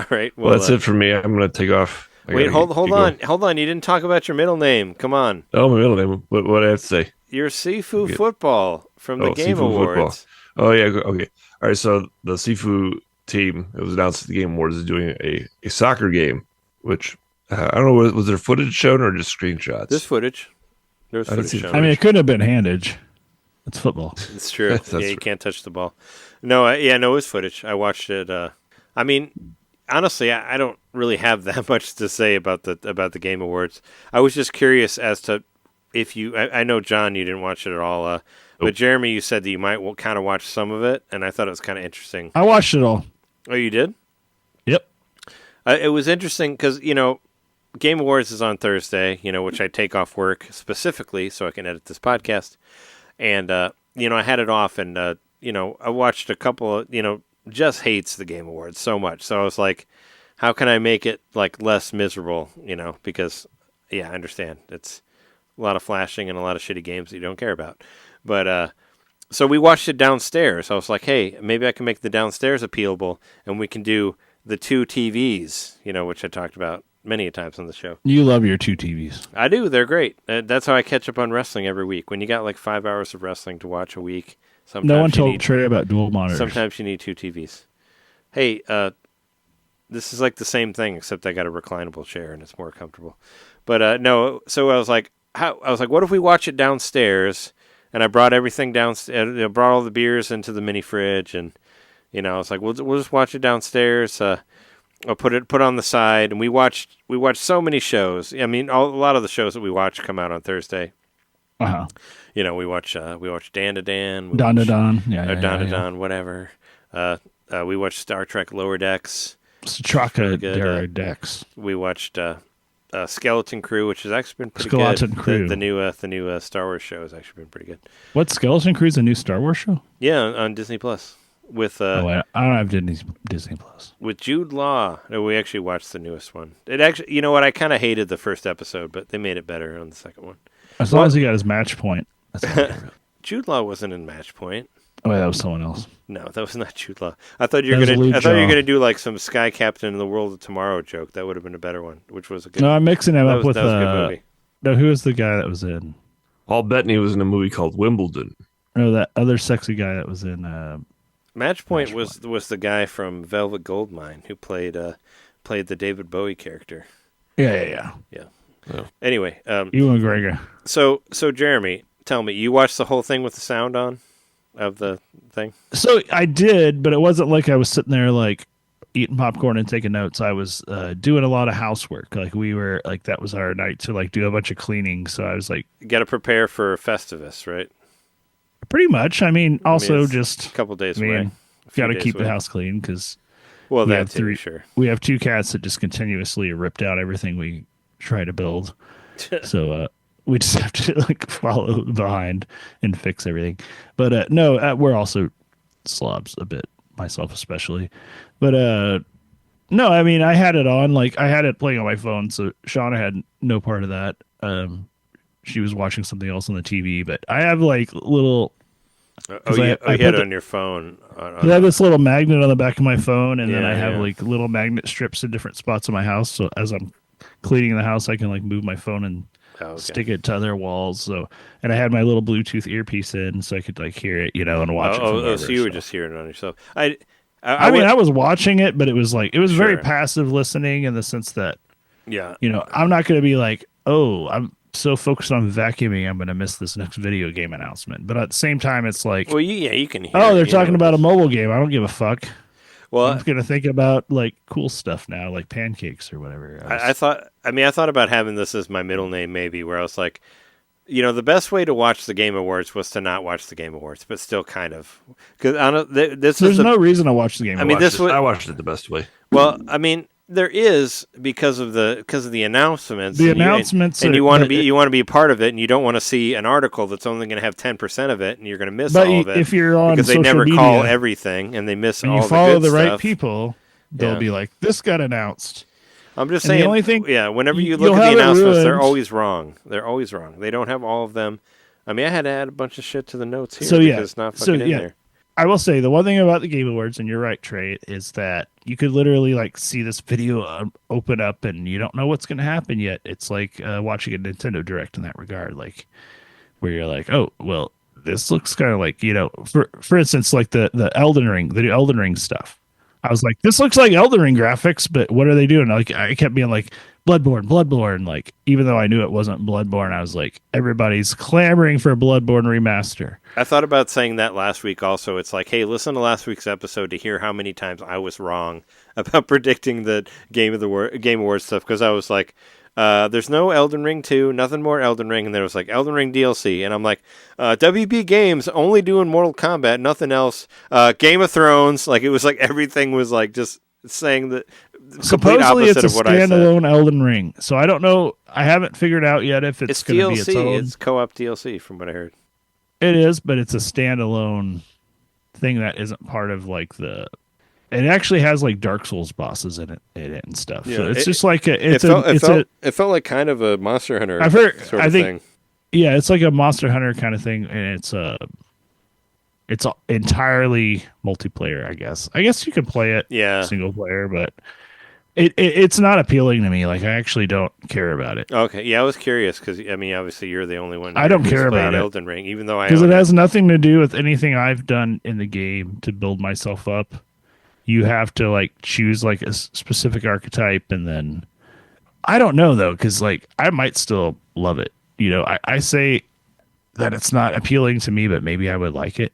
right. Well, that's it for me. I'm going to take off. Wait, hold on. You didn't talk about your middle name. Come on. Oh, my middle name. What do I have to say? Your Sifu Football from the Game Awards. Football. Oh, yeah. Okay. All right. So the Sifu team, it was announced at the Game Awards, is doing a soccer game, which I don't know, was there footage shown or just screenshots? There's footage. There's footage shown. I mean, it couldn't have been handage. It's football. It's true. That's yeah, you true. can't touch the ball. No, it was footage. I watched it. I mean, honestly, I don't really have that much to say about the Game Awards. I was just curious as to if you. I know, John, you didn't watch it at all. But Jeremy, you said that you might kind of watch some of it, and I thought it was kind of interesting. I watched it all. Oh, you did? Yep. It was interesting because, Game Awards is on Thursday, which I take off work specifically so I can edit this podcast. And, I had it off and, I watched a couple of, Jess hates the Game Awards so much. So I was like, how can I make it, like, less miserable, because, yeah, I understand. It's a lot of flashing and a lot of shitty games that you don't care about. But, so we watched it downstairs. I was like, hey, maybe I can make the downstairs appealable and we can do the 2 TVs, which I talked about many times on the show. You love your 2 TVs. I do. They're great. That's how I catch up on wrestling every week. When you got like 5 hours of wrestling to watch a week, sometimes no one told Trey about dual monitors. Sometimes you need 2 TVs. Hey, this is like the same thing, except I got a reclinable chair and it's more comfortable. But no, so I was like, what if we watch it downstairs? And I brought everything downstairs. I brought all the beers into the mini fridge, and I was like, we'll just watch it downstairs. I'll put it on the side, and we watched so many shows. I mean, a lot of the shows that we watch come out on Thursday. Uh-huh. We watch Dan to Dan, Don to Don, Don to Don, whatever. We watched Star Trek Lower Decks, Straka Decks. We watched Skeleton Crew, which has actually been pretty Skeleton good. Crew. The new Star Wars show has actually been pretty good. What, Skeleton Crew's a new Star Wars show? Yeah, on Disney Plus. With I don't have Disney Plus. With Jude Law. No, we actually watched the newest one. It actually, you know what? I kind of hated the first episode, but they made it better on the second one. As long as he got his match point. That's all I care about. Jude Law wasn't in Match Point. Oh, yeah, that was someone else. No, that was not Jude Law. I thought you were gonna do like some Sky Captain in the World of Tomorrow joke. That would have been a better one, which was a good. No, I'm mixing him up with that was a good movie. No, who was the guy that was in? Paul Bettany was in a movie called Wimbledon. No, that other sexy guy that was in. Match Point was the guy from Velvet Goldmine who played the David Bowie character. Yeah. Anyway, Ewan McGregor. So Jeremy, tell me, you watched the whole thing with the sound on of the thing? So I did, but it wasn't like I was sitting there like eating popcorn and taking notes. I was doing a lot of housework. Like we were like that was our night to like do a bunch of cleaning. So I was like, you got to prepare for Festivus, right? Pretty much. I mean, also just a couple days away. Got to keep the house clean because we have 2 cats that just continuously ripped out everything we try to build. So we just have to like follow behind and fix everything. But no, we're also slobs a bit, myself especially. But no, I mean, I had it on, like I had it playing on my phone, so Shauna had no part of that. She was watching something else on the TV, but I have like little. You had it on your phone. I have this little magnet on the back of my phone, and then I have like little magnet strips in different spots of my house. So as I'm cleaning the house, I can like move my phone and stick it to other walls. So, and I had my little Bluetooth earpiece in, so I could like hear it, and watch it. So you were just hearing it on yourself. I mean, I was watching it, but it was like very passive listening in the sense that, I'm not going to be like, oh, I'm so focused on vacuuming, I'm going to miss this next video game announcement. But at the same time, it's like, well, you can hear. Oh, they're talking about a mobile game. I don't give a fuck. Well, I'm going to think about like cool stuff now, like pancakes or whatever. I thought about having this as my middle name, maybe, where I was like, the best way to watch the Game Awards was to not watch the Game Awards, but still kind of, because there's no reason to watch the Game Awards. I watched it the best way. Well, I mean, there is because of the announcements. The announcements, and you want to be a part of it, and you don't want to see an article that's only going to have 10% of it, and you're going to miss all of it. If you're on because they social never media, call everything, and they miss all the good stuff. You follow the right people, they'll be like, "This got announced." I'm just saying. The only thing, whenever you look at the announcements, they're always wrong. They're always wrong. They don't have all of them. I mean, I had to add a bunch of shit to the notes here because it's not fucking in there. I will say the one thing about the Game Awards, and you're right, Trey, is that you could literally like see this video open up and you don't know what's going to happen yet. It's like watching a Nintendo Direct in that regard, like where you're like, oh, well, this looks kind of like, for instance, like the Elden Ring stuff. I was like, this looks like Elden Ring graphics, but what are they doing? Like I kept being like, Bloodborne. Like, even though I knew it wasn't Bloodborne, I was like, everybody's clamoring for a Bloodborne remaster. I thought about saying that last week also. It's like, hey, listen to last week's episode to hear how many times I was wrong about predicting the Game Awards stuff, because I was like, there's no Elden Ring 2, nothing more Elden Ring, and there was like Elden Ring DLC, and I'm like, WB Games only doing Mortal Kombat, nothing else. Game of Thrones, like it was like everything was like just saying that. Supposedly it's a standalone Elden Ring, so I don't know. I haven't figured out yet if it's going to be its own. It's co-op DLC from what I heard. It is, but it's a standalone thing that isn't part of like the. It actually has like Dark Souls bosses in it and stuff. Yeah, so it's just like it felt like kind of a Monster Hunter. I've heard. Sort of thing. Yeah, it's like a Monster Hunter kind of thing, and it's entirely multiplayer. I guess you can play it single player, but. It's not appealing to me. Like, I actually don't care about it. Okay, yeah, I was curious because I mean, obviously, you're the only one. I don't care about Elden Ring, even though because it has nothing to do with anything I've done in the game to build myself up. You have to like choose like a specific archetype, and then I don't know though, because like I might still love it. You know, I say that it's not appealing to me, but maybe I would like it.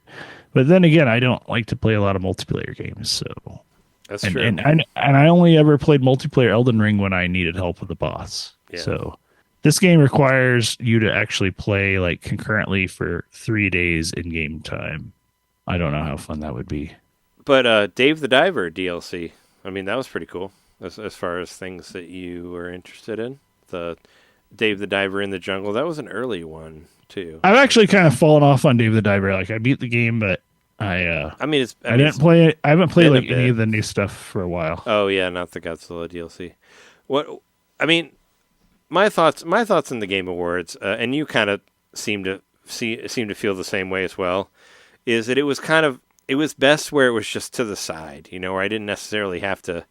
But then again, I don't like to play a lot of multiplayer games, so. That's true. And I only ever played multiplayer Elden Ring when I needed help with the boss. Yeah. So this game requires you to actually play like concurrently for 3 days in game time. I don't know how fun that would be. But Dave the Diver DLC, I mean, that was pretty cool as far as things that you were interested in. The Dave the Diver in the Jungle, that was an early one too. I've actually kind of fallen off on Dave the Diver. Like I beat the game, but I didn't play it. I haven't played like any of the new stuff for a while. Oh yeah, not the Godzilla DLC. My thoughts in the Game Awards, and you kind of seem to feel the same way as well, is that it was best where it was just to the side, you know, where I didn't necessarily have to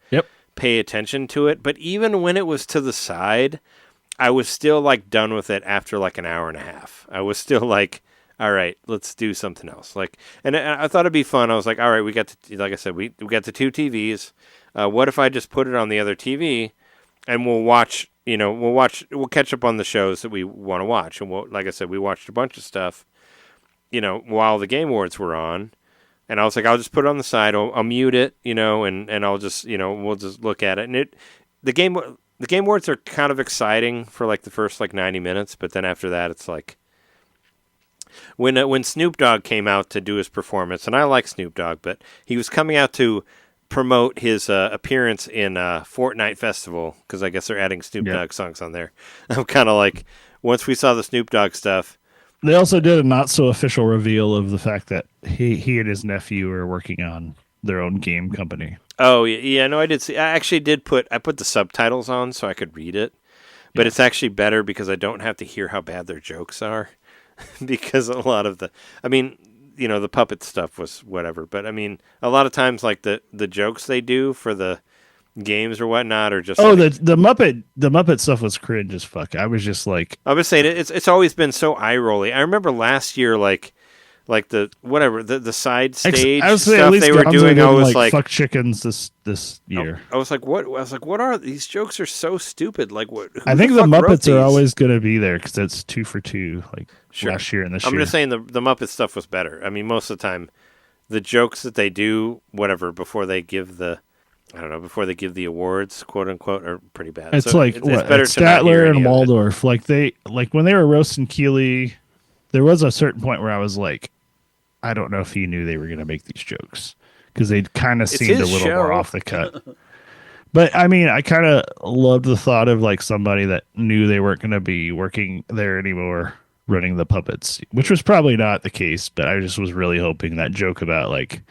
pay attention to it. But even when it was to the side, I was still like done with it after like an hour and a half. I was still like, all right, let's do something else. Like, and I thought it'd be fun. I was like, all right, we got like I said, we got the 2 TVs. What if I just put it on the other TV, and we'll watch? You know, we'll catch up on the shows that we want to watch. And like I said, we watched a bunch of stuff. You know, while the Game Awards were on, and I was like, I'll just put it on the side. I'll mute it. You know, and I'll just we'll just look at it. And the Game Awards are kind of exciting for like the first like 90 minutes, but then after that, it's like. When Snoop Dogg came out to do his performance, and I like Snoop Dogg, but he was coming out to promote his appearance in Fortnite Festival, because I guess they're adding Snoop Dogg songs on there. I'm kind of like, once we saw the Snoop Dogg stuff. They also did a not so official reveal of the fact that he and his nephew are working on their own game company. Oh yeah, no, I did see. I actually did put the subtitles on so I could read it, but it's actually better because I don't have to hear how bad their jokes are. Because a lot of the puppet stuff was whatever, but I mean, a lot of times like the jokes they do for the games or whatnot are just the Muppet stuff was cringe as fuck. I was just like, I was saying it's always been so eye rolly. I remember last year like the side stage stuff they were doing. I was like fuck chickens this year. I was like, what? I was like, what are these jokes? Are so stupid. Like what? I think the Muppets are always going to be there because it's 2 for 2. Like last year and this year. I'm just saying the Muppet stuff was better. I mean, most of the time, the jokes that they do, whatever, before they give the awards, quote unquote, are pretty bad. It's it's better Statler and Waldorf. Like when they were roasting Keeley, there was a certain point where I was like, I don't know if he knew they were going to make these jokes because they kind of seemed a little more off the cut. But I mean, I kind of loved the thought of like somebody that knew they weren't going to be working there anymore running the puppets, which was probably not the case, but I just was really hoping that joke about like,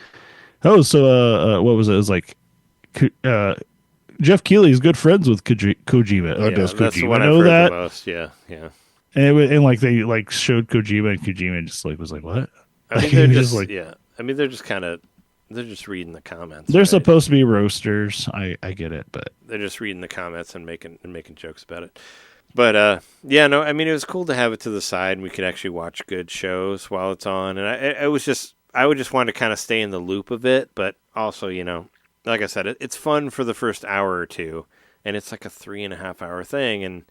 oh, so what was it? It was like Jeff Keighley's good friends with Kojima. Yeah, does Kojima know that? Most. Yeah. And like they like showed Kojima, and Kojima just like was like, what? I mean, they're just like, yeah. I mean, they're just reading the comments. They're supposed to be roasters. I get it, but they're just reading the comments and making jokes about it. But yeah, no, I mean, it was cool to have it to the side, and we could actually watch good shows while it's on. And I would just want to kind of stay in the loop of it, but also, like I said, it's fun for the first hour or two, and it's like a 3.5 hour thing, and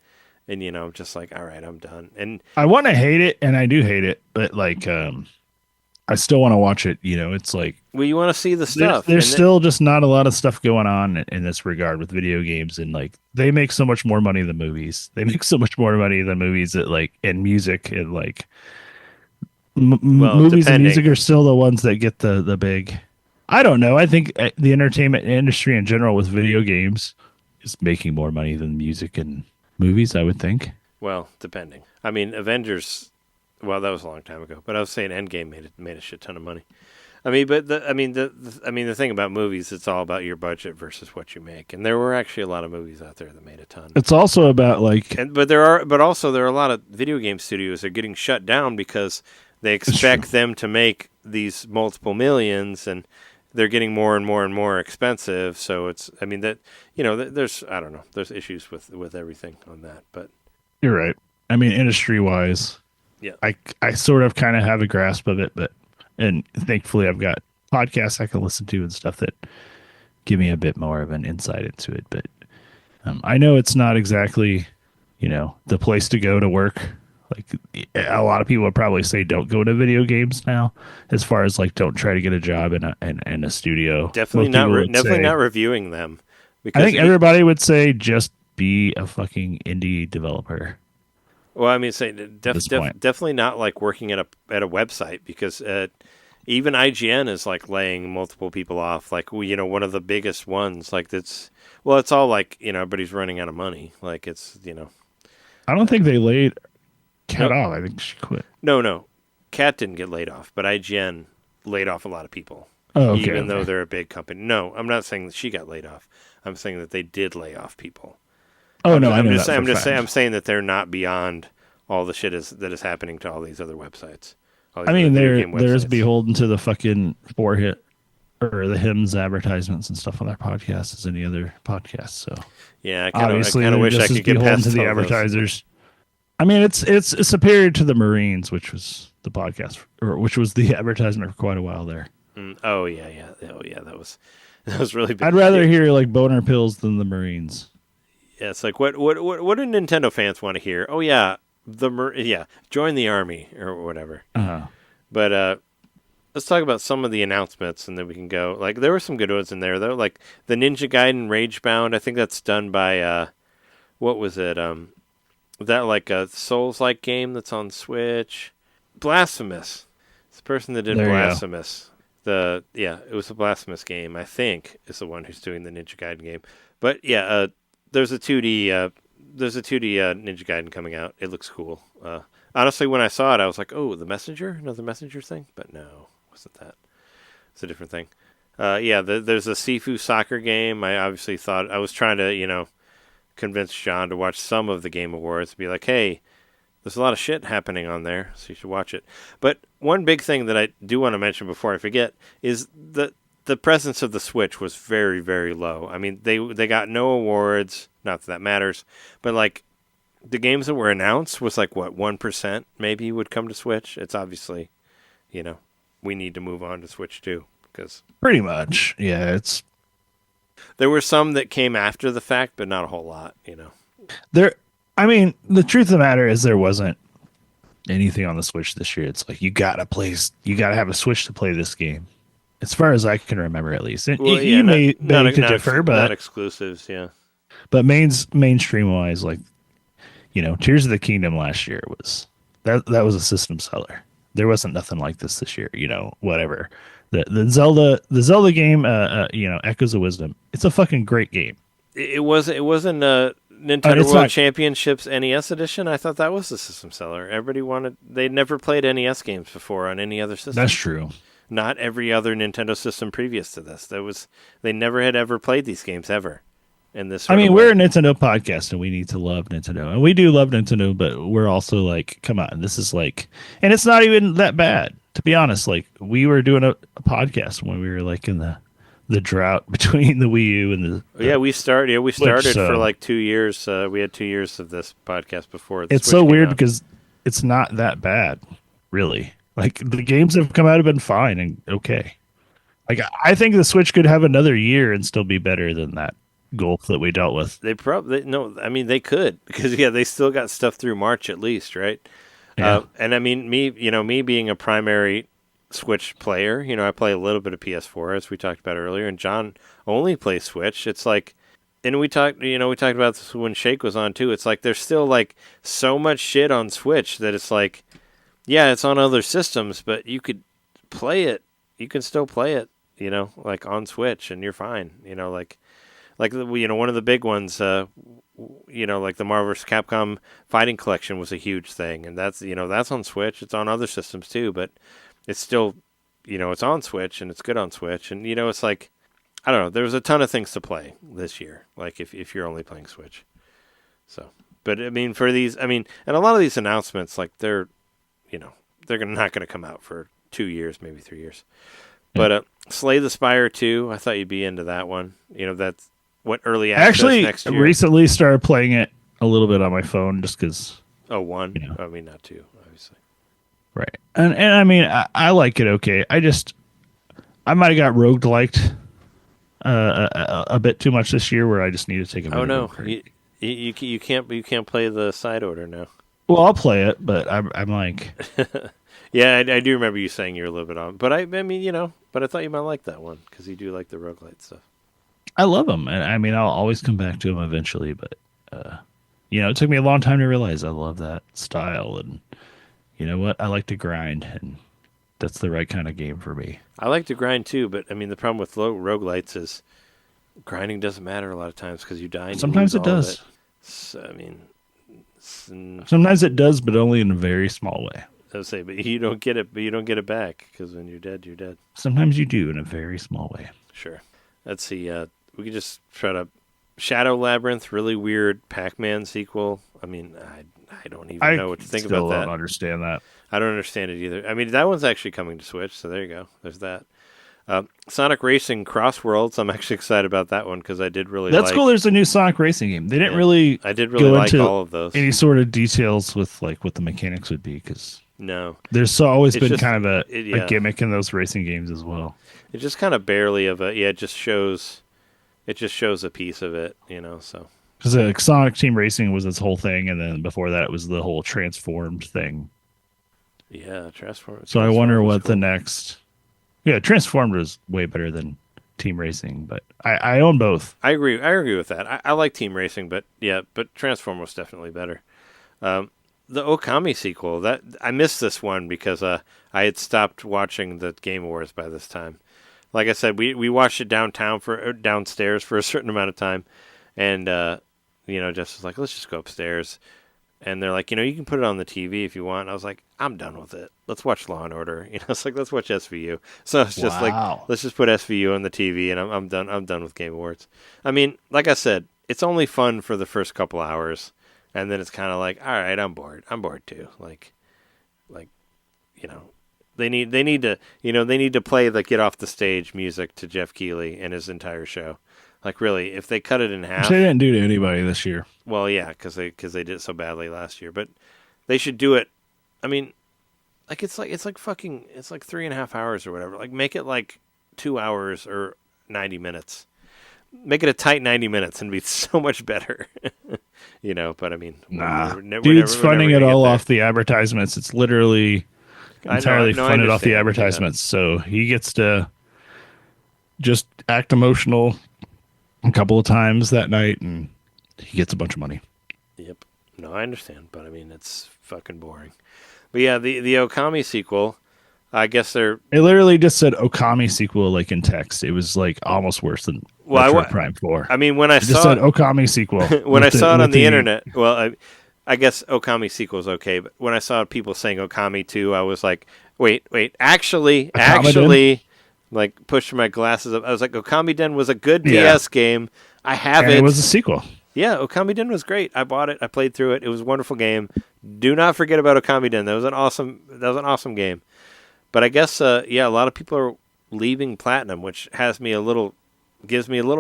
you know, I'm just like, all right, I'm done. And I want to hate it, and I do hate it, but like, I still want to watch it. You know, it's like, well, you want to see the stuff. There's still just not a lot of stuff going on in this regard with video games, and like they make so much more money than movies. They make so much more money than movies that like and music and like movies and music are still the ones that get the big. I don't know. I think the entertainment industry in general with video games is making more money than music and movies, I would think. Well, depending. I mean, Avengers. Well, that was a long time ago, but I was saying Endgame made a shit ton of money. I mean, but the thing about movies, it's all about your budget versus what you make, and there were actually a lot of movies out there that made a ton. It's also about like, but there are a lot of video game studios that are getting shut down because they expect them to make these multiple millions, and they're getting more and more and more expensive. So it's, I mean, that, you know, there's, I don't know, there's issues with everything on that, but you're right. I mean, industry wise, yeah, I sort of kind of have a grasp of it, and thankfully I've got podcasts I can listen to and stuff that give me a bit more of an insight into it. But I know it's not exactly, you know, the place to go to work. Like a lot of people would probably say, don't go to video games now. As far as like, don't try to get a job in a studio. Definitely not reviewing them. Because I think everybody would say just be a fucking indie developer. Well, I mean, definitely not like working at a website, because even IGN is like laying multiple people off. Like, you know, one of the biggest ones. Like it's all like, you know, everybody's running out of money. Like it's, you know, I don't think they laid Kat off. I think she quit. No, Kat didn't get laid off, but IGN laid off a lot of people. Oh, okay, even though they're a big company. No, I'm not saying that she got laid off. I'm saying that they did lay off people. Oh, no, I'm saying that they're not beyond all the shit that is happening to all these other websites. I mean, they're as beholden to the fucking four-hit or the hymns advertisements and stuff on their podcast as any other podcast. So yeah, I kind of wish I could get past to the advertisers. I mean, it's superior to the Marines, which was the podcast, or which was the advertisement for quite a while there. Oh yeah, that was really big. I'd rather hear like boner pills than the Marines. Yeah, it's like what do Nintendo fans want to hear? Oh yeah, join the army or whatever. Uh-huh. But let's talk about some of the announcements, and then we can go. Like there were some good ones in there though, like the Ninja Gaiden Ragebound. I think that's done by what was it? That like a Souls-like game that's on Switch. Blasphemous. It's the person that did Blasphemous. It was a Blasphemous game, I think, is the one who's doing the Ninja Gaiden game. But yeah, there's a 2D Ninja Gaiden coming out. It looks cool. Honestly, when I saw it, I was like, oh, another Messenger thing? But no, it wasn't that. It's a different thing. There's a Sifu soccer game. I obviously thought, I was trying to, you know, convince John to watch some of the Game Awards, be like, hey, there's a lot of shit happening on there, so you should watch it. But one big thing that I do want to mention before I forget is the presence of the Switch was very, very low. I mean, they got no awards, not that matters, but like the games that were announced was like, what, 1% maybe would come to Switch? It's obviously, you know, we need to move on to Switch too, because pretty much, yeah, there were some that came after the fact, but not a whole lot, you know. I mean, the truth of the matter is there wasn't anything on the Switch this year. It's like you gotta have a Switch to play this game, as far as I can remember, at least. You may beg to differ, but not exclusives, yeah. But mainstream wise, like, you know, Tears of the Kingdom last year was that was a system seller. There wasn't nothing like this year, you know. Whatever. The Zelda game, you know, Echoes of Wisdom. It's a fucking great game. It wasn't Nintendo World Championships NES edition. I thought that was the system seller. They never played NES games before on any other system. That's true. Not every other Nintendo system previous to this. They never had ever played these games ever. In this, we're a Nintendo podcast, and we need to love Nintendo, and we do love Nintendo, but we're also like, come on, this is like, and it's not even that bad. To be honest, like we were doing a podcast when we were like in the drought between the Wii U and the we started for like 2 years. We had 2 years of this podcast before. It's so weird because it's not that bad, really. Like the games that have come out have been fine and okay. Like I think the Switch could have another year and still be better than that gulp that we dealt with. They probably no. I mean, they could because they still got stuff through March at least, right? Yeah. And I mean, me being a primary Switch player, I play a little bit of PS4 as we talked about earlier, and John only plays Switch. It's like, and we talked about this when Shake was on too. It's like there's still like so much shit on Switch that it's like, yeah, it's on other systems, but you could play it. You can still play it, like on Switch, and you're fine. One of the big ones, like the Marvel vs. Capcom Fighting Collection was a huge thing, and that's on Switch. It's on other systems too, but it's still, it's on Switch, and it's good on Switch, and it's like, I don't know. There was a ton of things to play this year, like if you're only playing Switch. So, but I mean, and a lot of these announcements, like they're not going to come out for 2 years, maybe 3 years. But Slay the Spire 2, I thought you'd be into that one. That's what early access next year. Actually, recently started playing it a little bit on my phone just because. Oh, one? I mean, not two, obviously. Right. And I mean, I like it okay. I might have got rogueliked a bit too much this year where I just need to take a minute. Oh, no. You can't play the side order now. Well, I'll play it, but I'm like... Yeah, I do remember you saying you're a little bit on. But I mean, but I thought you might like that one because you do like the roguelite stuff. I love them. And I mean, I'll always come back to them eventually, but, it took me a long time to realize I love that style. And you know what? I like to grind, and that's the right kind of game for me. I like to grind too, but I mean, the problem with roguelites is grinding doesn't matter a lot of times because you die. And sometimes it does. So, I mean, sometimes it does, but only in a very small way. I would say, but you don't get it. But you don't get it back because when you're dead, you're dead. Sometimes you do in a very small way. Sure. Let's see. We could just try to Shadow Labyrinth, really weird Pac-Man sequel. I mean, I don't even know what to think about that. I don't understand that. I don't understand it either. I mean, that one's actually coming to Switch, so there you go. There's that. Sonic Racing Cross Worlds. I'm actually excited about that one because I did really. That's cool. There's a new Sonic Racing game. They didn't really. I did really like all of those. Any sort of details with like what the mechanics would be because. No. There's always been kind of a gimmick in those racing games as well. It just kind of barely of a it just shows a piece of it, so. Because Sonic Team Racing was its whole thing, and then before that it was the whole Transformed thing. Yeah, Transformed. So I wonder what the next. Yeah, Transformed was way better than Team Racing, but I own both. I agree with that. I like Team Racing, but Transform was definitely better. The Okami sequel, that I missed this one because I had stopped watching the Game Awards by this time. Like I said, we watched it downstairs for a certain amount of time, and Jess was like, let's just go upstairs. And they're like, you can put it on the TV if you want. And I was like, I'm done with it. Let's watch Law and Order. It's like, let's watch SVU. So it's just like, let's just put SVU on the TV, and I'm done. I'm done with Game Awards. I mean, like I said, it's only fun for the first couple hours, and then it's kind of like, all right, I'm bored. I'm bored too. They need to play the Get Off the Stage music to Jeff Keighley and his entire show. Like, really, if they cut it in half... Which they didn't do to anybody this year. Well, yeah, because they did it so badly last year. But they should do it... I mean, it's like 3.5 hours or whatever. Like, make it like 2 hours or 90 minutes. Make it a tight 90 minutes and be so much better. But I mean... Dude's funding it all off the advertisements. It's literally entirely funded off the advertisements. So he gets to just act emotional a couple of times that night, and he gets a bunch of money. Yep. No, I understand, but I mean, it's fucking boring. But yeah, the Okami sequel, I guess It literally just said Okami sequel, like in text. It was like almost worse than Metroid Prime 4. I mean, when I saw it, said Okami sequel. When I saw it on the internet, well, I guess Okami sequel is okay, but when I saw people saying Okami 2, I was like, wait, actually, like pushing my glasses up. I was like, Okami Den was a good DS game. I have it. It was a sequel. Yeah, Okami Den was great. I bought it. I played through it. It was a wonderful game. Do not forget about Okami Den. That was an awesome game. But I guess a lot of people are leaving Platinum, which gives me a little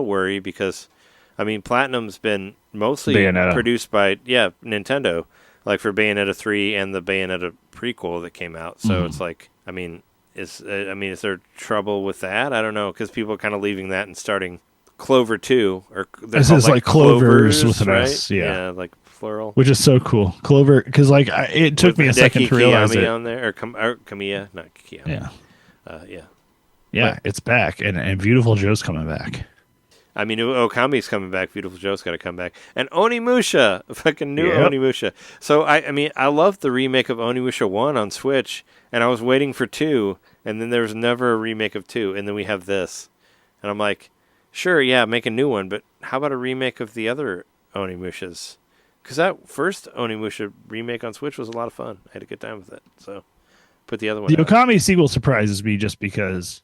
worry because I mean, Platinum's been mostly produced by Nintendo, like for Bayonetta 3 and the Bayonetta prequel that came out. So it's like, I mean, is there trouble with that? I don't know, because people are kind of leaving that and starting Clover 2, or they're This called is like Clovers with an right? S, yeah. Like plural. Which is so cool. Clover, because like it took me a second to realize it. on there, or Kamiya, not Kiyami. Yeah. Yeah. But it's back, and Beautiful Joe's coming back. I mean, Okami's coming back. Beautiful Joe's got to come back. And Onimusha, fucking new Onimusha. So, I mean, I love the remake of Onimusha 1 on Switch, and I was waiting for 2, and then there was never a remake of 2, and then we have this. And I'm like, sure, yeah, make a new one, but how about a remake of the other Onimushas? Because that first Onimusha remake on Switch was a lot of fun. I had a good time with it, so put the other one The out. Okami sequel surprises me just because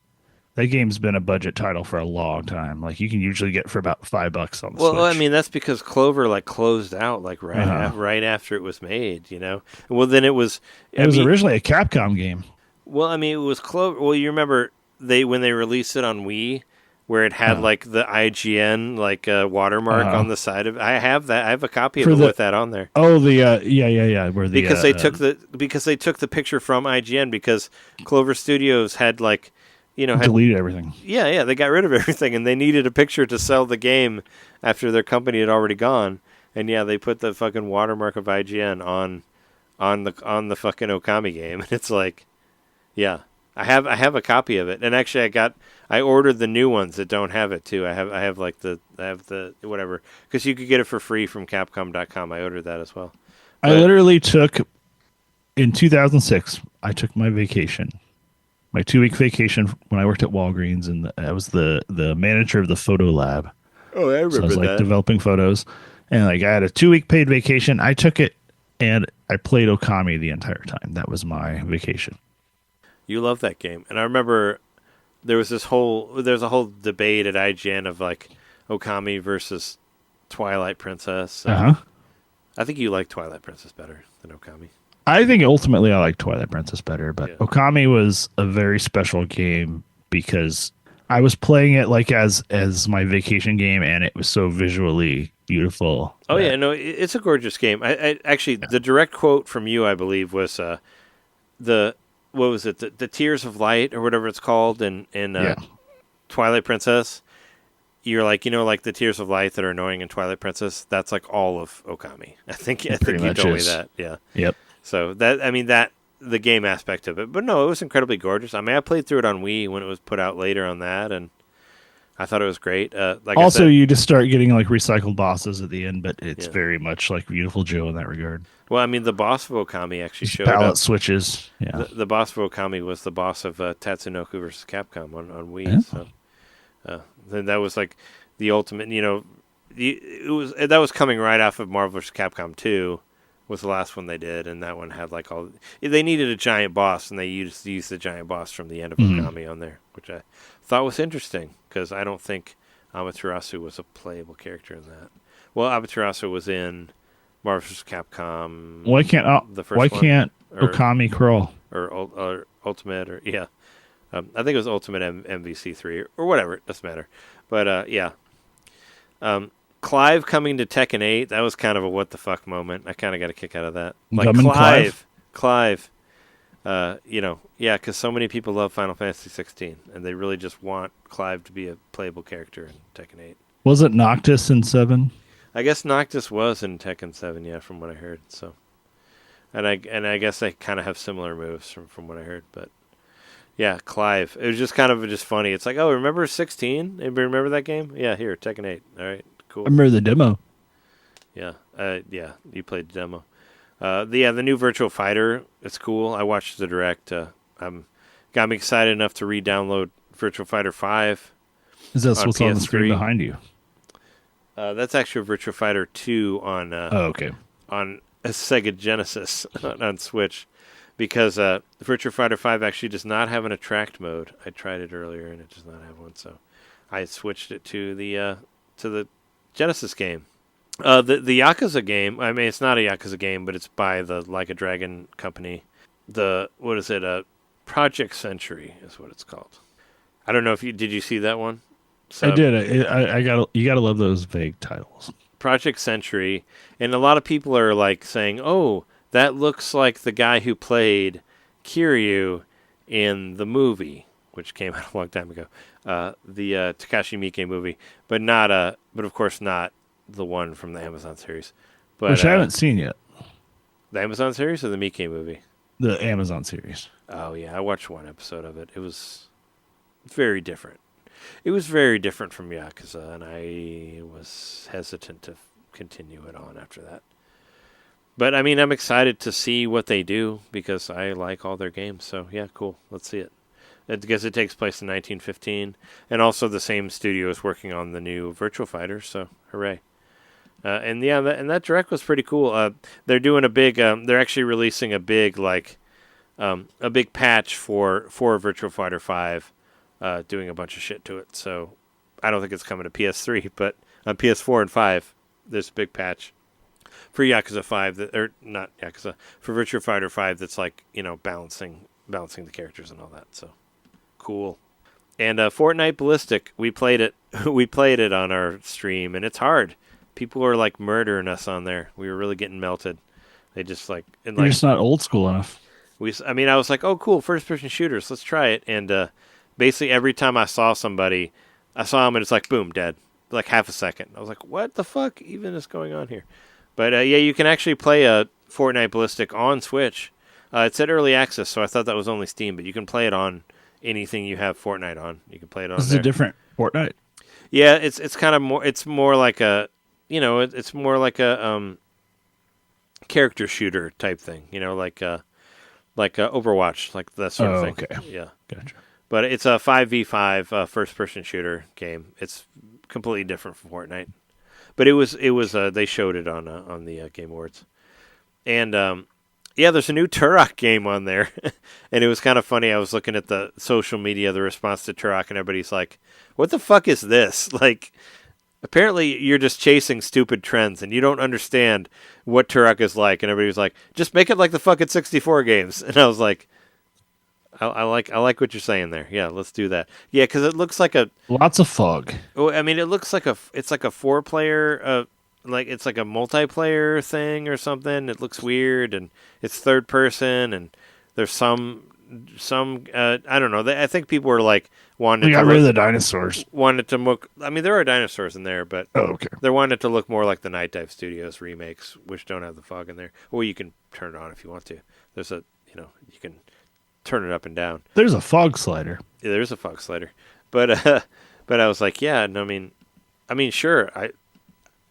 that game's been a budget title for a long time. Like you can usually get for about $5 on the Switch. Well, I mean that's because Clover like closed out like right after it was made. You know. Well, then it was. It was originally a Capcom game. Well, I mean it was Clover. Well, you remember when they released it on Wii, where it had like the IGN like watermark on the side of it. I have that. I have a copy of it with that on there. Oh, yeah. Where the because they took the picture from IGN because Clover Studios had like. Deleted everything. Yeah, they got rid of everything, and they needed a picture to sell the game after their company had already gone. And yeah, they put the fucking watermark of IGN on the fucking Okami game, and it's like, yeah, I have a copy of it, and actually I ordered the new ones that don't have it too. I have the whatever because you could get it for free from Capcom.com. I ordered that as well. I literally took in 2006. I took my vacation. My 2-week vacation when I worked at Walgreens, and I was the manager of the photo lab. Oh, I remember so I was like that. developing photos, and like I had a 2-week paid vacation. I took it, and I played Okami the entire time. That was my vacation. You love that game, and I remember there's a whole debate at IGN of like Okami versus Twilight Princess. I think you like Twilight Princess better than Okami. I think ultimately I like Twilight Princess better, but Okami was a very special game because I was playing it like as my vacation game, and it was so visually beautiful. Oh yeah, no, it's a gorgeous game. I actually the direct quote from you, I believe, was the Tears of Light or whatever it's called in Twilight Princess. You're like, like the Tears of Light that are annoying in Twilight Princess. That's like all of Okami. I think you told me that. Yeah. Yep. So the game aspect of it, but no, it was incredibly gorgeous. I mean, I played through it on Wii when it was put out later on that, and I thought it was great. Also, you just start getting like recycled bosses at the end, but it's very much like Beautiful Joe in that regard. Well, I mean, the boss of Okami actually showed palette up. switches. Yeah, the boss of Okami was the boss of Tatsunoko vs. Capcom on Wii. Yeah. So then that was like the ultimate. That was coming right off of Marvel vs. Capcom 2. Was the last one they did, and that one had like all. They needed a giant boss, and they used the giant boss from the end of Okami on there, which I thought was interesting because I don't think Amaterasu was a playable character in that. Well, Amaterasu was in Marvel vs. Capcom. Why can't Okami crawl or Ultimate or I think it was Ultimate MVC3 or whatever. It doesn't matter, but Clive coming to Tekken 8, that was kind of a what the fuck moment. I kind of got a kick out of that. Like Clive. Because so many people love Final Fantasy 16, and they really just want Clive to be a playable character in Tekken 8. Was it Noctis in 7? I guess Noctis was in Tekken 7, yeah, from what I heard. So, and I guess they kind of have similar moves from what I heard, but yeah, Clive. It was just kind of just funny. It's like, oh, remember 16? Anybody remember that game? Yeah, here, Tekken 8. All right. Cool. I remember the demo. Yeah, you played the demo. The new Virtua Fighter, it's cool. I watched the direct. Got me excited enough to re-download Virtua Fighter 5. Is that what's on the screen behind you? That's actually Virtua Fighter 2 on. Okay. On a Sega Genesis on Switch, because Virtua Fighter 5 actually does not have an attract mode. I tried it earlier and it does not have one, so I switched it to the Genesis game. The Yakuza game, I mean, it's not a Yakuza game, but it's by the Like a Dragon company. Project Century is what it's called. I don't know if did you see that one? I did. You gotta love those vague titles. Project Century, and a lot of people are like saying, oh, that looks like the guy who played Kiryu in the movie. which came out a long time ago. The Takashi Miike movie, but of course not the one from the Amazon series. But, which I haven't seen yet. The Amazon series or the Miike movie? The Amazon series. Oh yeah, I watched one episode of it. It was very different. It was very different from Yakuza, and I was hesitant to continue it on after that. But, I mean, I'm excited to see what they do because I like all their games. So, yeah, cool. Let's see it. Because it takes place in 1915. And also the same studio is working on the new Virtua Fighter, so hooray. And, yeah, that Direct was pretty cool. They're doing a big, they're actually releasing a big, a big patch for Virtua Fighter 5, doing a bunch of shit to it. So, I don't think it's coming to PS3, but on PS4 and 5, there's a big patch. For Yakuza 5, for Virtua Fighter 5, that's balancing the characters and all that. So cool. And Fortnite Ballistic, we played it. We played it on our stream, and it's hard. People are murdering us on there. We were really getting melted. They just You're just not old school enough. I was like, oh cool, first person shooters, let's try it. And basically every time I saw somebody, I saw them and it's like boom, dead. Like half a second. I was like, what the fuck even is going on here? But, yeah, you can actually play Fortnite Ballistic on Switch. It's at Early Access, so I thought that was only Steam, but you can play it on anything you have Fortnite on. You can play it on This is a different Fortnite? Yeah, it's kind of more, it's more like a, it's more like a character shooter type thing, like Overwatch, like that sort of thing. Okay. Yeah. Gotcha. But it's a 5v5 first-person shooter game. It's completely different from Fortnite. But it was. They showed it on the Game Awards, and there's a new Turok game on there, and it was kind of funny. I was looking at the social media, the response to Turok, and everybody's like, "What the fuck is this?" Apparently you're just chasing stupid trends, and you don't understand what Turok is like. And everybody was like, "Just make it like the fucking 64 games," and I was like, I like what you're saying there. Yeah, let's do that. Yeah, because it looks like lots of fog. Oh, I mean, it looks like it's like a 4-player, it's like a multiplayer thing or something. It looks weird, and it's third person, and there's some I don't know. I think people were wanting. We got rid of the dinosaurs. Wanted to look. I mean, there are dinosaurs in there, but okay. They wanted it to look more like the Night Dive Studios remakes, which don't have the fog in there. Or you can turn it on if you want to. There's you can turn it up and down. There's a fog slider. Yeah, there's a fog slider. But I was like, yeah, no, I mean, sure.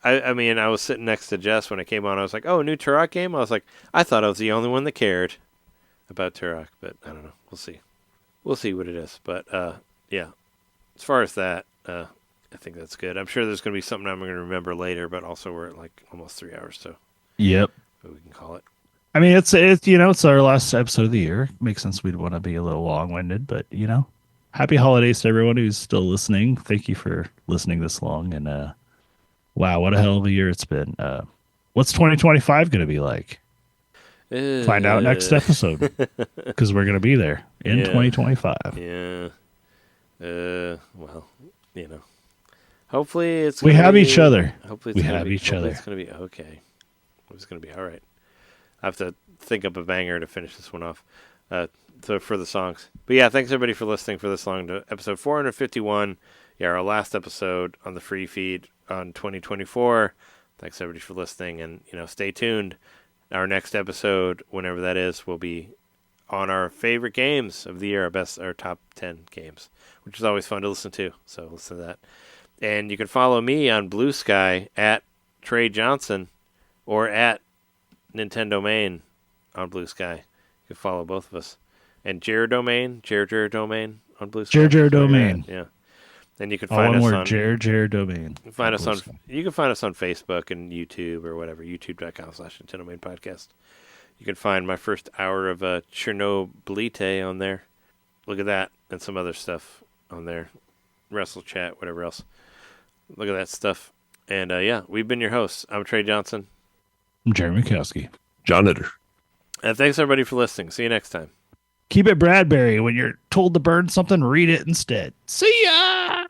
I mean, I was sitting next to Jess when it came on. I was like, oh, new Turok game? I was like, I thought I was the only one that cared about Turok, but I don't know. We'll see. We'll see what it is. But, yeah, as far as that, I think that's good. I'm sure there's going to be something I'm going to remember later, but also we're at almost 3 hours, so. Yep. We can call it. I mean, it's it's our last episode of the year. Makes sense we'd want to be a little long-winded, but happy holidays to everyone who's still listening. Thank you for listening this long, and wow, what a hell of a year it's been. What's 2025 going to be like? Find out next episode, because we're going to be there in 2025. Yeah. Well, hopefully it's. We have each other. Hopefully we have each other. It's going to be okay. It's going to be all right. I have to think up a banger to finish this one off for the songs. But yeah, thanks everybody for listening for this long to episode 451. Yeah, our last episode on the free feed on 2024. Thanks everybody for listening, and stay tuned. Our next episode, whenever that is, will be on our favorite games of the year, our top 10 games, which is always fun to listen to. So listen to that. And you can follow me on Blue Sky at Trey Johnson or at NintenDomain on Blue Sky. You can follow both of us. And Chernobylite on Blue Sky. Chernobylite. Yeah. And you can find us on Chernobylite. You can find us on Facebook and YouTube or whatever, youtube.com/NintenDomain podcast. You can find my first hour of Chernobylite on there. Look at that, and some other stuff on there. Wrestle Chat, whatever else. Look at that stuff. And yeah, we've been your hosts. I'm Trey Johnson. I'm Jeremy Mikowski. John Nitter. And thanks everybody for listening. See you next time. Keep it Bradbury. When you're told to burn something, read it instead. See ya!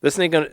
This ain't gonna.